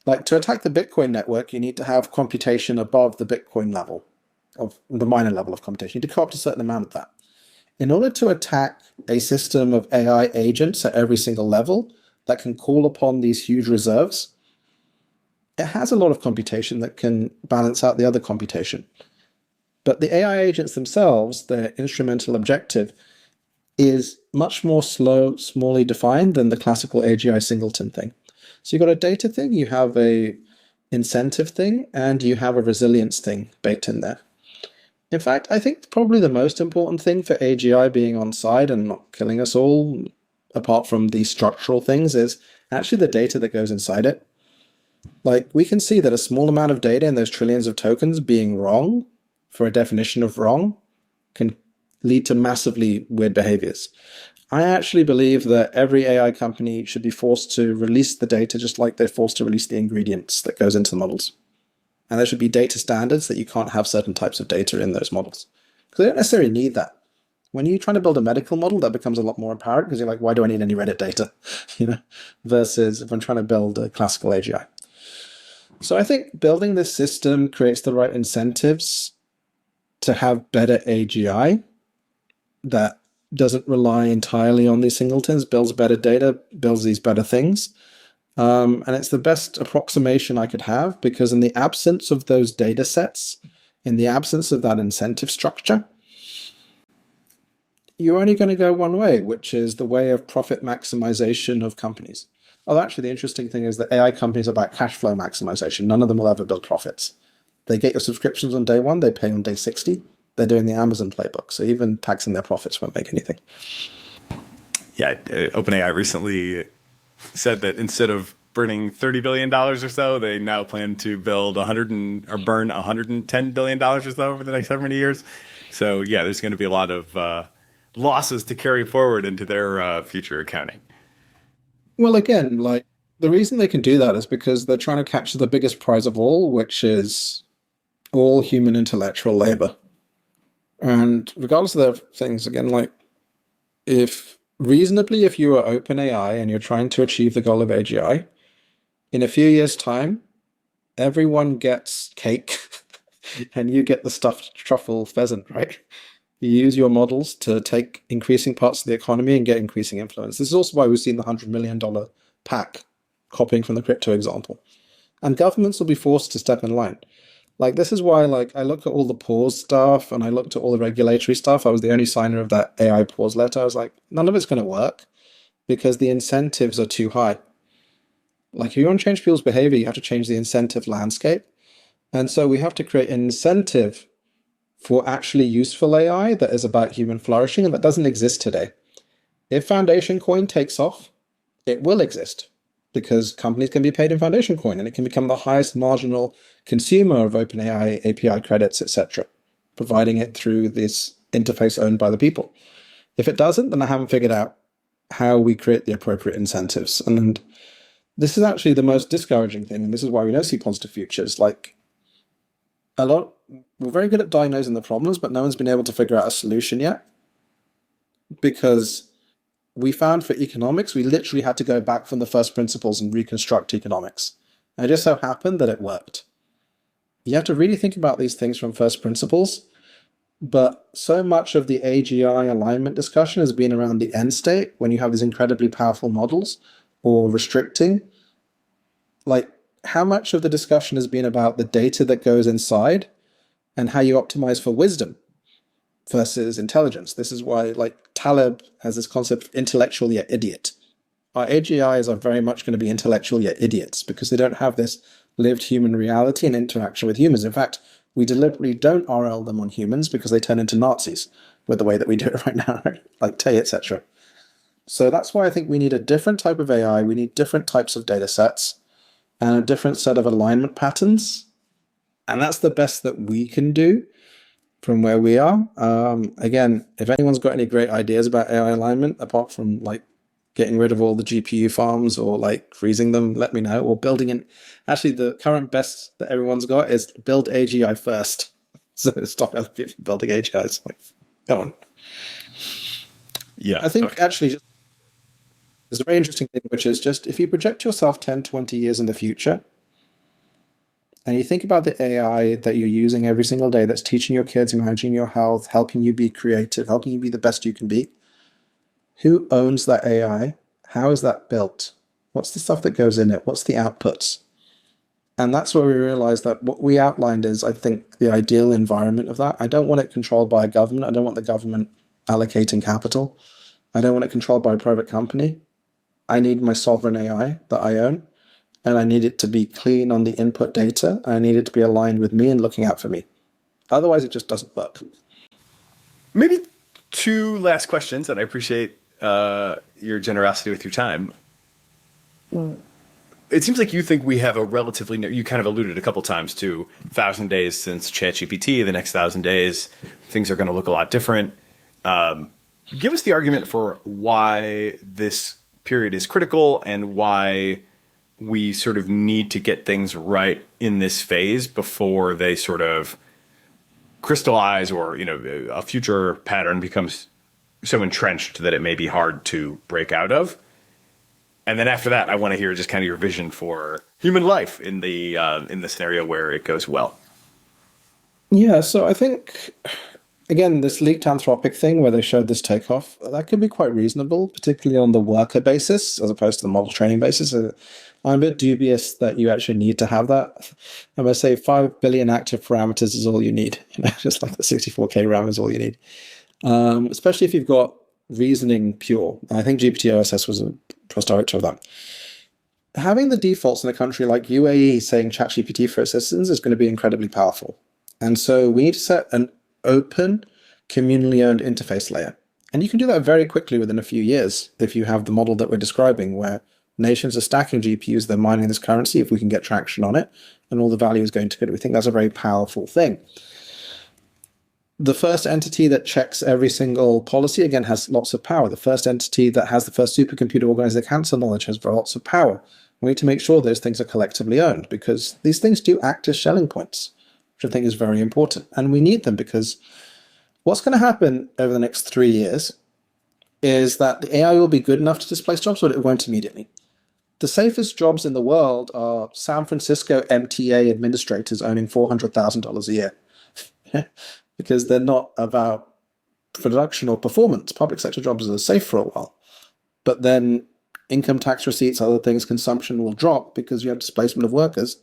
like to attack the Bitcoin network, you need to have computation above the Bitcoin level, of the miner level of computation. You need to co-opt a certain amount of that. In order to attack a system of AI agents at every single level that can call upon these huge reserves, it has a lot of computation that can balance out the other computation. But the AI agents themselves, their instrumental objective, is much more smallly defined than the classical AGI singleton thing. So you've got a data thing, you have a incentive thing, and you have a resilience thing baked in there. In fact, I think probably the most important thing for AGI being on side and not killing us all, apart from these structural things, is actually the data that goes inside it. Like, we can see that a small amount of data in those trillions of tokens being wrong, for a definition of wrong, can lead to massively weird behaviors. I actually believe that every AI company should be forced to release the data just like they're forced to release the ingredients that goes into the models. And there should be data standards that you can't have certain types of data in those models. Because they don't necessarily need that. When you're trying to build a medical model, that becomes a lot more apparent because you're like, why do I need any Reddit data? Versus if I'm trying to build a classical AGI. So I think building this system creates the right incentives to have better AGI that doesn't rely entirely on these singletons, builds better data, builds these better things. And it's the best approximation I could have, because in the absence of those data sets, in the absence of that incentive structure, you're only going to go one way, which is the way of profit maximization of companies. Oh, actually, the interesting thing is that AI companies are about cash flow maximization. None of them will ever build profits. They get your subscriptions on day 1, they pay on day 60. They're doing the Amazon playbook. So even taxing their profits won't make anything. Yeah, OpenAI recently said that instead of burning $30 billion or so, they now plan to build burn $110 billion or so over the next however many years. So yeah, there's going to be a lot of losses to carry forward into their future accounting. Well, again, like the reason they can do that is because they're trying to capture the biggest prize of all, which is all human intellectual labor. And regardless of the things, again, like if you are OpenAI and you're trying to achieve the goal of AGI, in a few years' time, everyone gets cake and you get the stuffed truffle pheasant, right? You use your models to take increasing parts of the economy and get increasing influence. This is also why we've seen the $100 million pack, copying from the crypto example. And governments will be forced to step in line. Like, this is why, like, I looked at all the pause stuff and I looked at all the regulatory stuff. I was the only signer of that AI pause letter. I was like, none of it's going to work because the incentives are too high. Like, if you want to change people's behavior, you have to change the incentive landscape. And so we have to create an incentive for actually useful AI that is about human flourishing, and that doesn't exist today. If Foundation Coin takes off, it will exist because companies can be paid in Foundation Coin and it can become the highest marginal consumer of OpenAI API credits, etc., providing it through this interface owned by the people. If it doesn't, then I haven't figured out how we create the appropriate incentives. And this is actually the most discouraging thing, and this is why we don't see positive futures. Like, we're very good at diagnosing the problems, but no one's been able to figure out a solution yet. Because we found for economics, we literally had to go back from the first principles and reconstruct economics. And it just so happened that it worked. You have to really think about these things from first principles, but so much of the AGI alignment discussion has been around the end state when you have these incredibly powerful models, or restricting. Like, how much of the discussion has been about the data that goes inside and how you optimize for wisdom versus intelligence? This is why, like, Taleb has this concept of intellectual yet idiot. Our AGIs are very much going to be intellectual yet idiots because they don't have this lived human reality and interaction with humans. In fact, we deliberately don't RL them on humans because they turn into Nazis with the way that we do it right now, right? Like Tay, etc. So that's why I think we need a different type of AI. We need different types of data sets and a different set of alignment patterns. And that's the best that we can do from where we are. Again, if anyone's got any great ideas about AI alignment, apart from like getting rid of all the GPU farms or like freezing them, let me know. Or building in, actually the current best that everyone's got is build AGI first. So stop building AGIs. Like, come on. Yeah. I think actually there's a very interesting thing, which is just if you project yourself 10, 20 years in the future, and you think about the AI that you're using every single day that's teaching your kids, managing your health, helping you be creative, helping you be the best you can be, who owns that AI? How is that built? What's the stuff that goes in it? What's the outputs? And that's where we realize that what we outlined is, I think, the ideal environment of that. I don't want it controlled by a government. I don't want the government allocating capital. I don't want it controlled by a private company. I need my sovereign AI that I own, and I need it to be clean on the input data. I need it to be aligned with me and looking out for me. Otherwise, it just doesn't work. Maybe 2 last questions, and I appreciate your generosity with your time. it seems like you think we have a relatively, you kind of alluded a couple times to 1,000 days since ChatGPT, the next 1,000 days, things are going to look a lot different. Give us the argument for why this period is critical and why we sort of need to get things right in this phase before they sort of crystallize or, a future pattern becomes so entrenched that it may be hard to break out of. And then after that, I want to hear just kind of your vision for human life in the scenario where it goes well. Yeah, so I think, again, this leaked Anthropic thing where they showed this takeoff, that could be quite reasonable, particularly on the worker basis as opposed to the model training basis. I'm a bit dubious that you actually need to have that. I'm going to say 5 billion active parameters is all you need. Just like the 64K RAM is all you need. Especially if you've got reasoning pure. I think GPT-OSS was a director of that. Having the defaults in a country like UAE saying ChatGPT for assistance is going to be incredibly powerful. And so we need to set an open, communally owned interface layer. And you can do that very quickly within a few years if you have the model that we're describing, where nations are stacking GPUs, they're mining this currency, if we can get traction on it, and all the value is going to it. We think that's a very powerful thing. The first entity that checks every single policy, again, has lots of power. The first entity that has the first supercomputer organizing cancer knowledge has lots of power. We need to make sure those things are collectively owned, because these things do act as Schelling points, which I think is very important. And we need them because what's going to happen over the next 3 years is that the AI will be good enough to displace jobs, but it won't immediately. The safest jobs in the world are San Francisco MTA administrators owning $400,000 a year. Because they're not about production or performance. Public sector jobs are safe for a while. But then income tax receipts, other things, consumption will drop because you have displacement of workers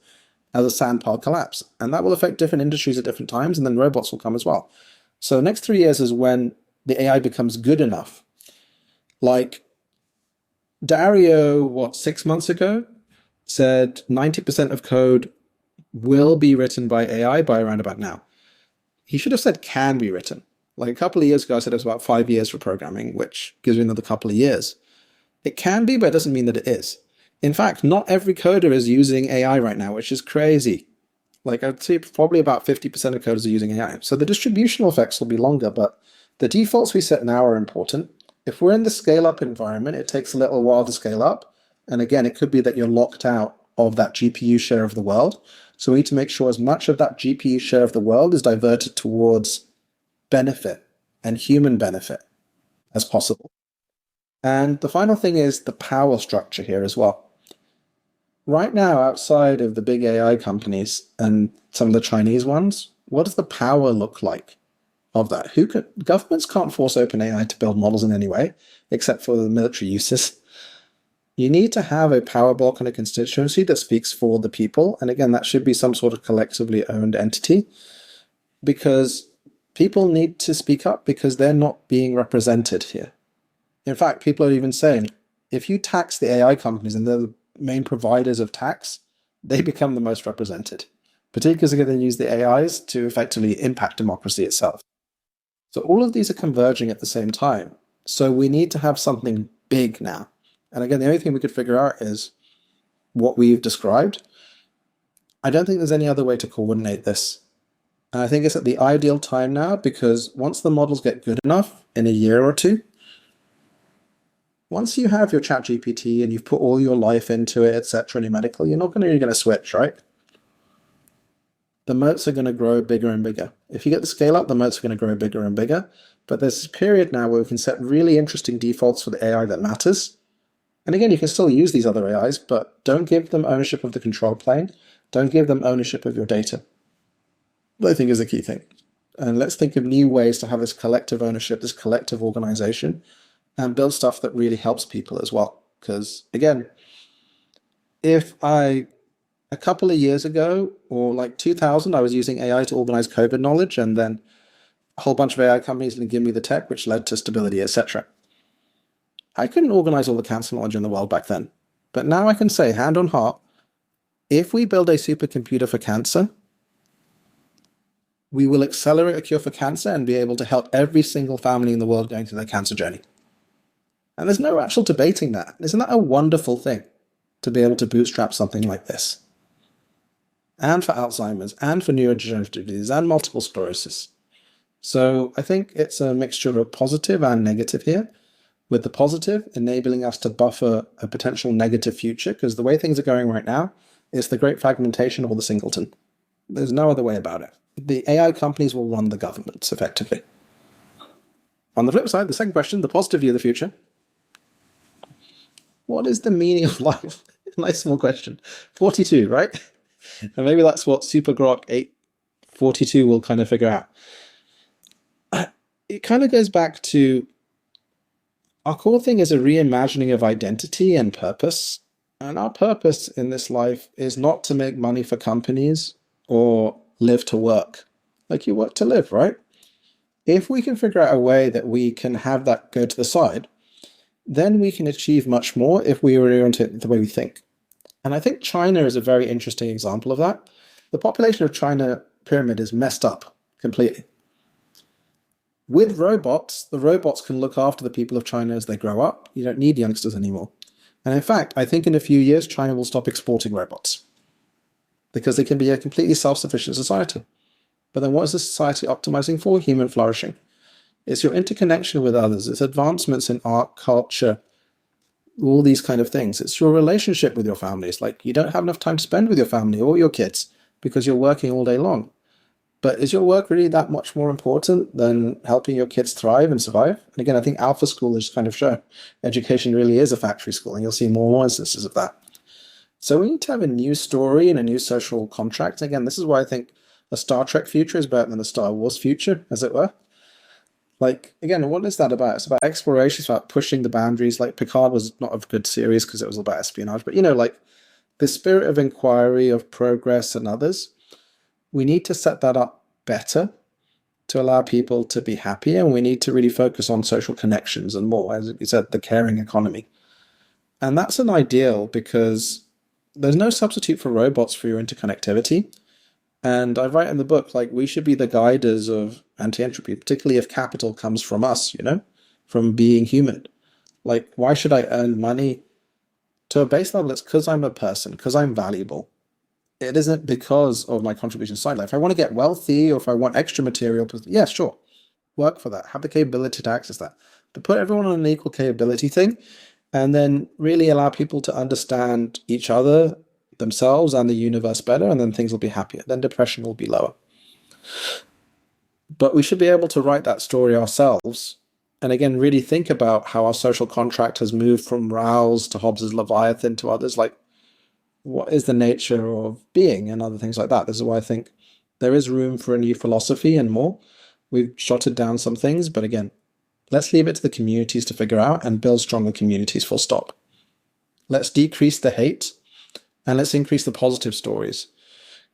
as a sand pile collapse. And that will affect different industries at different times, and then robots will come as well. So the next 3 years is when the AI becomes good enough. Like Dario, 6 months ago, said 90% of code will be written by AI by around about now. He should have said can be written. Like a couple of years ago, I said it was about 5 years for programming, which gives you another couple of years. It can be, but it doesn't mean that it is. In fact, not every coder is using AI right now, which is crazy. Like I'd say probably about 50% of coders are using AI. So the distributional effects will be longer, but the defaults we set now are important. If we're in the scale-up environment, it takes a little while to scale up. And again, it could be that you're locked out of that GPU share of the world. So we need to make sure as much of that GPU share of the world is diverted towards benefit and human benefit as possible. And the final thing is the power structure here as well. Right now, outside of the big AI companies and some of the Chinese ones, what does the power look like of that? Governments can't force OpenAI to build models in any way, except for the military uses. You need to have a power block and a constituency that speaks for the people. And again, that should be some sort of collectively owned entity, because people need to speak up because they're not being represented here. In fact, people are even saying, if you tax the AI companies and they're the main providers of tax, they become the most represented, particularly because they're going to use the AIs to effectively impact democracy itself. So all of these are converging at the same time. So we need to have something big now. And again, the only thing we could figure out is what we've described. I don't think there's any other way to coordinate this. And I think it's at the ideal time now, because once the models get good enough in a year or two, once you have your ChatGPT and you've put all your life into it, etc., numerical, you're not really going to switch, right? The moats are going to grow bigger and bigger. If you get the scale up, the moats are going to grow bigger and bigger. But there's this period now where we can set really interesting defaults for the AI that matters. And again, you can still use these other AIs, but don't give them ownership of the control plane. Don't give them ownership of your data. That I think is the key thing. And let's think of new ways to have this collective ownership, this collective organization, and build stuff that really helps people as well. Because again, if a couple of years ago, or like 2000, I was using AI to organize COVID knowledge, and then a whole bunch of AI companies didn't give me the tech, which led to stability, etc. I couldn't organize all the cancer knowledge in the world back then. But now I can say, hand on heart, if we build a supercomputer for cancer, we will accelerate a cure for cancer and be able to help every single family in the world going through their cancer journey. And there's no actual debating that. Isn't that a wonderful thing? to be able to bootstrap something like this. And for Alzheimer's, and for neurodegenerative disease, and multiple sclerosis. So I think it's a mixture of positive and negative here, with the positive enabling us to buffer a potential negative future, because the way things are going right now is the great fragmentation or the singleton. There's no other way about it. The AI companies will run the governments effectively. On the flip side, the second question, the positive view of the future. What is the meaning of life? Nice small question. 42, right? And maybe that's what SuperGrok 842 will kind of figure out. It kind of goes back to our core thing is a reimagining of identity and purpose. And our purpose in this life is not to make money for companies or live to work. Like you work to live, right? If we can figure out a way that we can have that go to the side, then we can achieve much more if we reorient it the way we think. And I think China is a very interesting example of that. The population of China pyramid is messed up completely. With robots, the robots can look after the people of China as they grow up. You don't need youngsters anymore. And in fact, I think in a few years, China will stop exporting robots because they can be a completely self-sufficient society. But then what is the society optimizing for? Human flourishing. It's your interconnection with others. It's advancements in art, culture, all these kind of things. It's your relationship with your family. It's like you don't have enough time to spend with your family or your kids because you're working all day long. But is your work really that much more important than helping your kids thrive and survive? And again, I think Alpha School has kind of shown education really is a factory school, and you'll see more and more instances of that. So we need to have a new story and a new social contract. Again, this is why I think a Star Trek future is better than a Star Wars future, as it were. Like, again, what is that about? It's about exploration, it's about pushing the boundaries. Like, Picard was not a good series because it was about espionage, but, like, the spirit of inquiry, of progress and others, we need to set that up better to allow people to be happier, and we need to really focus on social connections and more, as you said, the caring economy. And that's an ideal because there's no substitute for robots for your interconnectivity. And I write in the book, like, we should be the guiders of anti-entropy, particularly if capital comes from us, from being human. Like, why should I earn money? To a base level, it's because I'm a person, because I'm valuable. It isn't because of my contribution side. Like, if I want to get wealthy or if I want extra material, yeah, sure, work for that. Have the capability to access that. But put everyone on an equal capability thing and then really allow people to understand each other, themselves and the universe better, and then things will be happier. Then depression will be lower. But we should be able to write that story ourselves. And again, really think about how our social contract has moved from Rawls to Hobbes's Leviathan to others. Like, what is the nature of being and other things like that? This is why I think there is room for a new philosophy and more. We've jotted down some things, but again, let's leave it to the communities to figure out and build stronger communities, full stop. Let's decrease the hate and let's increase the positive stories.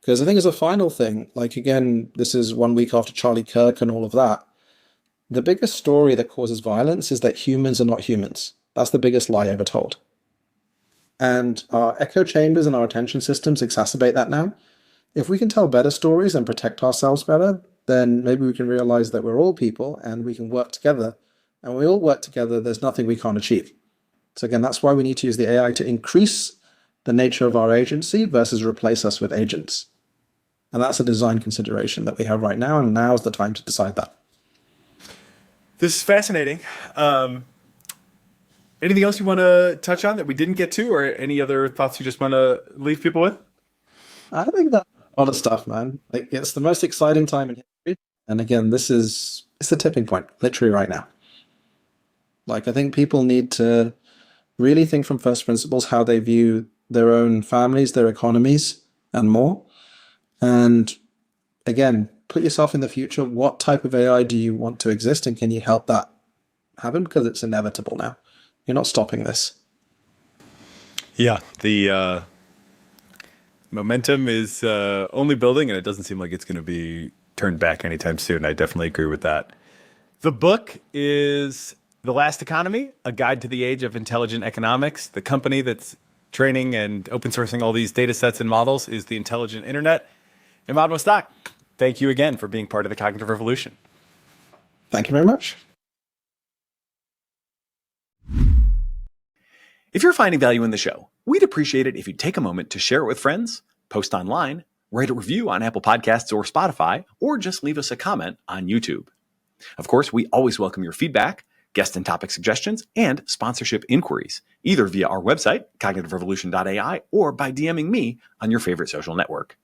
Because I think as a final thing, like, again, this is 1 week after Charlie Kirk and all of that, the biggest story that causes violence is that humans are not humans. That's the biggest lie ever told. And our echo chambers and our attention systems exacerbate that now. If we can tell better stories and protect ourselves better, then maybe we can realize that we're all people and we can work together. And when we all work together, there's nothing we can't achieve. So again, that's why we need to use the AI to increase the nature of our agency versus replace us with agents. And that's a design consideration that we have right now, and now's the time to decide that. This is fascinating. Anything else you want to touch on that we didn't get to, or any other thoughts you just want to leave people with? I think that's a lot of stuff, man. Like, it's the most exciting time in history. And again, it's the tipping point, literally right now. Like, I think people need to really think from first principles how they view their own families, their economies, and more. And again, put yourself in the future. What type of AI do you want to exist, and can you help that happen? Because it's inevitable now. You're not stopping this. Yeah, the momentum is only building, and it doesn't seem like it's going to be turned back anytime soon. I definitely agree with that. The book is The Last Economy, A Guide to the Age of Intelligent Economics. The company that's training and open sourcing all these data sets and models is the Intelligent Internet. Emad Mostaque, thank you again for being part of the Cognitive Revolution. Thank you very much. If you're finding value in the show, We'd appreciate it if you'd take a moment to share it with friends, post online, write a review on Apple Podcasts or Spotify, or just leave us a comment on YouTube. Of course, we always welcome your feedback, guest and topic suggestions, and sponsorship inquiries, either via our website, cognitiverevolution.ai, or by DMing me on your favorite social network.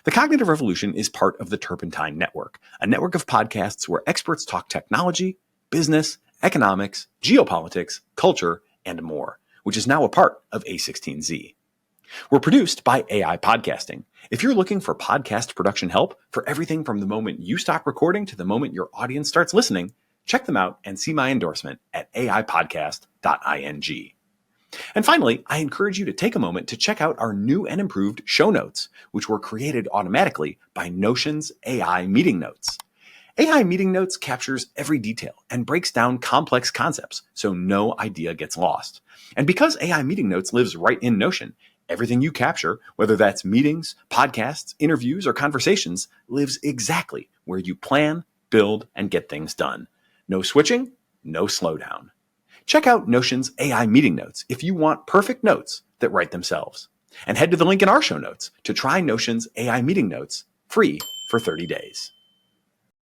The Cognitive Revolution is part of the Turpentine Network, a network of podcasts where experts talk technology, business, economics, geopolitics, culture, and more, which is now a part of A16Z. We're produced by AI Podcasting. If you're looking for podcast production help for everything from the moment you stop recording to the moment your audience starts listening, check them out and see my endorsement at aipodcast.ing. And finally, I encourage you to take a moment to check out our new and improved show notes, which were created automatically by Notion's AI Meeting Notes. AI Meeting Notes captures every detail and breaks down complex concepts so no idea gets lost. And because AI Meeting Notes lives right in Notion, everything you capture, whether that's meetings, podcasts, interviews, or conversations, lives exactly where you plan, build, and get things done. No switching, no slowdown. Check out Notion's AI Meeting Notes if you want perfect notes that write themselves. And head to the link in our show notes to try Notion's AI Meeting Notes free for 30 days.